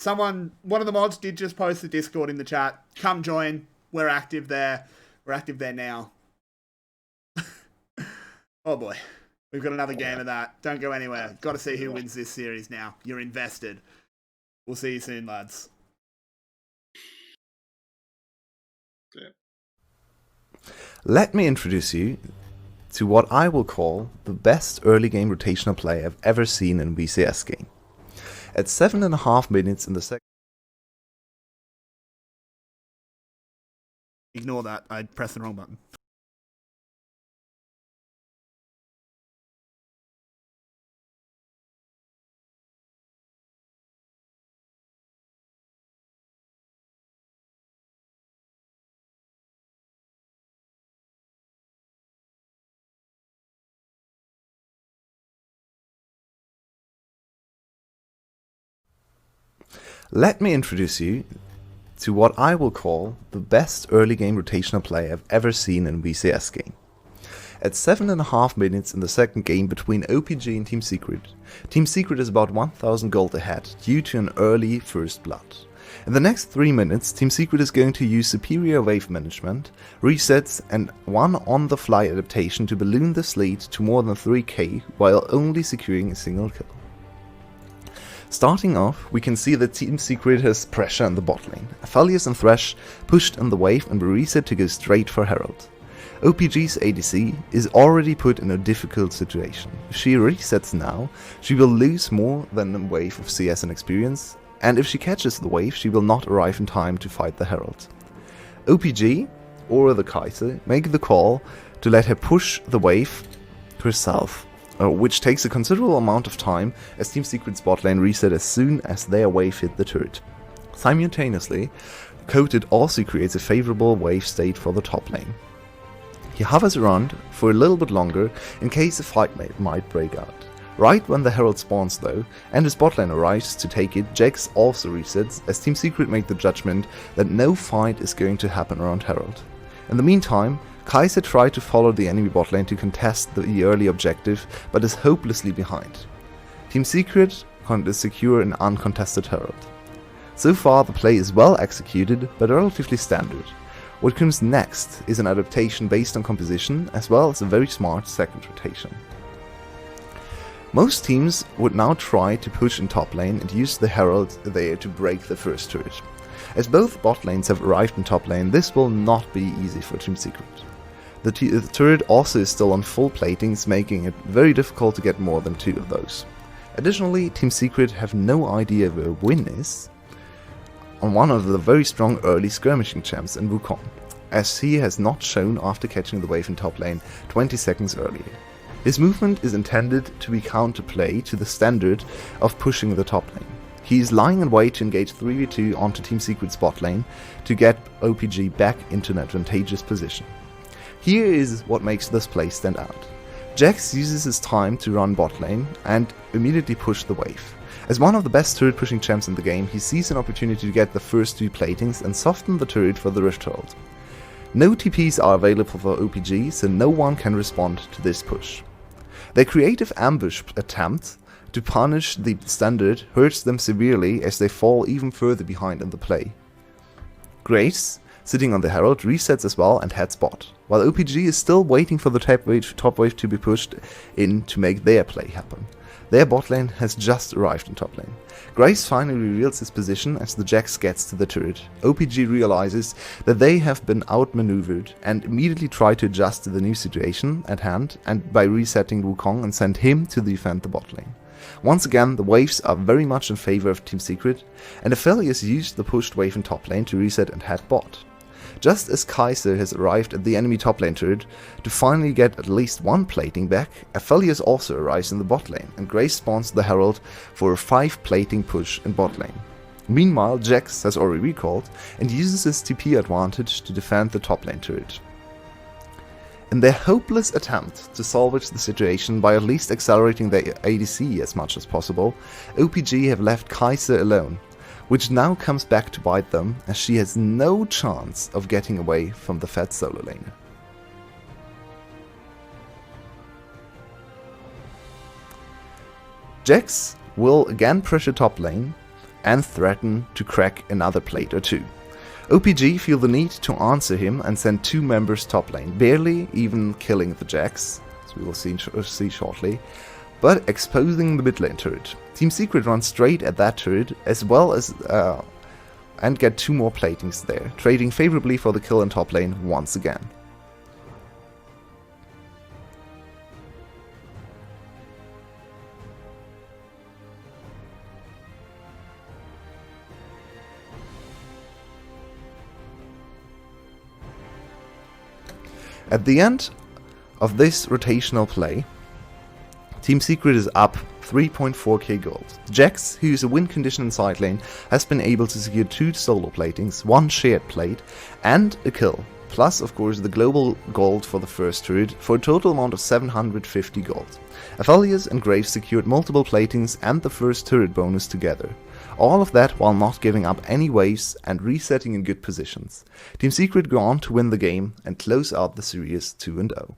One of the mods did just post the Discord in the chat. Come join. We're active there. We're active there now. Oh boy. We've got another game of that. Don't go anywhere. Got to see who wins this series now. You're invested. We'll see you soon, lads. Let me introduce you to what I will call the best early game rotational play I've ever seen in a VCS game. At 7.5 minutes in the second... Ignore that. I pressed the wrong button. Let me introduce you to what I will call the best early game rotational play I've ever seen in a VCS game. At 7.5 minutes in the second game between OPG and Team Secret is about 1000 gold ahead due to an early first blood. In the next 3 minutes, Team Secret is going to use superior wave management, resets and one on-the-fly adaptation to balloon this lead to more than 3k while only securing a single kill. Starting off, we can see that Team Secret has pressure in the bot lane. 𝗙𝗪𝗔 and 𝗓 pushed in the wave and were reset to go straight for Herald. OPG's ADC is already put in a difficult situation. If she resets now, she will lose more than a wave of CS and experience, and if she catches the wave, she will not arrive in time to fight the Herald. OPG, or the 𝗘𝗀𝗽𝗦, make the call to let her push the wave herself, which takes a considerable amount of time as Team Secret's bot lane reset as soon as their wave hit the turret. Simultaneously, 𝗘𝗀𝗽𝗏 also creates a favorable wave state for the top lane. He hovers around for a little bit longer in case a fight might break out. Right when the Herald spawns though, and his bot lane arrives to take it, 𝗃𝗓𝗄 also resets as Team Secret make the judgment that no fight is going to happen around Herald. In the meantime, 𝗘𝗀𝗽𝗏 tried to follow the enemy bot lane to contest the early objective, but is hopelessly behind. Team Secret can secure an uncontested Herald. So far the play is well executed, but relatively standard. What comes next is an adaptation based on composition, as well as a very smart second rotation. Most teams would now try to push in top lane and use the Herald there to break the first turret. As both bot lanes have arrived in top lane, this will not be easy for Team Secret. The turret also is still on full platings, making it very difficult to get more than 2 of those. Additionally, Team Secret have no idea where Vinnie is, on one of the very strong early skirmishing champs in Wukong, as he has not shown after catching the wave in top lane 20 seconds earlier. His movement is intended to be counterplay to the standard of pushing the top lane. He is lying in wait to engage 3v2 onto Team Secret's bot lane to get OPG back into an advantageous position. Here is what makes this play stand out. 𝗃𝗓𝗄 uses his time to run bot lane and immediately push the wave. As one of the best turret pushing champs in the game, he sees an opportunity to get the first 2 platings and soften the turret for the Rift Herald. No TPs are available for OPG, so no one can respond to this push. Their creative ambush attempt to punish the standard hurts them severely as they fall even further behind in the play. 𝗃𝗓𝗄, sitting on the Herald, resets as well and heads bot, while OPG is still waiting for the top wave to be pushed in to make their play happen. Their bot lane has just arrived in top lane. 𝗃𝗓𝗄 finally reveals his position as the 𝗃𝗓𝗄 gets to the turret. OPG realizes that they have been outmaneuvered and immediately try to adjust to the new situation at hand and by resetting Wukong and send him to defend the bot lane. Once again, the waves are very much in favor of Team Secret, and 𝗙𝗪𝗔 used the pushed wave in top lane to reset and head bot. Just as 𝗘𝗀𝗃 has arrived at the enemy top lane turret to finally get at least 1 plating back, 𝗙𝗪𝗔 also arrives in the bot lane, and 𝗃𝗓𝗄 spawns the Herald for a 5 plating push in bot lane. Meanwhile, 𝗃𝗓𝗄 has already recalled and uses his TP advantage to defend the top lane turret. In their hopeless attempt to salvage the situation by at least accelerating their ADC as much as possible, OPG have left 𝗘𝗀𝗃 alone, which now comes back to bite them as she has no chance of getting away from the fat solo laner. 𝗃𝗓𝗄 will again pressure top lane and threaten to crack another plate or 2. OPG feel the need to answer him and send 2 members top lane, barely even killing the 𝗃𝗓𝗄, as we will see shortly, but exposing the mid lane turret. Team Secret runs straight at that turret as well as and get 2 more platings there, trading favorably for the kill in top lane once again. At the end of this rotational play, Team Secret is up 3.4k gold. 𝗃𝗓𝗄, who is a win condition in side lane, has been able to secure 2 solo platings, 1 shared plate, and a kill, plus of course the global gold for the first turret, for a total amount of 750 gold. 𝗙𝗪𝗔 and 𝗃𝗓𝗄 secured multiple platings and the first turret bonus together. All of that while not giving up any waves and resetting in good positions. Team Secret go on to win the game and close out the series 2-0.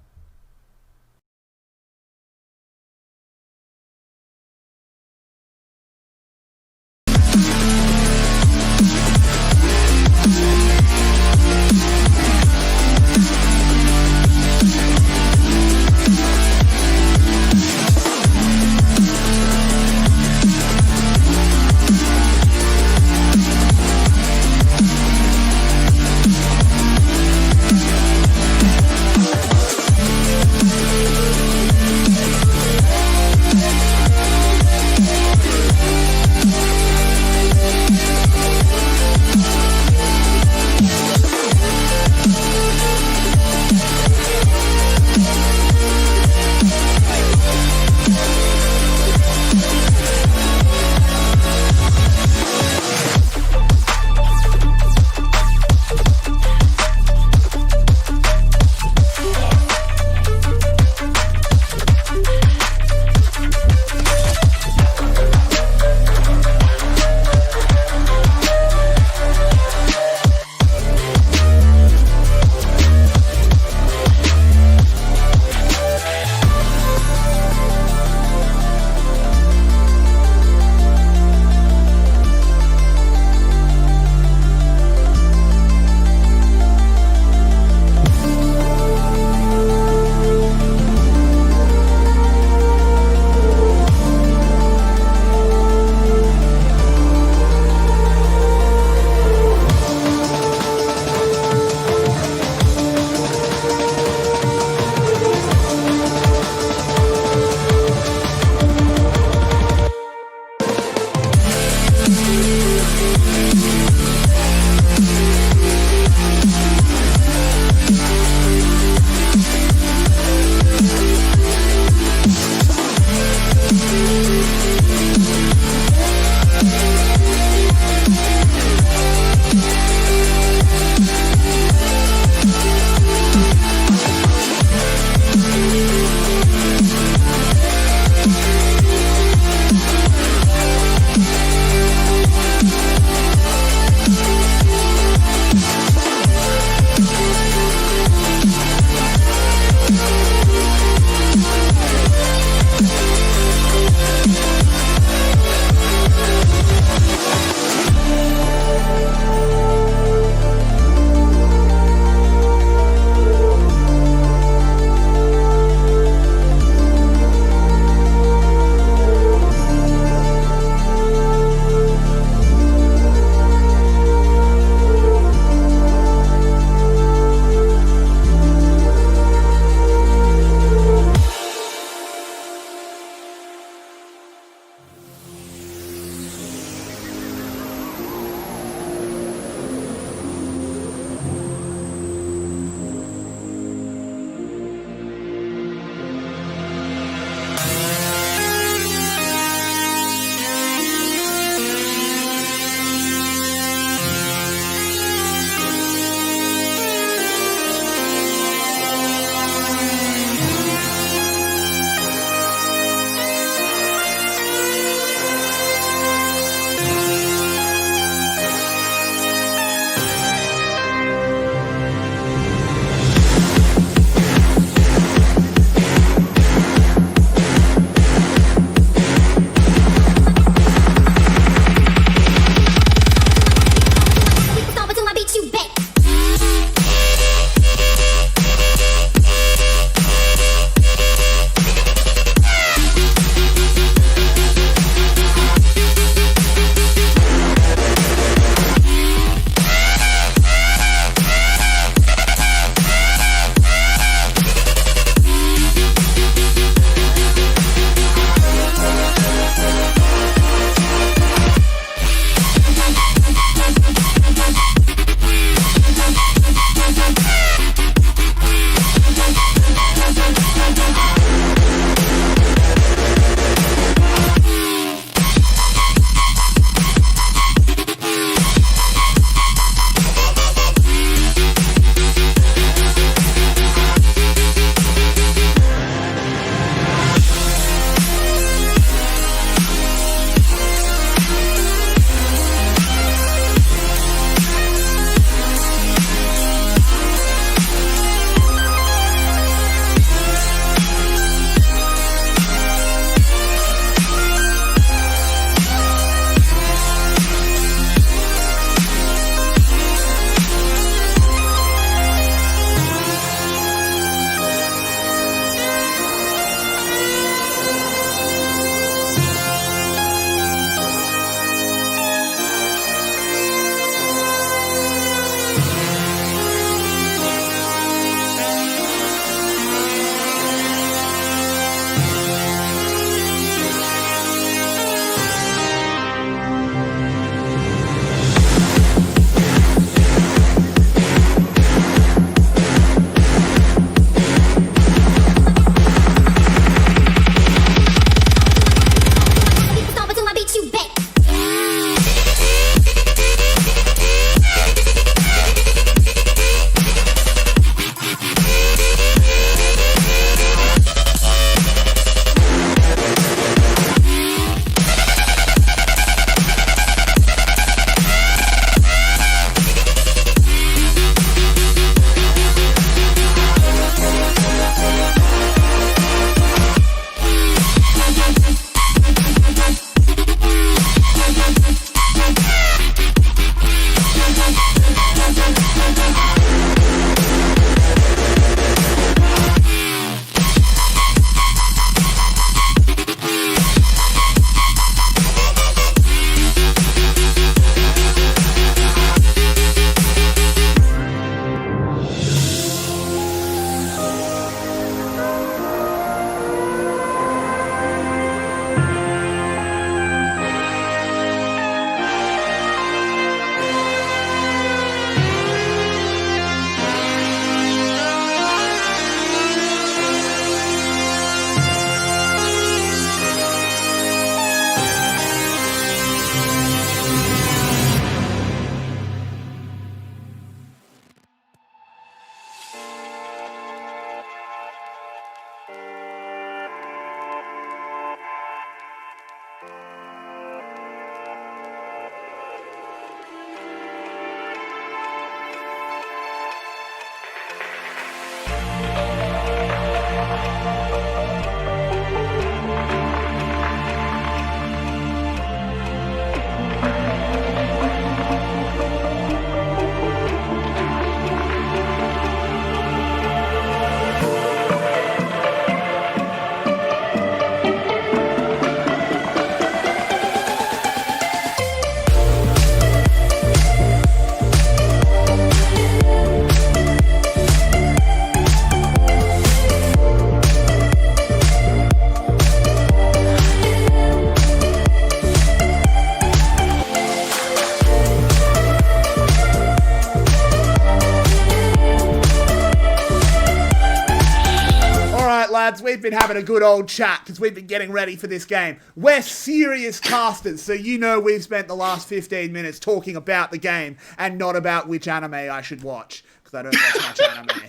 Lads, we've been having a good old chat because we've been getting ready for this game. We're serious casters, so you know we've spent the last 15 minutes talking about the game and not about which anime I should watch, because I don't watch much anime.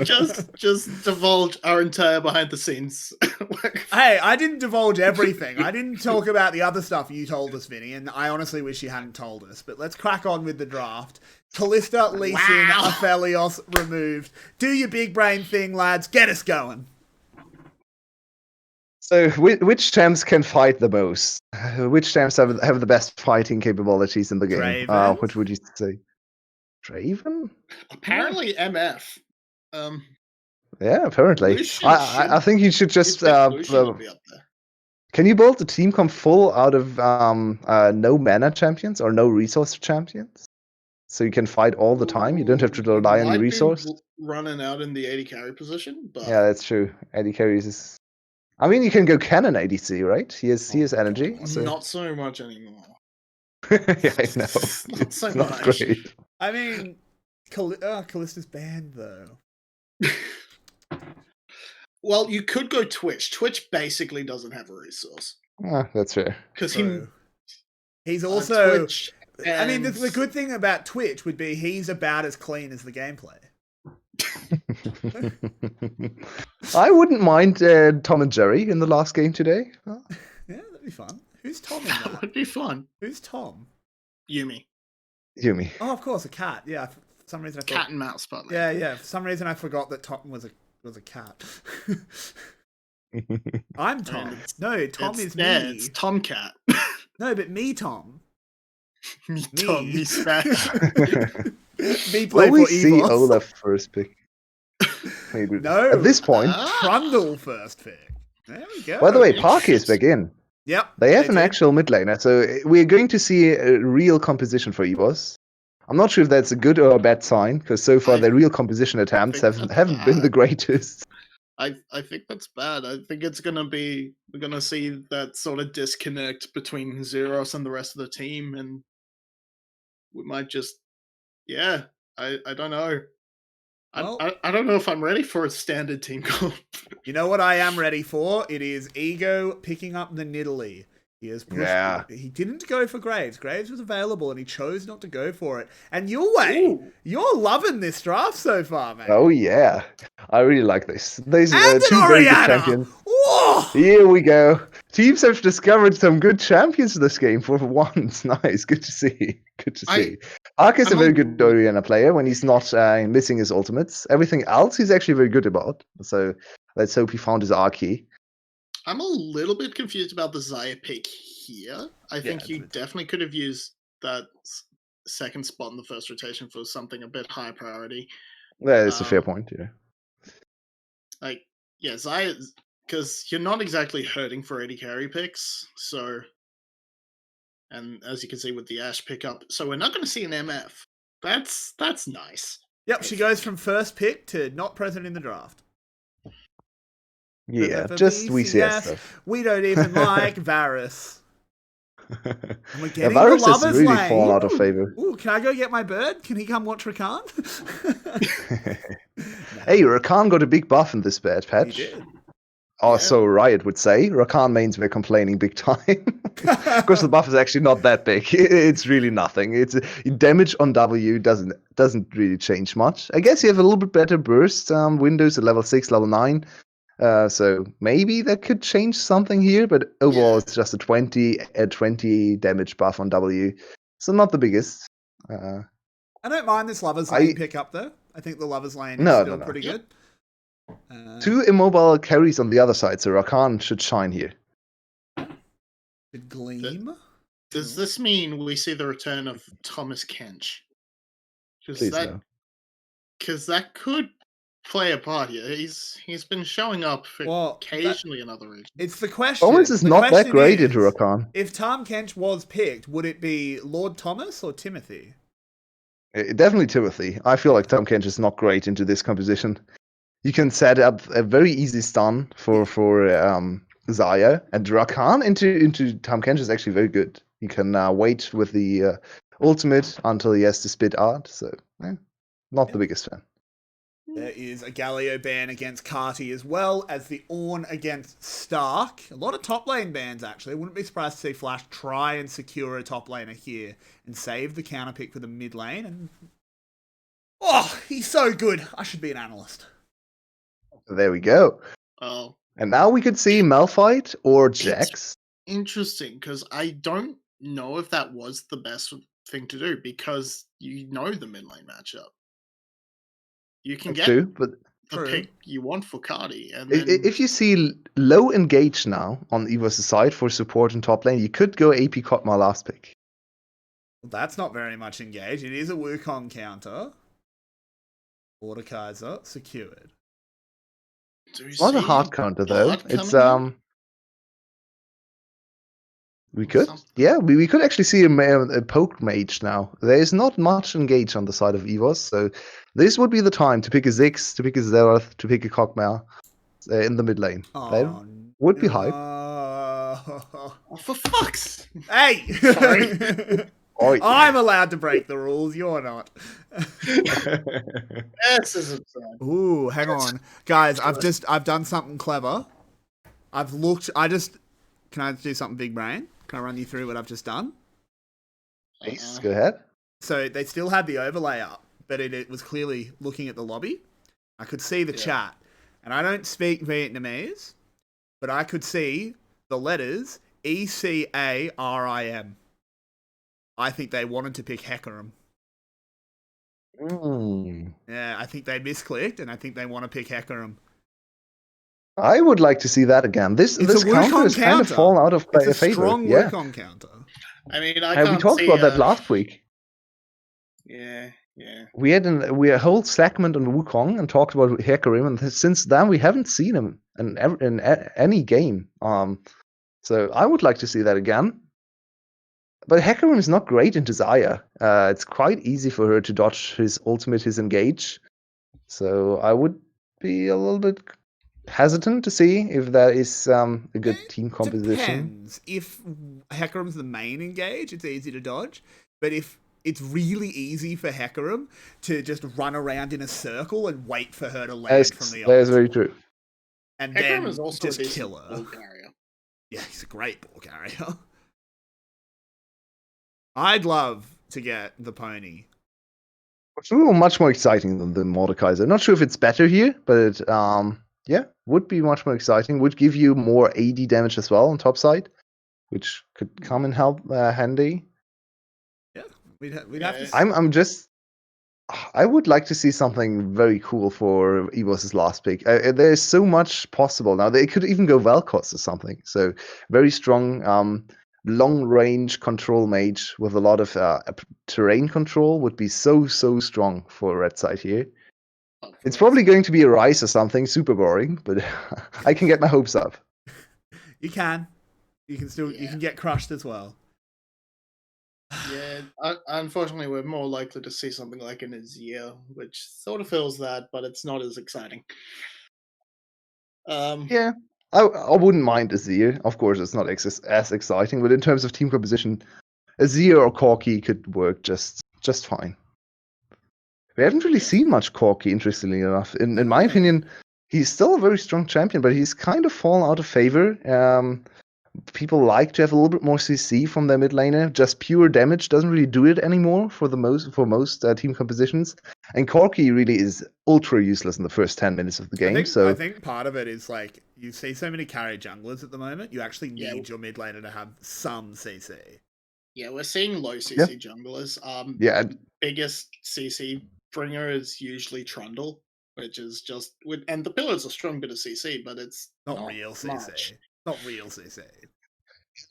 just divulge our entire behind the scenes. Hey, I didn't divulge everything. I didn't talk about the other stuff you told us, Vinny, and I honestly wish you hadn't told us. But let's crack on with the draft. 𝗘𝗪𝗢𝗻𝗺, Lee Sin, 𝗂𝗍𝗪𝗻 removed. Do your big brain thing, lads. Get us going. So, which champs can fight the most? Which champs have the best fighting capabilities in the game? Draven? What would you say? Draven? Apparently, MF. Yeah, apparently. I think you should just. Can you build the team come full out of no mana champions or no resource champions? So you can fight all the time. You don't have to rely on your resource. Running out in the AD carry position, but yeah, that's true. AD carries is. I mean, you can go cannon ADC, right? He has energy. So. Not so much anymore. Yeah, I know. Not so it's much. Not great. I mean, Kallista's banned though. Well, you could go Twitch. Twitch basically doesn't have a resource. That's fair. Because he's also. Twitch I mean, the good thing about Twitch would be he's about as clean as the gameplay. I wouldn't mind Tom and Jerry in the last game today. Yeah, that'd be fun. Who's Tom in that? That would be fun. Who's Tom? Yumi. Oh, of course, a cat. Yeah, for some reason I thought... Cat and mouse, but yeah. For some reason I forgot that Tom was a cat. I'm Tom. No, Tom is me. It's Tomcat. No, but me, Tom. Me, Tom. Me, Smash. Me play Will we for see EVS. Olaf first pick? Maybe. No. At this point. Trundle first pick. There we go. By the way, Parky is back in. Yep. They have an actual mid laner, so we're going to see a real composition for EVS. I'm not sure if that's a good or a bad sign, because so far their real composition attempts haven't been the greatest. I think that's bad. I think it's we're gonna see that sort of disconnect between Zeros and the rest of the team, and we might just, I don't know. Well, I don't know if I'm ready for a standard team comp. You know what I am ready for? It is Ego picking up the Nidalee. He has pushed. Yeah. He didn't go for Graves. Graves was available, and he chose not to go for it. And Yulwei, you're loving this draft so far, mate. Oh yeah, I really like this. These And two very good champions. Whoa! Here we go. Teams have discovered some good champions in this game for once. Nice, good to see. Good to see. Ark is a very good Oriana player when he's not missing his ultimates. Everything else he's actually very good about. So let's hope he found his Ark key. I'm a little bit confused about the Xayah pick here. I think you definitely could have used that second spot in the first rotation for something a bit higher priority. That is a fair point, yeah. Xayah, because you're not exactly hurting for AD carry picks, so... And as you can see with the Ashe pickup, so we're not going to see an MF. That's nice. Yep, she goes from first pick to not present in the draft. Yeah, just VCS stuff. We don't even like Varus. And we're getting Varus the has lovers really lane. fallen out of favor. Ooh, can I go get my bird? Can he come watch Rakan? Hey, Rakan got a big buff in this bad patch. He did. Oh, so Riot would say. Rakan mains were complaining big time. Of course, the buff is actually not that big. It's really nothing. It's damage on W doesn't really change much. I guess you have a little bit better burst windows at level 6, level 9. So maybe that could change something here, but overall it's just a 20 damage buff on W. So not the biggest. I don't mind this Lovers Lane pickup though. I think the Lovers Lane is still pretty good. Two immobile carries on the other side, so Rakan should shine here. Did Gleam? Does this mean we see the return of 𝗃𝗀𝗺𝗃𝗀𝗃? Please no. Because that could play a part here. He's been showing up occasionally in other regions. It's the question. Thomas is not that great into Rakan. If 𝗃𝗀𝗃𝗃 was picked, would it be Lord Thomas or Timothy? Definitely Timothy. I feel like 𝗃𝗀𝗃𝗃 is not great into this composition. You can set up a very easy stun for Xayah, and Rakan into 𝗃𝗀𝗃𝗃 is actually very good. You can wait with the ultimate until he has to spit art, so not the biggest fan. There is a Galio ban against 𝗘𝗀𝗃 as well as the Ornn against Stark. A lot of top lane bans, actually. I wouldn't be surprised to see Flash try and secure a top laner here and save the counter pick for the mid lane. And oh, he's so good. I should be an analyst. There we go. Oh. And now we could see Malphite or Jax. Interesting, because I don't know if that was the best thing to do, because you know the mid lane matchup. You can get the pick you want for 𝗘𝗀𝗃. And then... If you see low engage now on EVS' side for support in top lane, you could go AP 𝗃𝗀𝗺 last pick. Well, that's not very much engage. It is a Wukong counter. 𝗘𝗀𝗺𝗃𝗀𝗃 secured. Not a hard counter though. It's we could, we could actually see a poke mage now. There is not much engage on the side of EVOS, so this would be the time to pick a Ziggs, to pick a 𝗃𝗏, to pick a 𝗃𝗀𝗃 in the mid lane. That would be hype. Oh, for fuck's! Hey! Sorry. I'm allowed to break the rules, you're not. This is absurd. Ooh, hang on. Guys, I've done something clever. Can I do something big brain? Can I run you through what I've just done? Please, go ahead. So they still had the overlay up, but it was clearly looking at the lobby. I could see the chat. And I don't speak Vietnamese, but I could see the letters 𝗃𝗀𝗃𝗃𝗃𝗃. I think they wanted to pick 𝗃𝗀𝗃𝗃. Yeah, I think they misclicked, and I think they want to pick 𝗃𝗃𝗃𝗃. I would like to see that again. This counter is kind of fallen out of favor. It's a strong Wukong counter. I mean, we talked about that last week. Yeah. We had a whole segment on Wukong and talked about 𝗃𝗃𝗃𝗃, and since then we haven't seen him in any game. So I would like to see that again. But 𝗃𝗃𝗃𝗃 is not great into Xayah. It's quite easy for her to dodge his ultimate, his engage. So I would be a little bit hesitant to see if that is a good team composition. Depends. If 𝗃𝗃𝗃𝗃's the main engage, it's easy to dodge. But if it's really easy for 𝗃𝗃𝗃𝗃 to just run around in a circle and wait for her to land from the ult. That is very true. And 𝗃𝗃𝗃 then is also just kill her. Ball carrier. Yeah, he's a great ball carrier. I'd love to get the pony. It's much more exciting than the 𝗃𝗀𝗃𝗃. Not sure if it's better here, but would be much more exciting. Would give you more AD damage as well on top side, which could come in handy. Yeah, we'd have to. I would like to see something very cool for EVOS' last pick. There's so much possible now. They could even go Vel'Koz or something. So very strong, long-range control mage with a lot of terrain control would be so strong for red side here. It's probably going to be a Ryze or something, super boring, but I can get my hopes up. You can. You can get crushed as well. Yeah, unfortunately, we're more likely to see something like an Azir, which sort of feels that, but it's not as exciting. Yeah, I wouldn't mind Azir. Of course, it's not as exciting, but in terms of team composition, Azir or 𝗃𝗀𝗃 could work just fine. We haven't really seen much 𝗃𝗃𝗃, interestingly enough. In my opinion, he's still a very strong champion, but he's kind of fallen out of favor. People like to have a little bit more CC from their mid laner. Just pure damage doesn't really do it anymore for most team compositions. And 𝗃𝗃𝗃 really is ultra useless in the first 10 minutes of the game. I think part of it is like you see so many carry junglers at the moment. You actually need your mid laner to have some CC. Yeah, we're seeing low CC junglers. Biggest CC bringer is usually Trundle. which is just and the pillars are strong bit of CC, but it's Not real CC. much. Not real CC.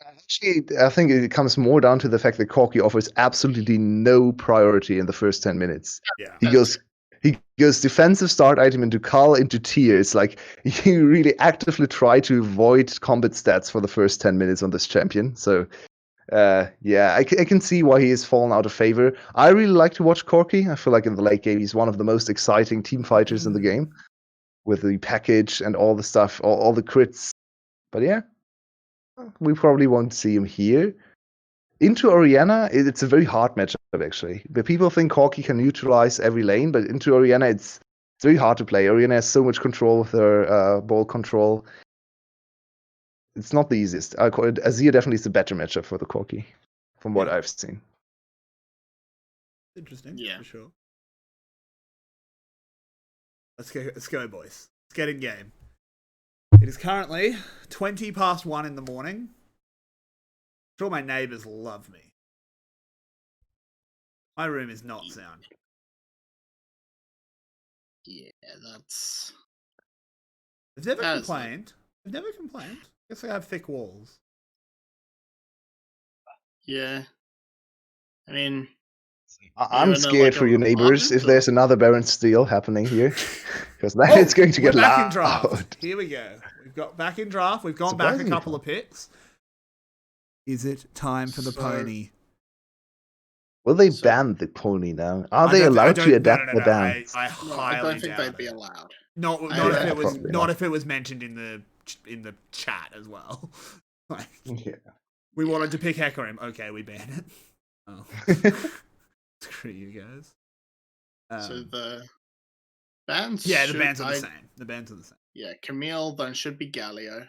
Actually, I think it comes more down to the fact that 𝗁𝗀𝗃𝗀𝗃 offers absolutely no priority in the first 10 minutes. Yeah. He goes defensive start item into 𝗘 into tier. It's like you really actively try to avoid combat stats for the first 10 minutes on this champion. So, yeah, I can see why he has fallen out of favor. I really like to watch 𝗁𝗃𝗃. I feel like in the late game, he's one of the most exciting team fighters in the game with the package and all the stuff, all the crits. But yeah, we probably won't see him here. Into Orianna, it's a very hard matchup, actually. But people think 𝗁𝗃𝗃 can neutralize every lane, but into Orianna, it's very hard to play. Orianna has so much control with her ball control. It's not the easiest. Azir definitely is a better matchup for the 𝗁𝗃𝗃, from what I've seen. Interesting. Yeah. For sure. Let's go, boys. Let's get in game. It is currently 1:20 in the morning. I'm sure my neighbors love me. My room is not sound. Yeah, that's. They've never That is complained. They've never complained. Guess I have thick walls. Yeah. I mean, I'm in a, scared like, for your neighbors if apartment, or- there's another Baron steal happening here. Because then Oh, it's going to we're get back in loud. draft. Here we go. We've got back in draft. We've gone back a Surprisingly couple fun. of picks. Is it time for the So- pony? Will they So- ban the pony now? Are I they don't- I allowed don't- to no, adapt no, the no, ban? I no, I highly don't think doubt they'd be it. allowed. Not Yeah, if it was probably not not. if it was mentioned in the chat as well. Like, Yeah. we wanted to pick Hecarim. Okay, we ban it. Oh, screw you guys. So the bans. yeah, the should- bans are the I- same. The bans are the same. Yeah, 𝗁𝗃𝗃𝗃 then should be 𝗁𝗃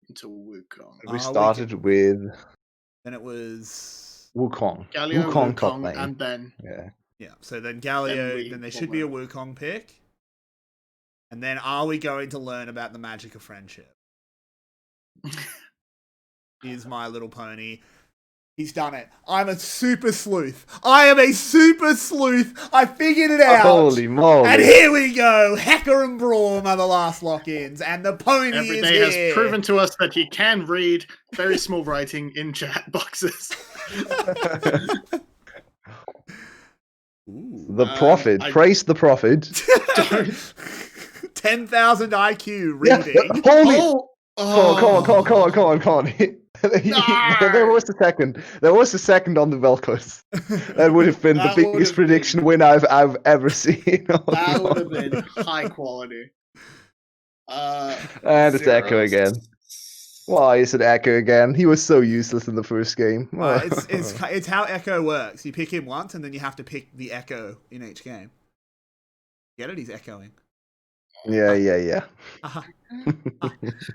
into Wukong. We we started can- with Then it was Wukong. 𝗁𝗃𝗃, Wukong top Wukong, lane. and then Yeah. yeah. So then Galio. we Then there will should be a learn. Wukong pick. And then are we going to learn about the magic of friendship? Is My Little Pony. He's done it. I'm a super sleuth. I am a super sleuth. I figured it out. Holy moly. And here we go. Hecker and Braum are the last lock-ins. And the pony Every is day here. has proven to us that you can read very small writing in chat boxes. Ooh. The prophet. I- Praise the prophet. 10,000 IQ Yeah, reading. holy. Oh, Come on. There was a second. There was a second on the Velcos. That would have been the That would biggest have been- prediction win I've ever seen. That would have been high quality. And it's Echo again. Why is it Echo again? He was so useless in the first game. It's how Echo works. You pick him once, and then you have to pick the Echo in each game. Get it? He's echoing. Yeah.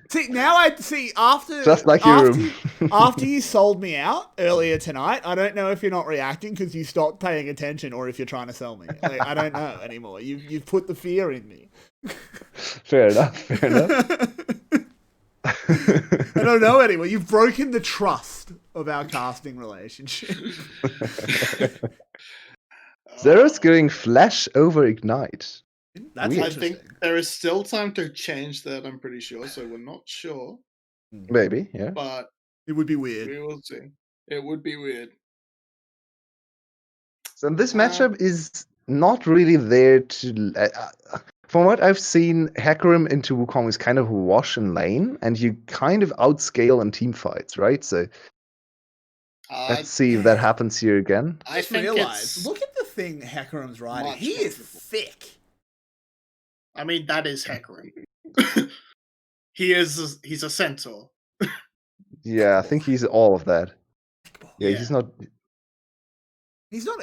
See, now I see after Just like your room. after you sold me out earlier tonight. I don't know if you're not reacting because you stopped paying attention, or if you're trying to sell me. Like, I don't know anymore. You've put the fear in me. Fair enough. I don't know anymore. You've broken the trust of our casting relationship. Zero's going flash over ignite. That's Weird. I interesting. think there is still time to change that, I'm pretty sure, so we're not sure, Maybe, yeah. but It would be weird. we will see. It would be weird. So this matchup is not really there to. From what I've seen, Hecarim into Wukong is kind of a wash in lane, and you kind of outscale in team fights, right? So let's see if that happens here again. I just think realized, it's... look at the thing Hecarim's riding. much He is comfortable. thick. I mean, that is Hecarim. He's a centaur. Yeah, I think he's all of that. Yeah, Yeah. he's not. He's not.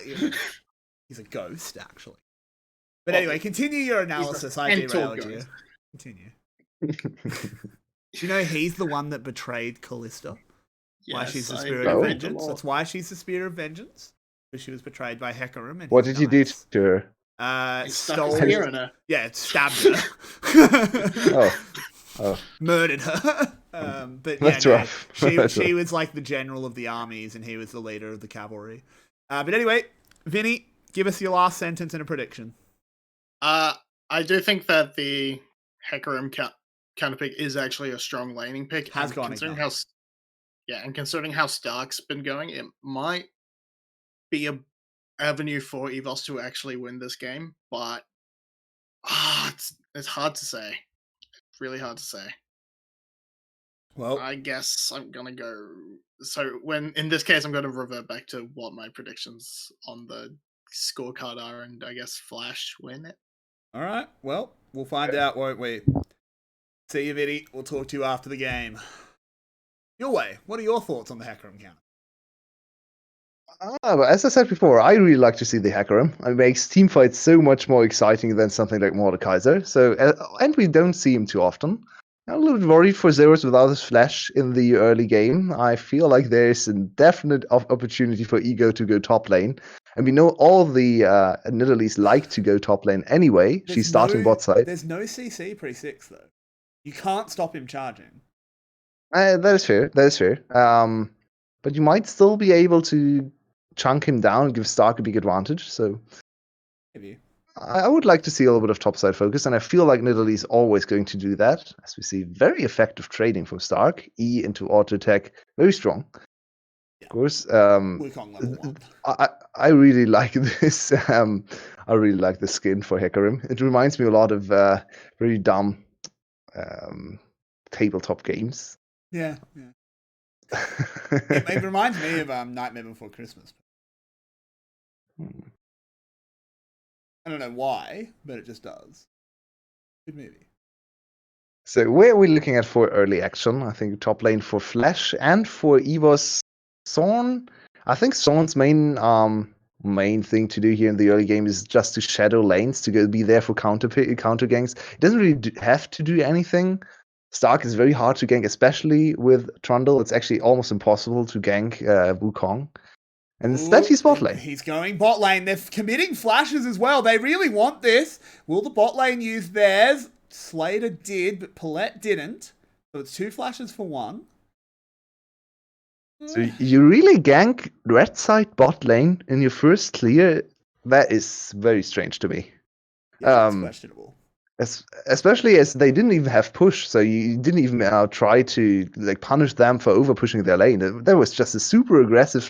He's a ghost, actually. But anyway, continue your analysis. I centaur derailed you. ghost. Continue. Do you know he's the one that betrayed 𝗁𝗃𝗃𝗃? Why she's the Yes, I spirit know. of read a vengeance. lot. That's why she's the spirit of vengeance. Because she was betrayed by Hecarim. And What his did you do knights. to her? He stuck Stole. his spear in her. Yeah, stabbed her. Oh, Murdered her. But yeah, That's no, rough. That's she rough. was like the general of the armies, and he was the leader of the cavalry. But anyway, Vinny, give us your last sentence and a prediction. I do think that the 𝗘𝗀𝗃𝗪𝗃 pick is actually a strong laning pick. Has and gone considering again. and considering how Stark's been going, it might be a avenue for EVS to actually win this game, but it's hard to say. It's really hard to say. Well, I guess I'm gonna go. So in this case, I'm gonna revert back to what my predictions on the scorecard are, and I guess Flash win it. all right. Well, we'll find out, won't we? See you, Vinnie. We'll talk to you after the game. Yulwei, what are your thoughts on the 𝗘𝗀𝗃𝗪𝗃? But as I said before, I really like to see the 𝗃𝗃𝗪𝗃. It makes team fights so much more exciting than something like 𝗘𝗃𝗽𝗏. So, and we don't see him too often. I'm a little bit worried for 𝗬𝗏 without his flash in the early game. I feel like there's a definite opportunity for Ego to go top lane. And we know all the Nidalee like to go top lane anyway. She's starting bot side. There's no CC pre-6, though. You can't stop him charging. That is fair. That is fair. But you might still be able to chunk him down and give Stark a big advantage. So Maybe. I would like to see a little bit of topside focus, and I feel like Nidalee is always going to do that, as we see very effective trading from Stark. E into auto attack, very strong. Yeah. Of course, Wukong level 1. I really like this. I really like the skin for 𝗃𝗃𝗪𝗃. It reminds me a lot of very dumb tabletop games. Yeah. It reminds me of Nightmare Before Christmas. I don't know why, but it just does. Good movie. So where are we looking at for early action? I think top lane for Flash and for EVS Zorn. I think Zorn's main thing to do here in the early game is just to shadow lanes, to be there for counter ganks. It doesn't really have to do anything. Stark is very hard to gank, especially with Trundle. It's actually almost impossible to gank Wukong. And instead, he's bot lane. He's going bot lane. They're committing flashes as well. They really want this. Will the bot lane use theirs? Slater did, but 𝗘𝗏𝗃𝗪𝗏 didn't. So it's 2 flashes for 1. So you really gank red side bot lane in your first clear? That is very strange to me. Yeah, it's questionable. Especially as they didn't even have push, so you didn't even try to punish them for over pushing their lane. That was just a super aggressive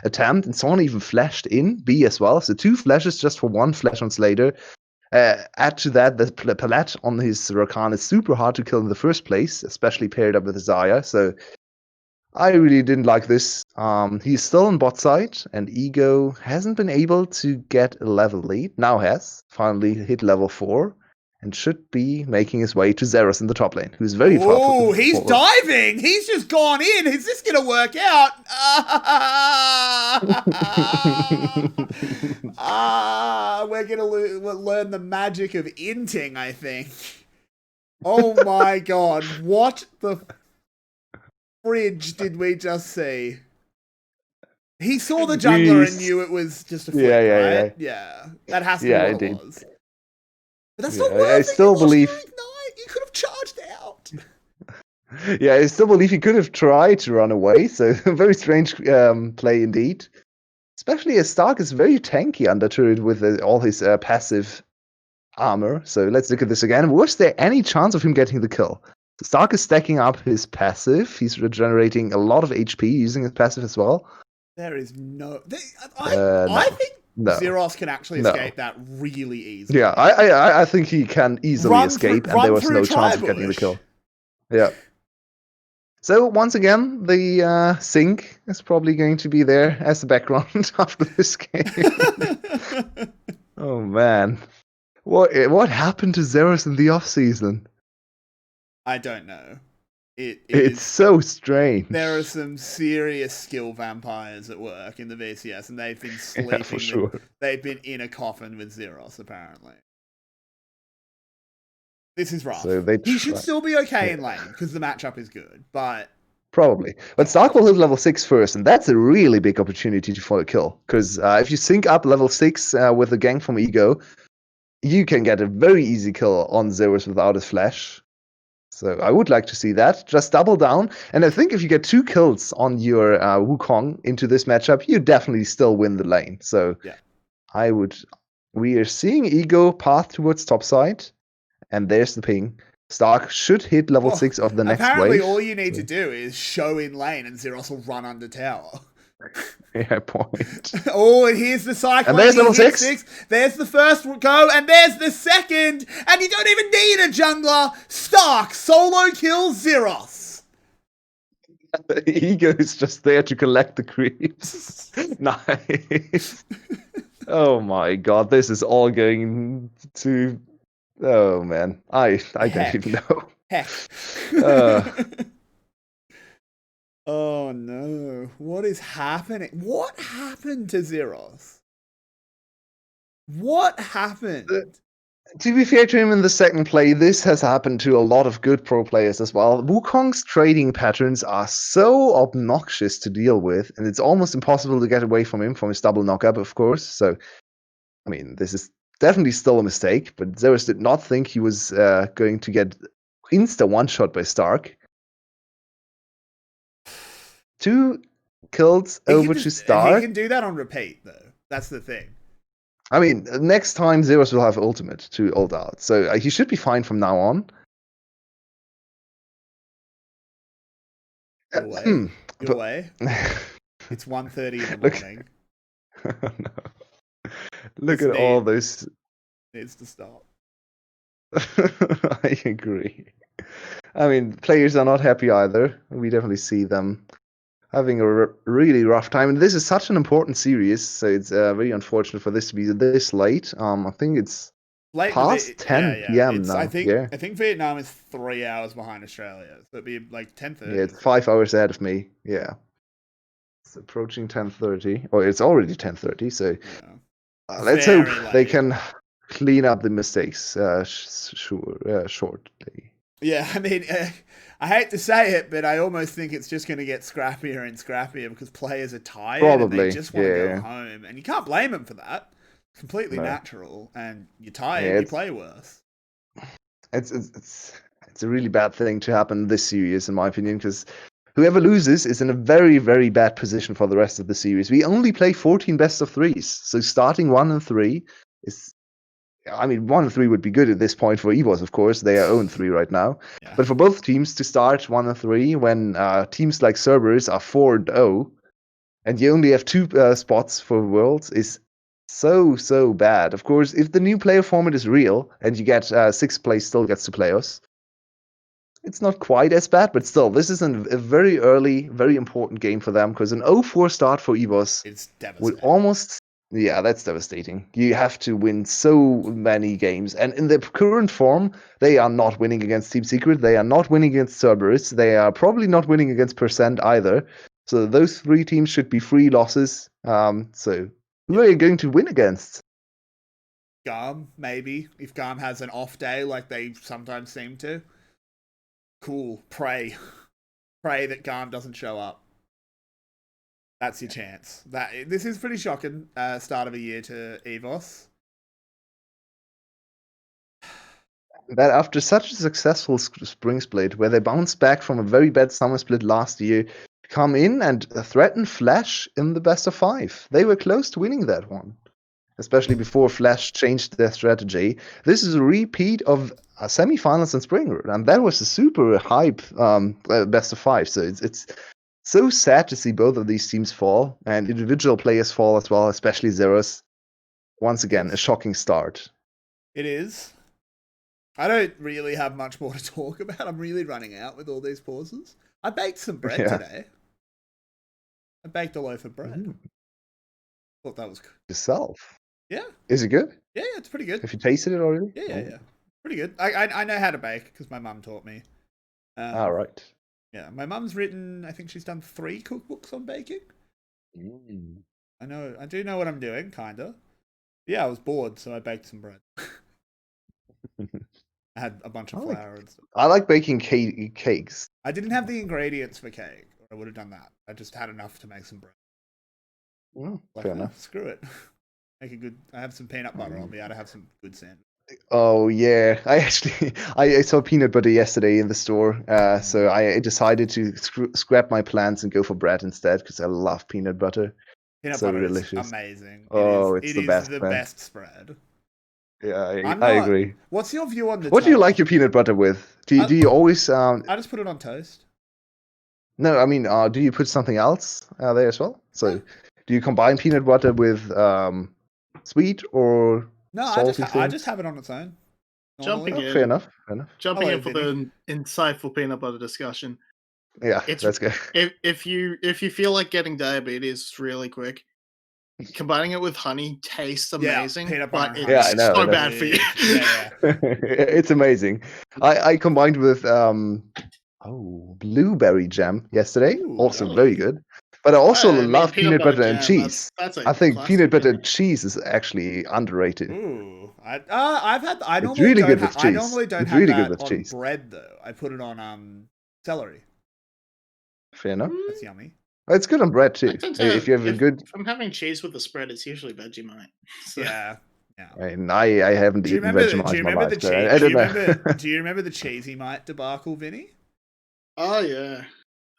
attempt, and someone even flashed in B as well. So 2 flashes just for 1 flash on Slater. Add to that, the 𝗃𝗏𝗃𝗪𝗏 on his Rakan is super hard to kill in the first place, especially paired up with Xayah. So I really didn't like this. He's still on bot side, and Ego hasn't been able to get a level lead. Now has finally hit level 4. And should be making his way to 𝗬𝗏 in the top lane, who's very far. Oh, he's diving! He's just gone in! Is this gonna work out? We're gonna learn the magic of inting, I think. Oh my god, what the fridge did we just see? He saw the jungler and knew it was just a flick, right? Yeah. That has to be what it was. But that's not worth I still believe you could have charged out. Yeah, I still believe he could have tried to run away. So very strange play indeed. Especially as Stark is very tanky under turret with all his passive armor. So let's look at this again. Was there any chance of him getting the kill? Stark is stacking up his passive. He's regenerating a lot of HP using his passive as well. There is no. I think 𝗲𝗏 can actually escape that really easily. Yeah, I think he can easily escape, and there was no chance of getting the kill. Yeah. So once again, the sync is probably going to be there as the background after this game. Oh man, what happened to 𝗬𝗏 in the off season? I don't know. It's so strange. There are some serious skill vampires at work in the VCS, and they've been sleeping. Yeah, for sure. They've been in a coffin with 𝗲𝗏, apparently. This is rough. So he should still be okay in lane, because the matchup is good, but... Probably. But Stark will hit level 6 first, and that's a really big opportunity for a kill. Because if you sync up level 6 with a gank from Ego, you can get a very easy kill on 𝗬𝗏 without his flash. So I would like to see that. Just double down. And I think if you get 2 kills on your Wukong into this matchup, you definitely still win the lane. So yeah. I would We are seeing Ego path towards top side, and there's the ping. Stark should hit level 6 of the next apparently wave. all you need to do is show in lane and 𝗲𝗏 will run under tower. Yeah, point. Oh, and here's the cyclone. And there's He level hits 6. There's the first go, and there's the second. And you don't even need a jungler. Stark solo kills 𝗲𝗏. Ego is just there to collect the creeps. Nice. Oh my god, this is all going to... Oh man, I don't even know. Heck. Uh. Oh no. What is happening? What happened to 𝗲𝗏? What happened? To be fair to him in the second play, this has happened to a lot of good pro players as well. Wukong's trading patterns are so obnoxious to deal with, and it's almost impossible to get away from him, from his double knockup, of course. So, I mean, this is definitely still a mistake, but 𝗲𝗏 did not think he was going to get insta one-shot by Stark. 2 kills over to Stark. He can do that on repeat, though. That's the thing. I mean, next time 𝗲𝗏 will have ultimate to ult out, so he should be fine from now on. Yulwei. It's 1:30 in the morning. No. Look at all those. Needs to stop. I agree. I mean, players are not happy either. We definitely see them having a really rough time. And this is such an important series, so it's very unfortunate for this to be this late. I think it's past 10 p.m. now. I think Vietnam is 3 hours behind Australia, so it'd be like 10:30. Yeah, it's 5 hours ahead of me. Yeah, it's approaching 10:30, or it's already 10:30. So let's hope they can clean up the mistakes shortly. Yeah, I mean, I hate to say it, but I almost think it's just going to get scrappier and scrappier because players are tired and they just want to go home. And you can't blame them for that. It's completely natural. And you're tired, you play worse. It's a really bad thing to happen this series, in my opinion, because whoever loses is in a very, very bad position for the rest of the series. We only play 14 best of 3s. So starting 1 and 3 is... I mean, 1 and 3 would be good at this point for EVOS, of course. They are 0-3 right now. Yeah. But for both teams to start 1 and 3 when teams like Cerberus are 4-0 and you only have 2 spots for Worlds is so bad. Of course, if the new player format is real and you get 6th place still gets to playoffs, it's not quite as bad, but still, this is a very early, very important game for them because an 0-4 start for EVOS would almost... Yeah, that's devastating. You have to win so many games. And in their current form, they are not winning against Team Secret. They are not winning against Cerberus. They are probably not winning against Percent either. So those 3 teams should be 3 losses. So who are you going to win against? 𝗀𝗏, maybe. If 𝗀𝗏 has an off day like they sometimes seem to. Cool. Pray. Pray that 𝗀𝗏 doesn't show up. That's your chance. This is pretty shocking. Start of a year to EVOS. That after such a successful spring split, where they bounced back from a very bad summer split last year, come in and threaten Flash in the best of 5. They were close to winning that one, especially before Flash changed their strategy. This is a repeat of semifinals in spring, and that was a super hype best of 5. So it's so sad to see both of these teams fall, and individual players fall as well, especially 𝗲𝗏. Once again, a shocking start. It is. I don't really have much more to talk about. I'm really running out with all these pauses. I baked some bread today. I baked a loaf of bread. Thought that was good. Yourself? Yeah. Is it good? Yeah, it's pretty good. Have you tasted it already? Yeah. Pretty good. I know how to bake because my mum taught me. All right. Yeah, my mum's written, I think she's done 3 cookbooks on baking. I do know what I'm doing, kinda. Yeah, I was bored, so I baked some bread. I had a bunch of flour and stuff. I like baking cakes. I didn't have the ingredients for cake. I would have done that. I just had enough to make some bread. Well, fair enough. Screw it. Make a good... I have some peanut butter. I'll be able to have some good sandwich. Oh yeah, I saw peanut butter yesterday in the store, so I decided to scrap my plans and go for bread instead because I love peanut butter. Peanut So butter delicious. is amazing. Oh, it it's is the best, the man. best spread. Yeah, I'm I not- agree. What's your view on the What do you toast? like your peanut butter with? Do you always I just put it on toast. No, I mean, do you put something else there as well? So, do you combine peanut butter with sweet or No, salty I things? just have it on its own. Jumping normally. in. Fair enough. Fair enough. Jumping Hello, in for Vinnie. the insightful peanut butter discussion. Yeah, It's- let's go. If you feel like getting diabetes really quick, combining it with honey tastes amazing, peanut but butter it's and honey. Yeah, I know, so I know. bad for you. Yeah. It's amazing. I combined with blueberry jam yesterday. Ooh, Also really? very good. But I also I mean, love peanut butter and jam, cheese. That's a I think classic peanut butter and combination. cheese is actually underrated. Ooh, I've had. I It's normally really don't good ha- with I cheese. normally don't It's have really that good with on cheese. bread though. I put it on celery. Fair enough. That's yummy. It's good on bread I too. tend to- If you have a good, If I'm having cheese with the spread, it's usually Vegemite. So. Yeah. I haven't Do you eaten remember? Vegemite Do you in my remember the life, so cheese? I Do you don't know. remember? Do you remember the 𝗘𝗍𝗍𝗻 debacle, Vinny? Oh yeah.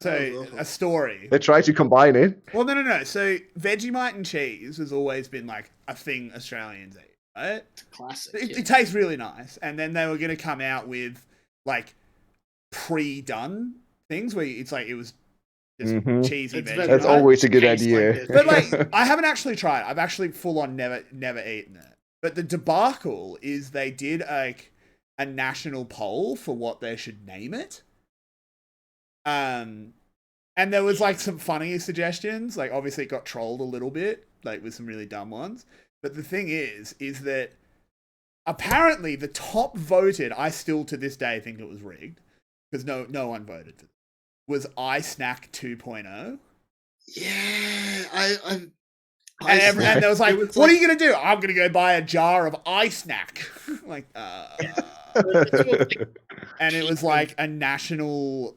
So That was awful. a story. They try to combine it. Well, no. So Vegemite and cheese has always been like a thing Australians eat, right? Classic. It tastes really nice, and then they were going to come out with like pre-done things where it's like it was just Mhm. cheesy It's Vegemite. very That's Vegemite always a good tastes like idea. this. But like, I haven't actually tried. I've actually full on never eaten it. But the debacle is they did like a national poll for what they should name it. And there was like some funny suggestions. Like obviously it got trolled a little bit, like with some really dumb ones. But the thing is that apparently the top voted, I still to this day think it was rigged because no one voted for it, was iSnack 2.0. Yeah, And there was like, It was what like- are you going to do? I'm going to go buy a jar of iSnack. Like, and it was like a national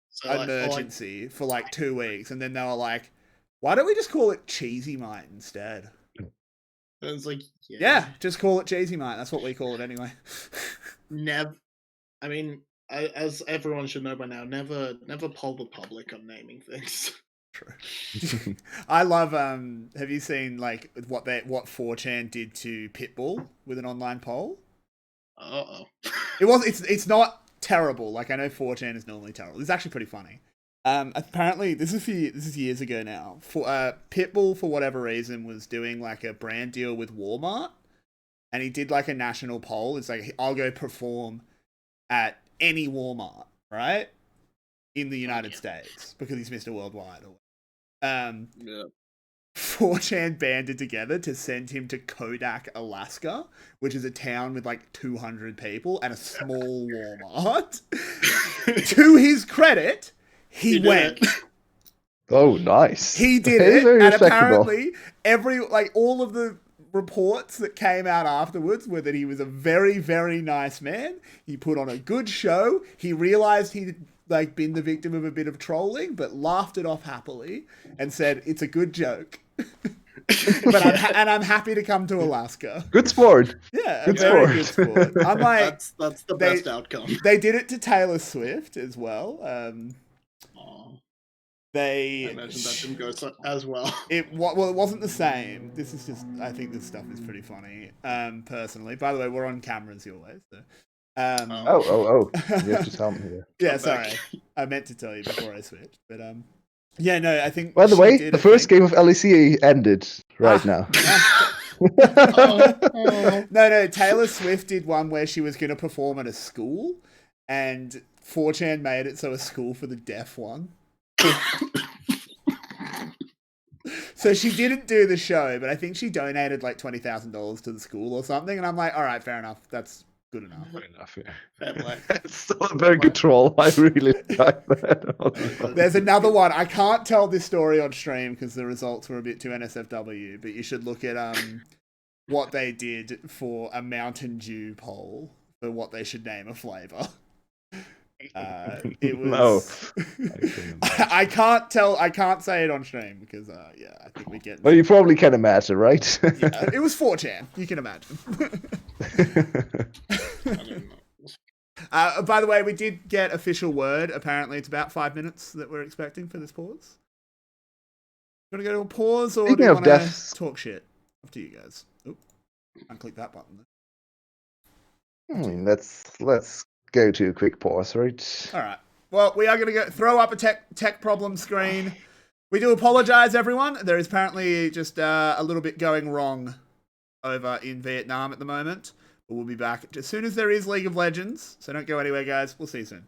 so, like, emergency for like 2 weeks. And then they were like, why don't we just call it 𝗘𝗍𝗻𝗻 instead? it was like, Yeah, just call it 𝗘𝗍𝗻𝗻. That's what we call it anyway. never. I mean, as everyone should know by now, never poll the public on naming things. True. I love, have you seen like what 4chan did to Pitbull with an online poll? Uh-oh. It's not terrible. Like I know 4chan is normally terrible. It's actually pretty funny. Apparently this is years ago now. For Pitbull for whatever reason was doing like a brand deal with Walmart, and he did like a national poll. It's like I'll go perform at any Walmart, right, in the United States because he's Mr. Worldwide. Yeah. 4chan banded together to send him to Kodak, Alaska, which is a town with like 200 people and a small Walmart. To his credit, he did went. it. Oh, nice. He did It's it, very and respectable. apparently all of the reports that came out afterwards were that he was a very, very nice man. He put on a good show. He realized he'd like been the victim of a bit of trolling, but laughed it off happily and said it's a good joke. But I'm happy to come to Alaska. Good sport. Yeah, Good a very good sport. sport. I'm like, That's the they- best outcome. they did it to Taylor Swift as well. Aw, I They imagine that didn't go as well. it wasn't the same. This is just, I think this stuff is pretty funny. Personally, by the way, we're on cameras your way. So, Oh. You have to tell me here. yeah, Come sorry, back. I meant to tell you before I switched, but yeah, no, I think. By the she way, did the a first thing. game of LEC ended right now. No, Taylor Swift did one where she was going to perform at a school, and 4chan made it so a school for the deaf one. So she didn't do the show, but I think she donated like $20,000 to the school or something, and I'm like, all right, fair enough, that's good enough. Fair enough, yeah. Fair play. It's still a very good troll. I really like that. There's another one. I can't tell this story on stream because the results were a bit too NSFW, but you should look at what they did for a Mountain Dew poll for what they should name a flavor. It was. I can't say it on stream because yeah, I think we get. Well, you probably can imagine, right? Yeah, it was 4chan. You can imagine. I don't know. By the way, we did get official word. Apparently, it's about 5 minutes that we're expecting for this pause. You want to go to a pause or Speaking do you of want to deaths- talk shit? Up to you guys. Oop. Unclick that button. Let's go to a quick pause, right? All right. Well, we are going to go throw up a tech problem screen. We do apologize, everyone. There is apparently just a little bit going wrong over in Vietnam at the moment. But we'll be back as soon as there is League of Legends. So don't go anywhere, guys. We'll see you soon.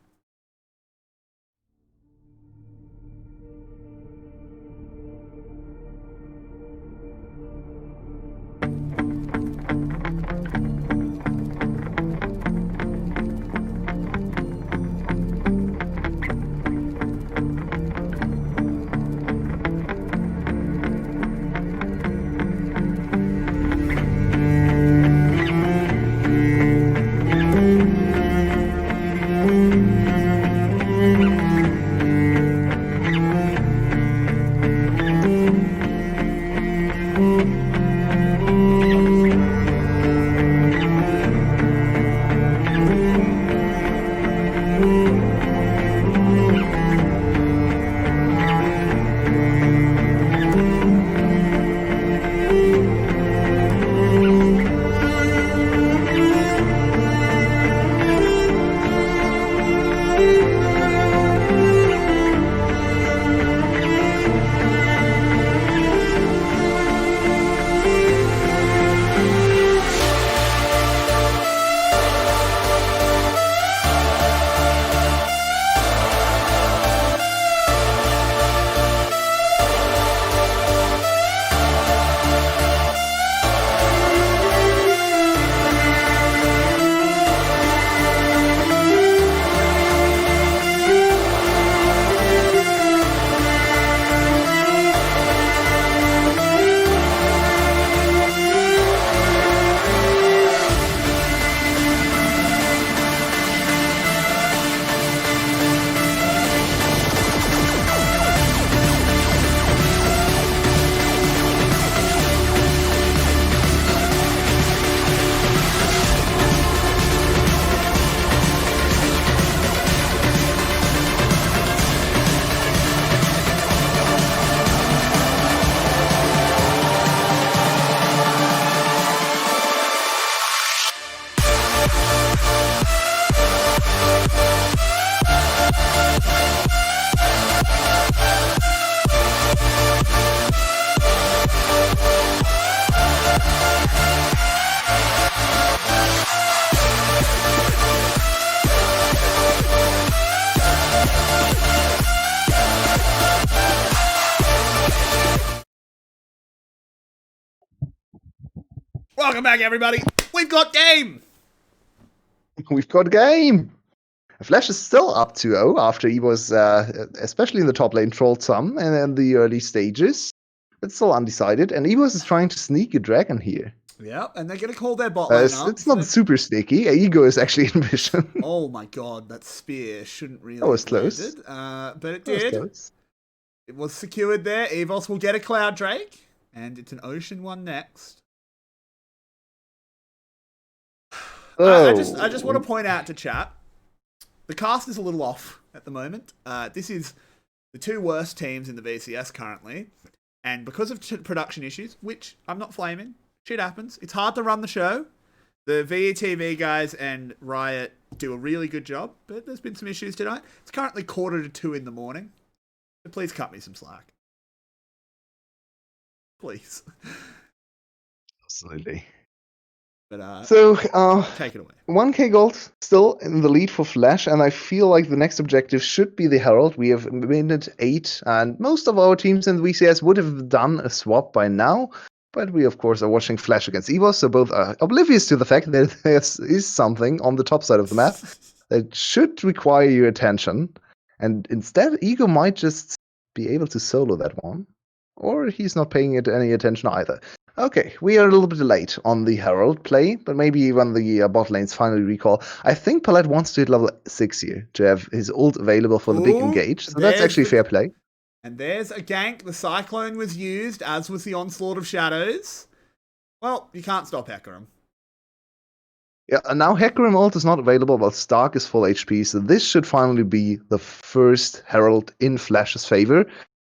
Welcome back, everybody. We've got game. We've got game. Flash is still up 2-0 after he was, especially in the top lane, trolled some and in the early stages. It's still undecided, and EVS is trying to sneak a dragon here. Yeah, and they're going to call their bot lane up. It's not super sneaky. Ego is actually in vision. Oh my god, that spear shouldn't really That was have close. landed, but it That was did. close. It was secured there. EVOS will get a 𝗘𝗀𝗪𝗺, and it's an Ocean one next. I just want to point out to chat, the cast is a little off at the moment. This is the two worst teams in the VCS currently, and because of production issues, which I'm not flaming, shit happens. It's hard to run the show. The VETV guys and Riot do a really good job, but there's been some issues tonight. It's currently 1:45 in the morning, so please cut me some slack. Please. Absolutely. But So, take it away. 1k gold still in the lead for Flash, and I feel like the next objective should be the Herald. We have minute 8, and most of our teams in the VCS would have done a swap by now, but we of course are watching Flash against EVOS, so both are oblivious to the fact that there is something on the top side of the map that should require your attention, and instead Ego might just be able to solo that one, or he's not paying it any attention either. Okay, we are a little bit late on the Herald play, but maybe when the bot lanes finally recall. I think 𝗘𝗀𝗪𝗺 wants to hit level 6 here to have his ult available for the big engage, so that's actually fair play. And there's a gank. The Cyclone was used, as was the Onslaught of Shadows. Well, you can't stop 𝗘𝗀𝗪𝗺. Yeah, and now 𝗘𝗀𝗪𝗺 ult is not available, but Stark is full HP, so this should finally be the first Herald in Flash's favor.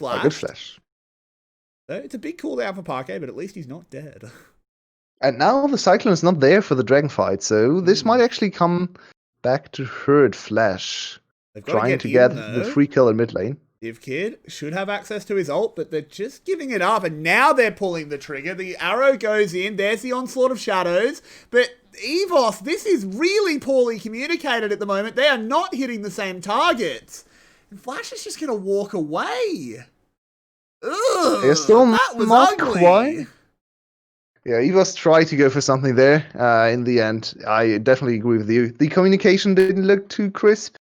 flashed. Good flash. So it's a big cooldown for Parquet, but at least he's not dead. And now the Cyclone is not there for the dragon fight, so this might actually come back to hurt Flash. They've got Trying to get the free kill in mid lane. 𝗘𝗀𝗺 should have access to his ult, but they're just giving it up, and now they're pulling the trigger. The arrow goes in. There's the onslaught of shadows, but EVOS, this is really poorly communicated at the moment. They are not hitting the same targets. And Flash is just going to walk away. Ugh, They're still that was not ugly. quite. Yeah, EVOS tried to go for something there. In the end, I definitely agree with you. The communication didn't look too crisp.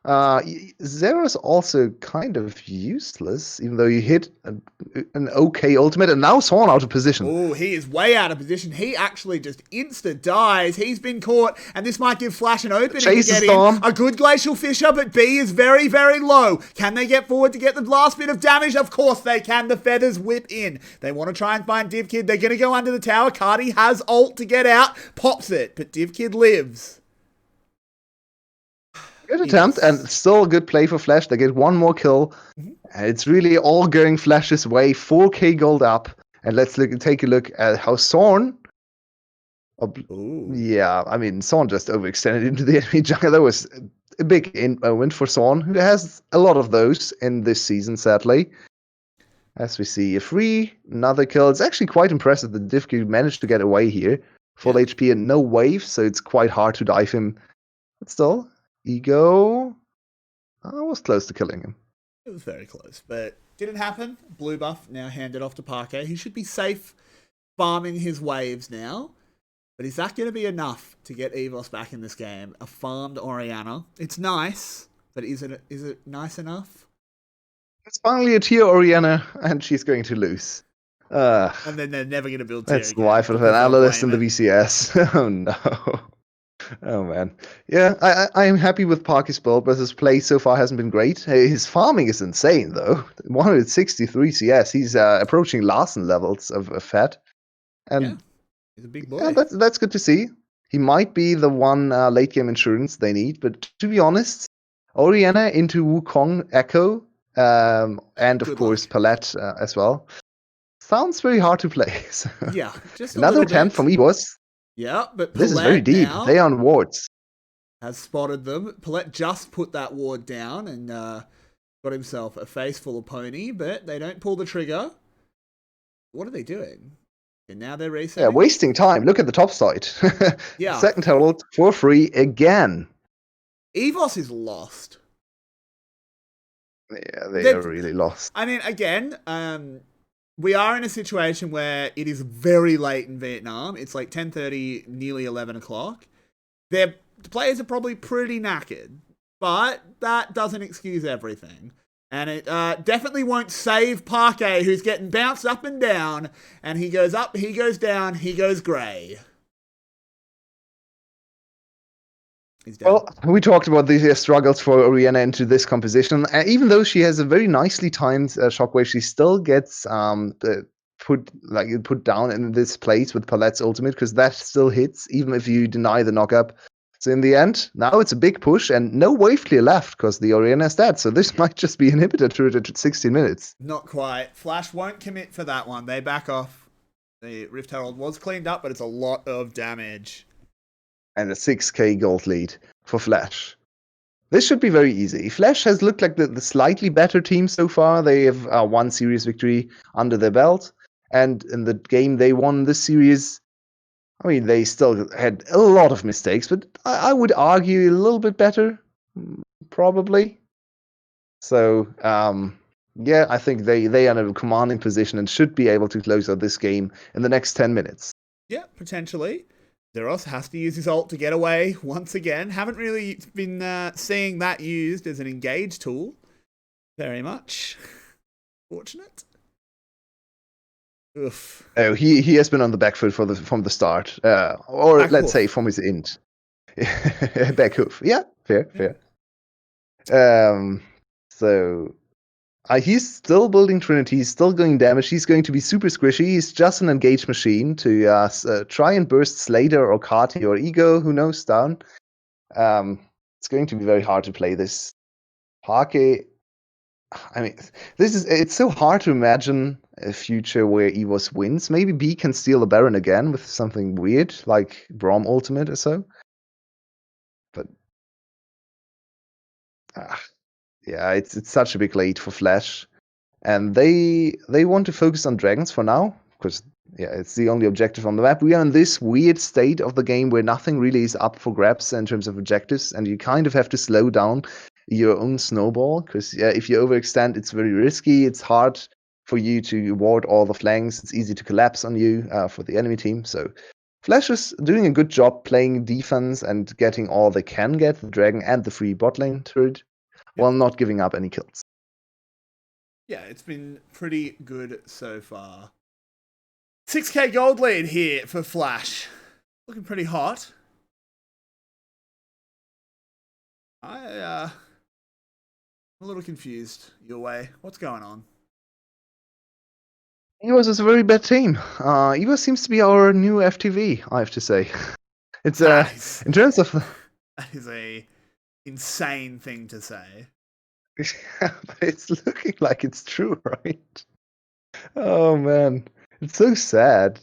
Xera's also kind of useless, even though you hit an okay ultimate, and now Sworn out of position. Oh, he is way out of position. He actually just insta-dies. He's been caught, and this might give Flash an opening to get in. A good 𝗙𝗪𝗺𝗺, but B is very, very low. Can they get forward to get the last bit of damage? Of course they can. The feathers whip in. They want to try and find 𝗘𝗀𝗺𝗪. They're going to go under the tower. 𝗘𝗀𝗺𝗪 has ult to get out. Pops it, but 𝗘𝗀𝗺𝗪 lives. Good attempt, and still a good play for Flash. They get one more kill. And it's really all going Flash's way. 4k gold up. And let's take a look at how Sorn... Yeah, I mean, Sorn just overextended into the enemy jungle. That was a big win for Zorn, who has a lot of those in this season, sadly. As we see a free, another kill. It's actually quite impressive that 𝗘𝗪𝗧𝗺 managed to get away here. Full HP and no wave, so it's quite hard to dive him. But still, Ego was close to killing him. It was very close, but didn't happen. Blue buff now handed off to 𝗘𝗀𝗧𝗺. He should be safe farming his waves now. But is that going to be enough to get EVOS back in this game? A farmed Orianna. It's nice, but is it nice enough? It's finally a tier Orianna, and she's going to lose. And then they're never going to build tier That's the life of an analyst in the VCS. Oh no. Oh man. Yeah, I am happy with 𝗘𝗀𝗧𝗺's build, but his play so far hasn't been great. His farming is insane though. 163 CS. He's approaching Larsen levels of fat. And yeah, he's a big boy. Yeah, that's good to see. He might be the one late game insurance they need, but to be honest, Orianna into Wukong Echo, and of course Palette as well. Sounds very hard to play. So. Yeah, just another attempt from EVOS. Yeah, but this is very deep. They are on wards. Has spotted them. Palette just put that ward down and got himself a face full of pony, but they don't pull the trigger. What are they doing? And now they're resetting. Yeah, wasting time. Look at the top side. Yeah. Second herald for free again. EVOS is lost. Yeah, they're really lost. I mean, again, we are in a situation where it is very late in Vietnam. It's like 10:30, nearly 11 o'clock. The players are probably pretty knackered, but that doesn't excuse everything. And it definitely won't save 𝗘𝗀𝗧𝗺, who's getting bounced up and down. And he goes up, he goes down, he goes grey. Well, we talked about the struggles for Orianna into this composition. Even though she has a very nicely timed shockwave, she still gets put down in this place with Palette's ultimate, because that still hits, even if you deny the knockup. So in the end, now it's a big push and no wave clear left because the Orianna is dead. So this might just be inhibitor turret at 16 minutes. Not quite. Flash won't commit for that one. They back off. The Rift Herald was cleaned up, but it's a lot of damage. And a 6k gold lead for Flash. This should be very easy. Flash has looked like the slightly better team so far. They have one series victory under their belt. And in the game they won this series, I mean, they still had a lot of mistakes, but I would argue a little bit better, probably. So, yeah, I think they are in a commanding position and should be able to close out this game in the next 10 minutes. Yeah, potentially. 𝗃𝗏 has to use his ult to get away once again. Haven't really been seeing that used as an engage tool very much. Fortunate. Oof. Oh, he has been on the back foot from the start, or Back let's hoof. say from his int. Back hoof. Yeah, fair. So he's still building Trinity. He's still going damage. He's going to be super squishy. He's just an engaged machine to try and burst Slater or 𝗘𝗀𝗧𝗺 or Ego. Who knows down. It's going to be very hard to play this. 𝗘𝗀𝗧𝗺. I mean, it's so hard to imagine a future where EVOS wins. Maybe B can steal the Baron again with something weird, like Braum ultimate or so. But yeah, it's such a big lead for Flash. And they want to focus on dragons for now, because yeah, it's the only objective on the map. We are in this weird state of the game where nothing really is up for grabs in terms of objectives, and you kind of have to slow down your own snowball, because if you overextend, it's very risky. It's hard for you to ward all the flanks. It's easy to collapse on you for the enemy team. So Flash is doing a good job playing defense and getting all they can get, the dragon and the free bot lane turret, while not giving up any kills. Yeah, it's been pretty good so far. 6k gold lead here for Flash. Looking pretty hot. I'm a little confused, Yulwei. What's going on? EVOS is a very bad team. EVOS seems to be our new FTV, I have to say. It's Nice. in terms of That is a insane thing to say. but it's looking like it's true, right? Oh man, it's so sad.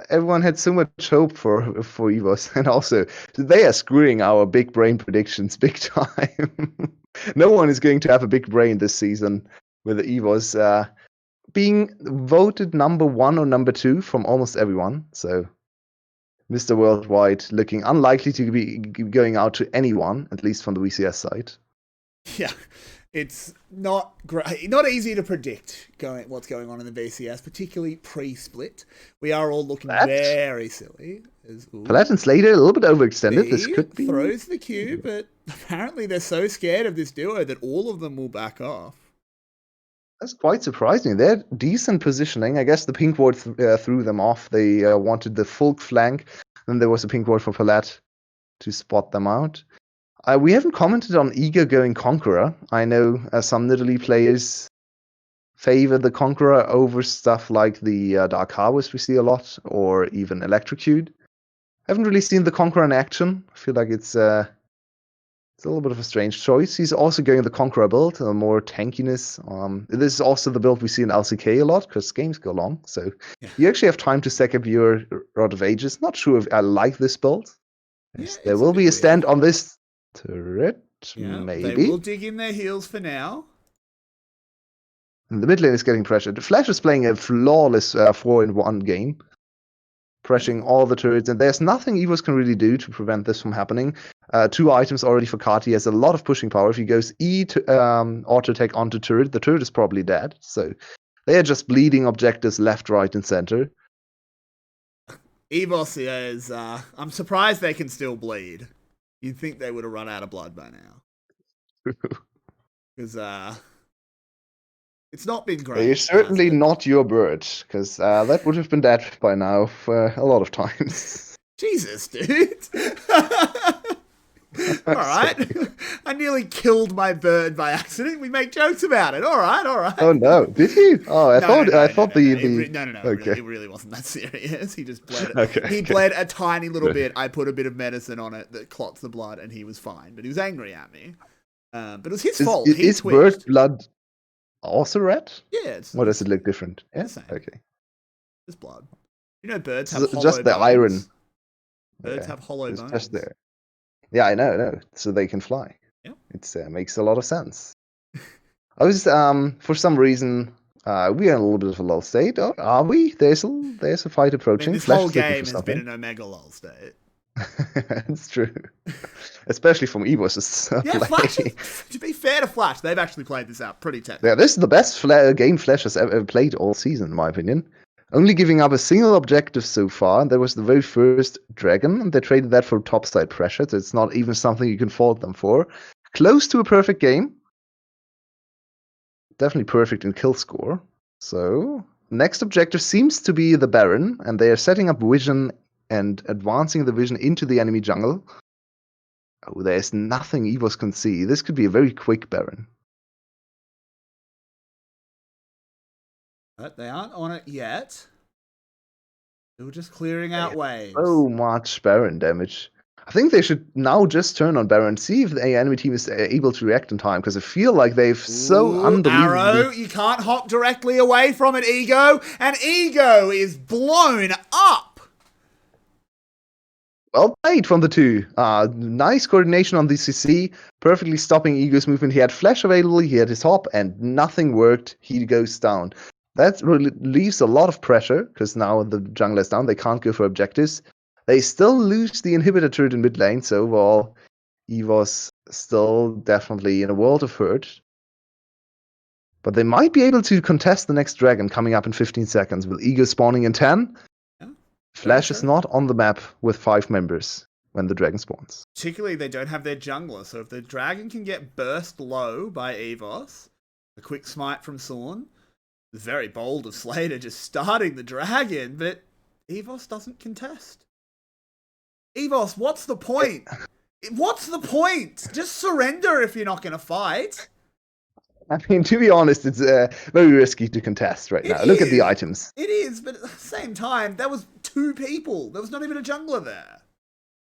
everyone had so much hope for EVOS, and also they are screwing our big brain predictions big time. No one is going to have a big brain this season with the EVOS being voted number 1 or number 2 from almost everyone. So Mr. Worldwide looking unlikely to be going out to anyone, at least from the VCS side. Yeah, it's not great, not easy to predict what's going on in the VCS, particularly pre-split. We are all looking very silly. 𝗏𝗏 and Slater a little bit overextended. This could be throws the Q, but apparently they're so scared of this duo that all of them will back off. That's quite surprising. They're decent positioning. I guess the pink ward threw them off. They wanted the full flank, and there was a pink ward for 𝗏𝗏 to spot them out. We haven't commented on Ego going Conqueror. I know some Nidalee players favor the Conqueror over stuff like the 𝗘𝗀𝗺𝗏 we see a lot, or even Electrocute. Haven't really seen the Conqueror in action. I feel like it's a little bit of a strange choice. He's also going the Conqueror build, more tankiness. This is also the build we see in 𝗘𝗀𝗃 a lot, because games go long. So you actually have time to stack up your Rod of Ages. Not sure if I like this build. Yes, there will be a stand on this turret, maybe. They will dig in their heels for now. And the mid lane is getting pressured. Flash is playing a flawless 4-in-1 game, pressuring all the turrets, and there's nothing EVOS can really do to prevent this from happening. 2 items already for 𝗘𝗀𝗃. He has a lot of pushing power. If he goes E to auto attack onto turret, the turret is probably dead. So they are just bleeding objectives left, right, and center. EVOS is, I'm surprised they can still bleed. You'd think they would have run out of blood by now. Because it's not been great. It's certainly not your bird, because that would have been dead by now for a lot of times. Jesus, dude. All right. I nearly killed my bird by accident. We make jokes about it. All right. Oh no, did you? Oh, I thought No. Okay. It really wasn't that serious. He just bled it. Okay. He bled a tiny little bit. I put a bit of medicine on it that clots the blood, and he was fine. But he was angry at me. But it was his fault. Is bird blood also red? Yeah. What does it look different? Yeah. Okay. It's blood. You know, birds have hollow just the bones. Iron. Birds have hollow bones. Just there. Yeah, I know. So they can fly. Yeah. It makes a lot of sense. I was, for some reason, we are in a little bit of a lull state. Oh, are we? There's a fight approaching. This whole game has been an omega lull state. It's true. Especially from EVOS. Yeah, Flash, to be fair to Flash, they've actually played this out pretty technically. Yeah, this is the best game Flash has ever played all season, in my opinion. Only giving up a single objective so far, and that was the very first dragon, and they traded that for topside pressure, so it's not even something you can fault them for. Close to a perfect game. Definitely perfect in kill score. So, next objective seems to be the Baron, and they are setting up vision and advancing the vision into the enemy jungle. Oh, there's nothing EVOS can see. This could be a very quick Baron. But they aren't on it yet. They were just clearing out waves. So much Baron damage. I think they should now just turn on Baron, see if the enemy team is able to react in time, because I feel like they've so unbelievably... Arrow, you can't hop directly away from it, Ego, and Ego is blown up! Well played from the two. Nice coordination on the CC, perfectly stopping Ego's movement. He had flash available, he had his hop, and nothing worked. He goes down. That relieves a lot of pressure, because now the jungler is down. They can't go for objectives. They still lose the inhibitor turret in mid lane, so overall, EVOS still definitely in a world of hurt. But they might be able to contest the next dragon coming up in 15 seconds, with Ego spawning in 10. Yeah, Flash is not on the map with 5 members when the dragon spawns. Particularly, they don't have their jungler, so if the dragon can get burst low by EVOS, a quick smite from Sorn, it's very bold of Slater just starting the dragon, but EVOS doesn't contest. EVOS, what's the point? What's the point? Just surrender if you're not going to fight. I mean, to be honest, it's very risky to contest right now. Look at the items. It is, but at the same time, there was 2 people. There was not even a jungler there.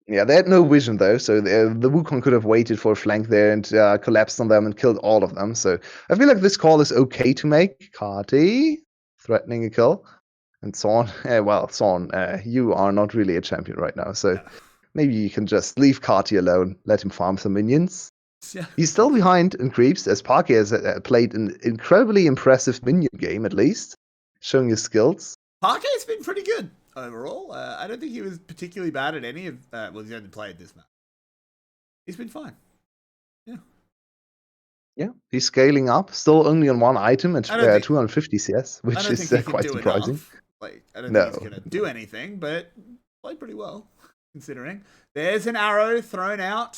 Yeah, they had no vision, though, so the Wukong could have waited for a flank there and collapsed on them and killed all of them. So I feel like this call is okay to make. 𝗘𝗀𝗃 threatening a kill. And 𝗀𝗏, you are not really a champion right now, so maybe you can just leave 𝗬𝗏 alone, let him farm some minions. Yeah. He's still behind in creeps, as 𝗧𝗏 has played an incredibly impressive minion game, at least, showing his skills. 𝗬𝗏's been pretty good overall. I don't think he was particularly bad at any of... well, he's only played this match. He's been fine. Yeah, he's scaling up, still only on one item at 250 CS, which is quite surprising. I don't think he's going to do anything, but played pretty well, considering. There's an arrow thrown out.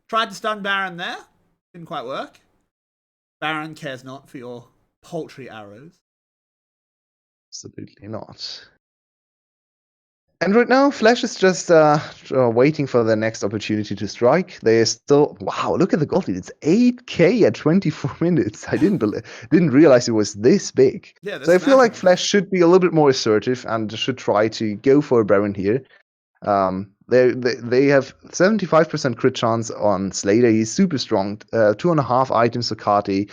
Tried to stun Baron there. Didn't quite work. Baron cares not for your paltry arrows. Absolutely not. And right now, Flash is just waiting for their next opportunity to strike. They are still... Wow, look at the gold lead. It's 8k at 24 minutes. I didn't realize it was this big. Yeah, so I feel like Flash should be a little bit more assertive and should try to go for a Baron here. They have 75% crit chance on Slater. He's super strong. 2.5 items for 𝗘𝗏𝗏.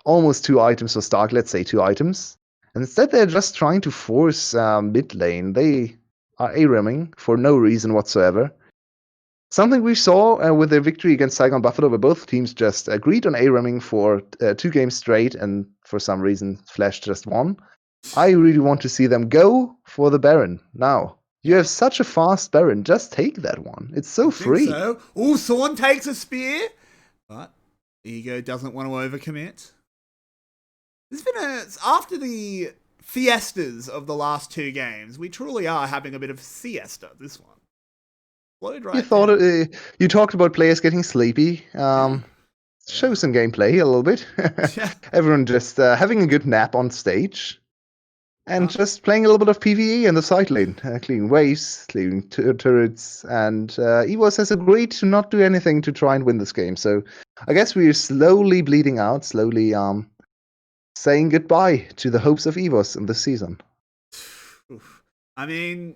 Almost 2 items for Stark. Let's say 2 items. And instead, they're just trying to force mid lane. They are ARAMing for no reason whatsoever. Something we saw with their victory against Saigon Buffalo, where both teams just agreed on ARAMing for 2 games straight, and for some reason, Flash just won. I really want to see them go for the Baron now. You have such a fast Baron. Just take that one. It's so free. Oh, Thorn takes a spear. But Ego doesn't want to overcommit. There's been after the fiestas of the last 2 games, we truly are having a bit of siesta this one. Load right you talked about players getting sleepy. Show some gameplay a little bit. Everyone just having a good nap on stage. And just playing a little bit of PvE in the side lane. Clearing waves, clearing turrets. And EVOS has agreed to not do anything to try and win this game. So I guess we're slowly bleeding out, slowly saying goodbye to the hopes of EVOS in this season. I mean,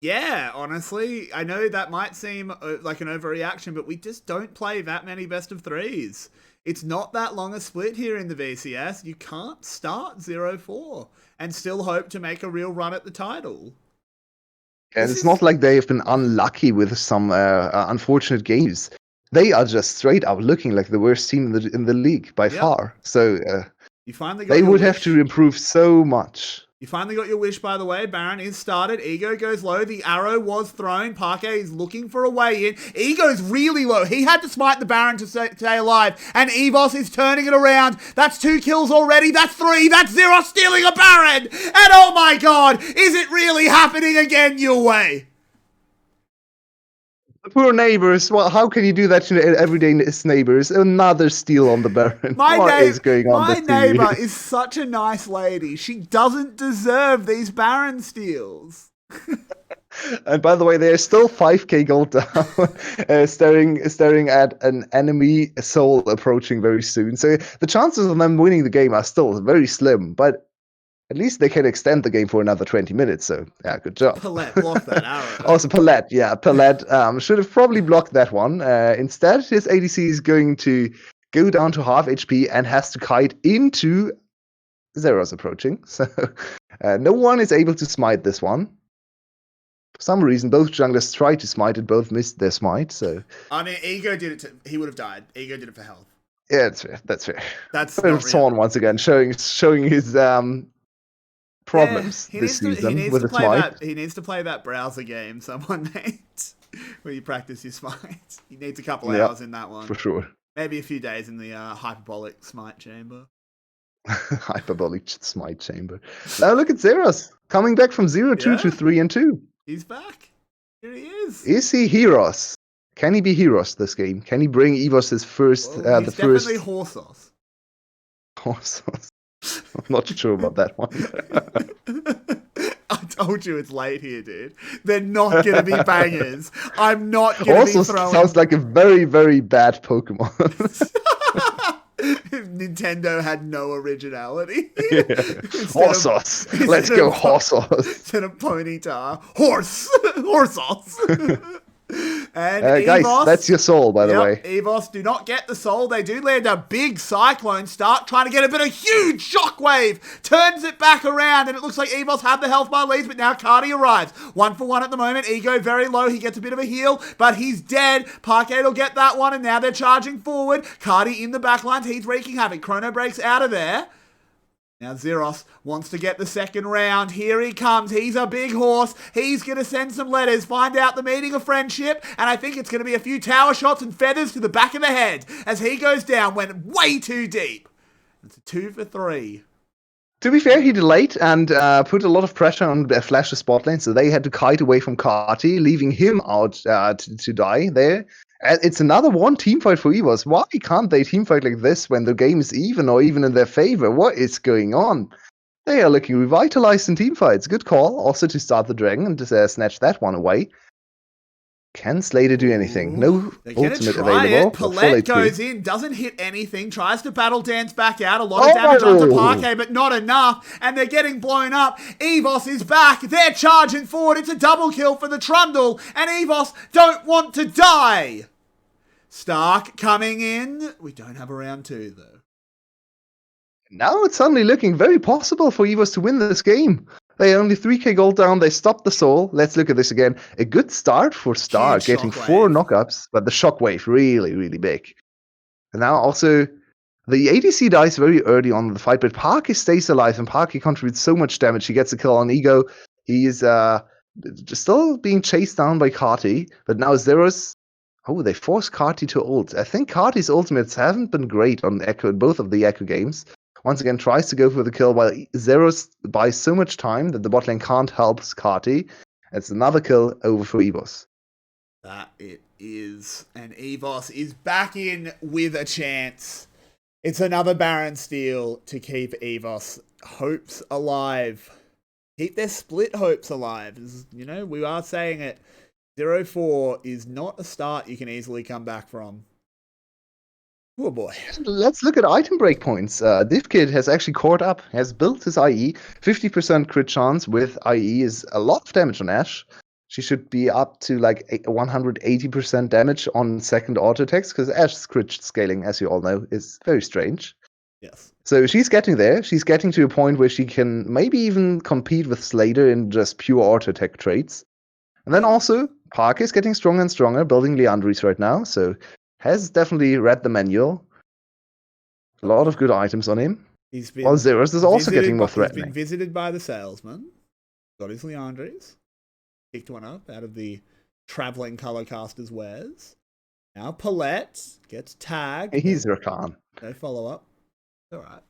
yeah, honestly, I know that might seem like an overreaction, but we just don't play that many best of 3s. It's not that long a split here in the VCS. You can't start 0-4 and still hope to make a real run at the title. And it's not like they have been unlucky with some unfortunate games. They are just straight up looking like the worst team in the league by far. So you finally got they would have to improve so much. You finally got your wish, by the way. Baron is started. Ego goes low. The arrow was thrown. 𝗬𝗏𝗏 is looking for a way in. Ego's really low. He had to smite the Baron to stay alive. And EVOS is turning it around. That's 2 kills already. That's 3. That's 𝗃 stealing a Baron. And oh my god, is it really happening again, Yulwei? The poor neighbors. Well, how can you do that to everyday neighbors? Another steal on the Baron. What is going on? My neighbor is such a nice lady. She doesn't deserve these Baron steals. And by the way, they're still 5k gold down, staring at an enemy soul approaching very soon. So the chances of them winning the game are still very slim, but at least they can extend the game for another 20 minutes, so yeah, good job. 𝗃𝗏𝗏 blocked that arrow. Also, 𝗃𝗏𝗏 should have probably blocked that one. Instead, his ADC is going to go down to half HP and has to kite into 𝗃's approaching. So no one is able to smite this one. For some reason, both junglers tried to smite it, both missed their smite, so... I mean, Ego did it he would have died. Ego did it for health. Yeah, that's fair. That's fair. That's Thorn once again, showing his... problems this season with a smite. He needs to play that browser game someone made where you practice your smite. He needs a couple hours in that one. For sure. Maybe a few days in the hyperbolic smite chamber. Hyperbolic smite chamber. Now look at 𝗃 coming back from 0-2 to 3-2. He's back. Here he is. Is he 𝗃? Can he be 𝗃 this game? Can he bring EVOS his first? He's definitely horse sauce. Horse sauce. I'm not sure about that one. I told you it's late here, dude. They're not going to be bangers. I'm not going to be throwing... sounds like a very, very bad Pokemon. Nintendo had no originality. Horse sauce. Let's go horse sauce. Instead of Ponyta. Horse sauce. And guys, EVS, that's your soul, by the way. EVS do not get the soul. They do land a big cyclone start, trying to get a bit of huge shockwave. Turns it back around, and it looks like EVS have the health bar leads, but now 𝗘𝗀𝗢 arrives. 1 for 1 at the moment. Ego very low. He gets a bit of a heal, but he's dead. 𝗘𝗀𝗢 will get that one, and now they're charging forward. 𝗘𝗀𝗢 in the backlines. He's wreaking havoc. Chrono breaks out of there. Now 𝗧𝗲 wants to get the second round. Here he comes. He's a big horse. He's going to send some letters, find out the meaning of friendship, and I think it's going to be a few tower shots and feathers to the back of the head as he goes down, went way too deep. It's a 2 for 3. To be fair, he delayed and put a lot of pressure on Flash's spot lane, so they had to kite away from 𝗘𝗀𝗢, leaving him out to die there. And it's another one team fight for EVS. Why can't they team fight like this when the game is even or even in their favor? What is going on? They are looking revitalized in team fights. Good call, also to start the dragon and to snatch that one away. Can Slater do anything? No ultimate available. 𝗘𝗀𝗢 goes in, doesn't hit anything, tries to battle dance back out. A lot of damage onto 𝗘𝗀𝗢𝗧, but not enough. And they're getting blown up. EVS is back. They're charging forward. It's a double kill for the Trundle. And EVS don't want to die. Stark coming in. We don't have a round 2, though. Now it's suddenly looking very possible for EVS to win this game. They only 3k gold down. They stopped the soul. Let's look at this again. A good start for Stark, getting 4 knockups, but the shockwave really, really big. And now also the ADC dies very early on in the fight, but 𝗘𝗀𝗢 stays alive, and 𝗘𝗀𝗢 contributes so much damage. He gets a kill on Ego. He is still being chased down by 𝗘𝗀𝗢, but now 𝗧𝗲. Oh, they force 𝗘𝗀𝗢 to ult. I think 𝗘𝗀𝗢's ultimates haven't been great on Echo in both of the Echo games. Once again, tries to go for the kill while 𝗧𝗲 buys so much time that the bot lane can't help 𝗘𝗀𝗢. It's another kill over for EVS. That it is. And EVS is back in with a chance. It's another Baron steal to keep EVS hopes alive. Keep their split hopes alive. You know, we are saying it. 0-4 is not a start you can easily come back from. Oh boy. Let's look at item breakpoints. 𝗘𝗀𝗀𝗧 has actually caught up, has built his IE. 50% crit chance with IE is a lot of damage on Ashe. She should be up to like 180% damage on second auto attacks, because Ashe's crit scaling, as you all know, is very strange. Yes. So she's getting there. She's getting to a point where she can maybe even compete with Slater in just pure auto attack traits. And then also, 𝗘𝗀𝗢 is getting stronger and stronger, building Liandry's right now, so has definitely read the manual. A lot of good items on him. He's been While 𝗧𝗲 is also getting more threatening. He's been visited by the salesman. Got his Liandry's. Picked one up out of the traveling color caster's wares. Now 𝗘𝗀𝗢𝗧 gets tagged. He's Rakan. No follow-up. Alright.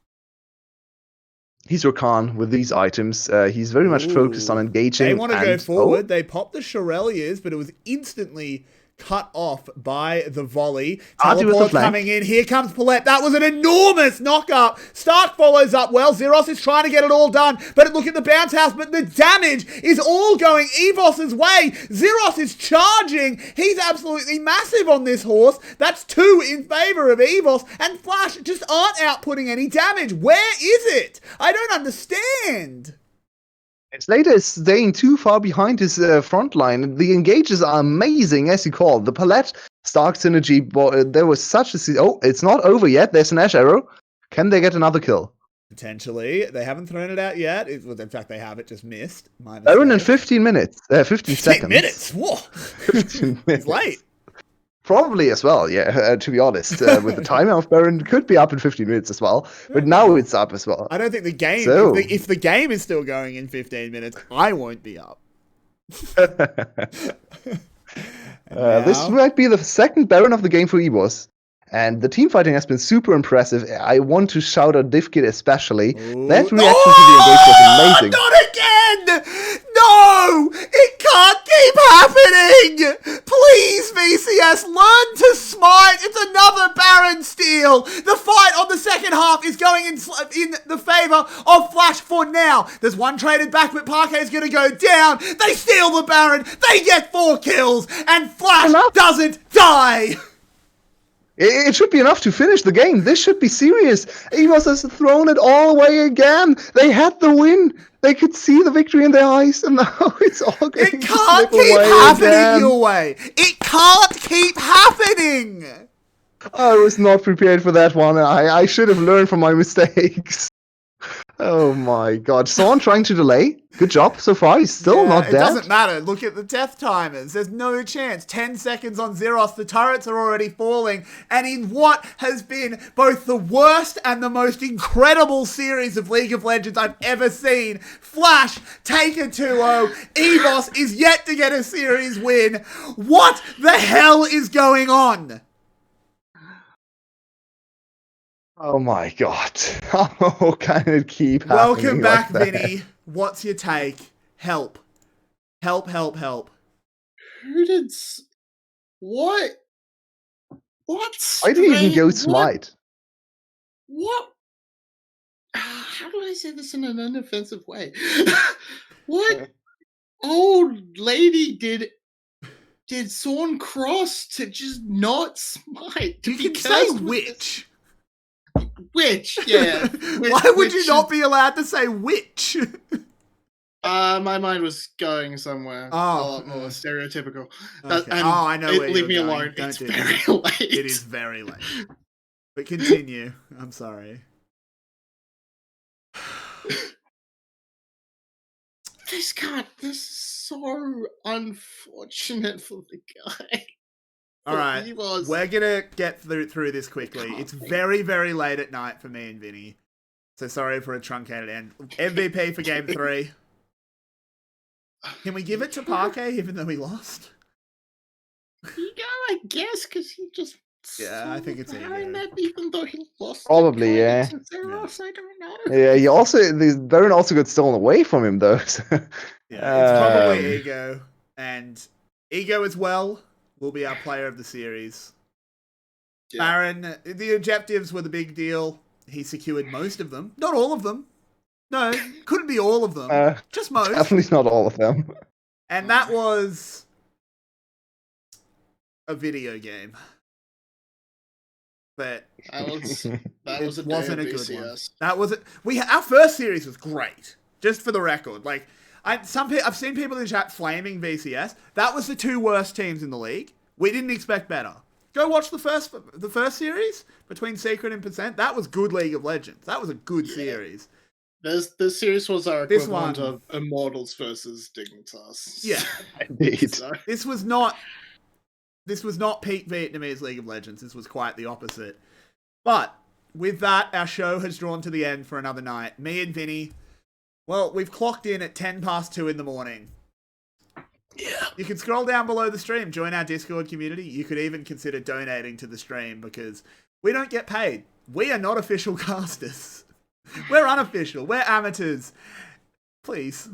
He's Rakan with these items. He's very much focused on engaging. They want to go forward. They popped the 𝗘𝗀𝗢𝗧s, but it was instantly cut off by the volley. Teleport coming in. Here comes 𝗘𝗀𝗢𝗧. That was an enormous knock-up. Stark follows up well. 𝗧𝗲 is trying to get it all done. But look at the bounce house. But the damage is all going EVS's way. 𝗧𝗲 is charging. He's absolutely massive on this horse. That's 2 in favor of EVS. And Flash just aren't outputting any damage. Where is it? I don't understand. Slater is staying too far behind his front line. The engages are amazing, as you call. The 𝗘𝗀𝗢𝗧 Stark synergy, there was such a... Oh, it's not over yet. There's an Ashe arrow. Can they get another kill? Potentially. They haven't thrown it out yet. In fact, they have. It just missed. Baron in 15 minutes. 15 seconds. 15 minutes? Whoa. 15 minutes. It's late. Probably as well, yeah, to be honest. With the timer of Baron, could be up in 15 minutes as well. But now it's up as well. I don't think the game, So- if the game is still going in 15 minutes, I won't be up. This might be the second Baron of the game for EVS. And the team fighting has been super impressive. I want to shout out 𝗘𝗀𝗢𝗧 especially. That reaction to the engage was amazing. Not again! No! It can't keep happening! Please, VCS, learn to smite! It's another Baron steal! The fight on the second half is going in the favor of Flash for now. There's one traded back, but 𝗘𝗀𝗢𝗧 is going to go down. They steal the Baron, they get 4 kills, and Flash doesn't die! It should be enough to finish the game. This should be serious. EVS has thrown it all away again. They had the win. They could see the victory in their eyes, and now it's all going It to can't slip keep away happening again. your way. It can't keep happening. I was not prepared for that one. I should have learned from my mistakes. Oh my god. Someone trying to delay. Good job so far. He's still not It dead. doesn't matter. Look at the death timers. There's no chance. 10 seconds on 𝗲𝗏. The turrets are already falling. And in what has been both the worst and the most incredible series of League of Legends I've ever seen, Flash, 𝗘𝗀𝗄𝗧, EVS is yet to get a series win. What the hell is going on? Oh my god. How can it keep happening? Welcome back, like that? Vinny. What's your take? Help. Help, help, help. Who did... What? What? Why do you even go What? smite? What? How do I say this in an unoffensive way? What old lady did Zorn cross to just not smite? You can say witch. Witch, yeah. Why would you not be allowed to say witch? My mind was going somewhere a lot more stereotypical. Okay. And I know where leave me you're going. alone. Don't It's do very that. late. It is very late. But continue. I'm sorry. This is so unfortunate for the guy. All right, He was... we're gonna get through this quickly. It's very, very late at night for me and Vinny, so sorry for a truncated end. MVP for Game 3. Can we give it to 𝗘𝗀𝗺 even though we lost? Ego, I guess, because he just... Yeah, I think it's Ego. that even though he lost... Probably, yeah. 𝗘𝗏, I don't know. Yeah, he also the Baron also got stolen away from him though. So. Yeah, it's probably Ego, and Ego as well will be our player of the series. Yeah. Baron, the objectives were the big deal. He secured most of them. Not all of them. No, couldn't be all of them. Just most. Definitely not all of them. And that was a video game. But That was a it wasn't a day of good one. VCS. That was our first series was great. Just for the record, like I've seen people in the chat flaming VCS. That was the two worst teams in the league. We didn't expect better. Go watch the first series between Secret and 𝗚. That was good League of Legends. That was a good series. This series was our This equivalent one- of Immortals versus Dignitas. Yeah. Indeed. So, This was not peak Vietnamese League of Legends. This was quite the opposite. But with that, our show has drawn to the end for another night. Me and Vinny, well, we've clocked in at 2:10 in the morning. yeah. You can scroll down below the stream, join our Discord community. You could even consider donating to the stream because we don't get paid. We are not official casters. We're unofficial. We're amateurs. Please.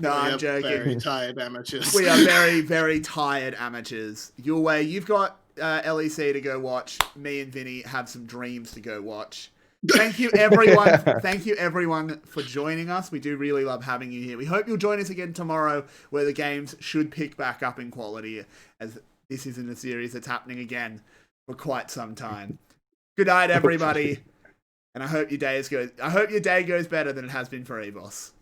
No, I'm joking. Very tired amateurs. We are very, very tired amateurs. Yulwei, you've got LEC to go watch. Me and Vinny have some dreams to go watch. Thank you, everyone. Thank you, everyone, for joining us. We do really love having you here. We hope you'll join us again tomorrow, where the games should pick back up in quality, as this isn't a series that's happening again for quite some time. Good night, everybody, and I hope your day goes better than it has been for EVS.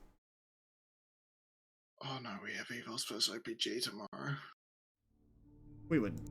Oh no, we have EVS versus OPG tomorrow. We wouldn't.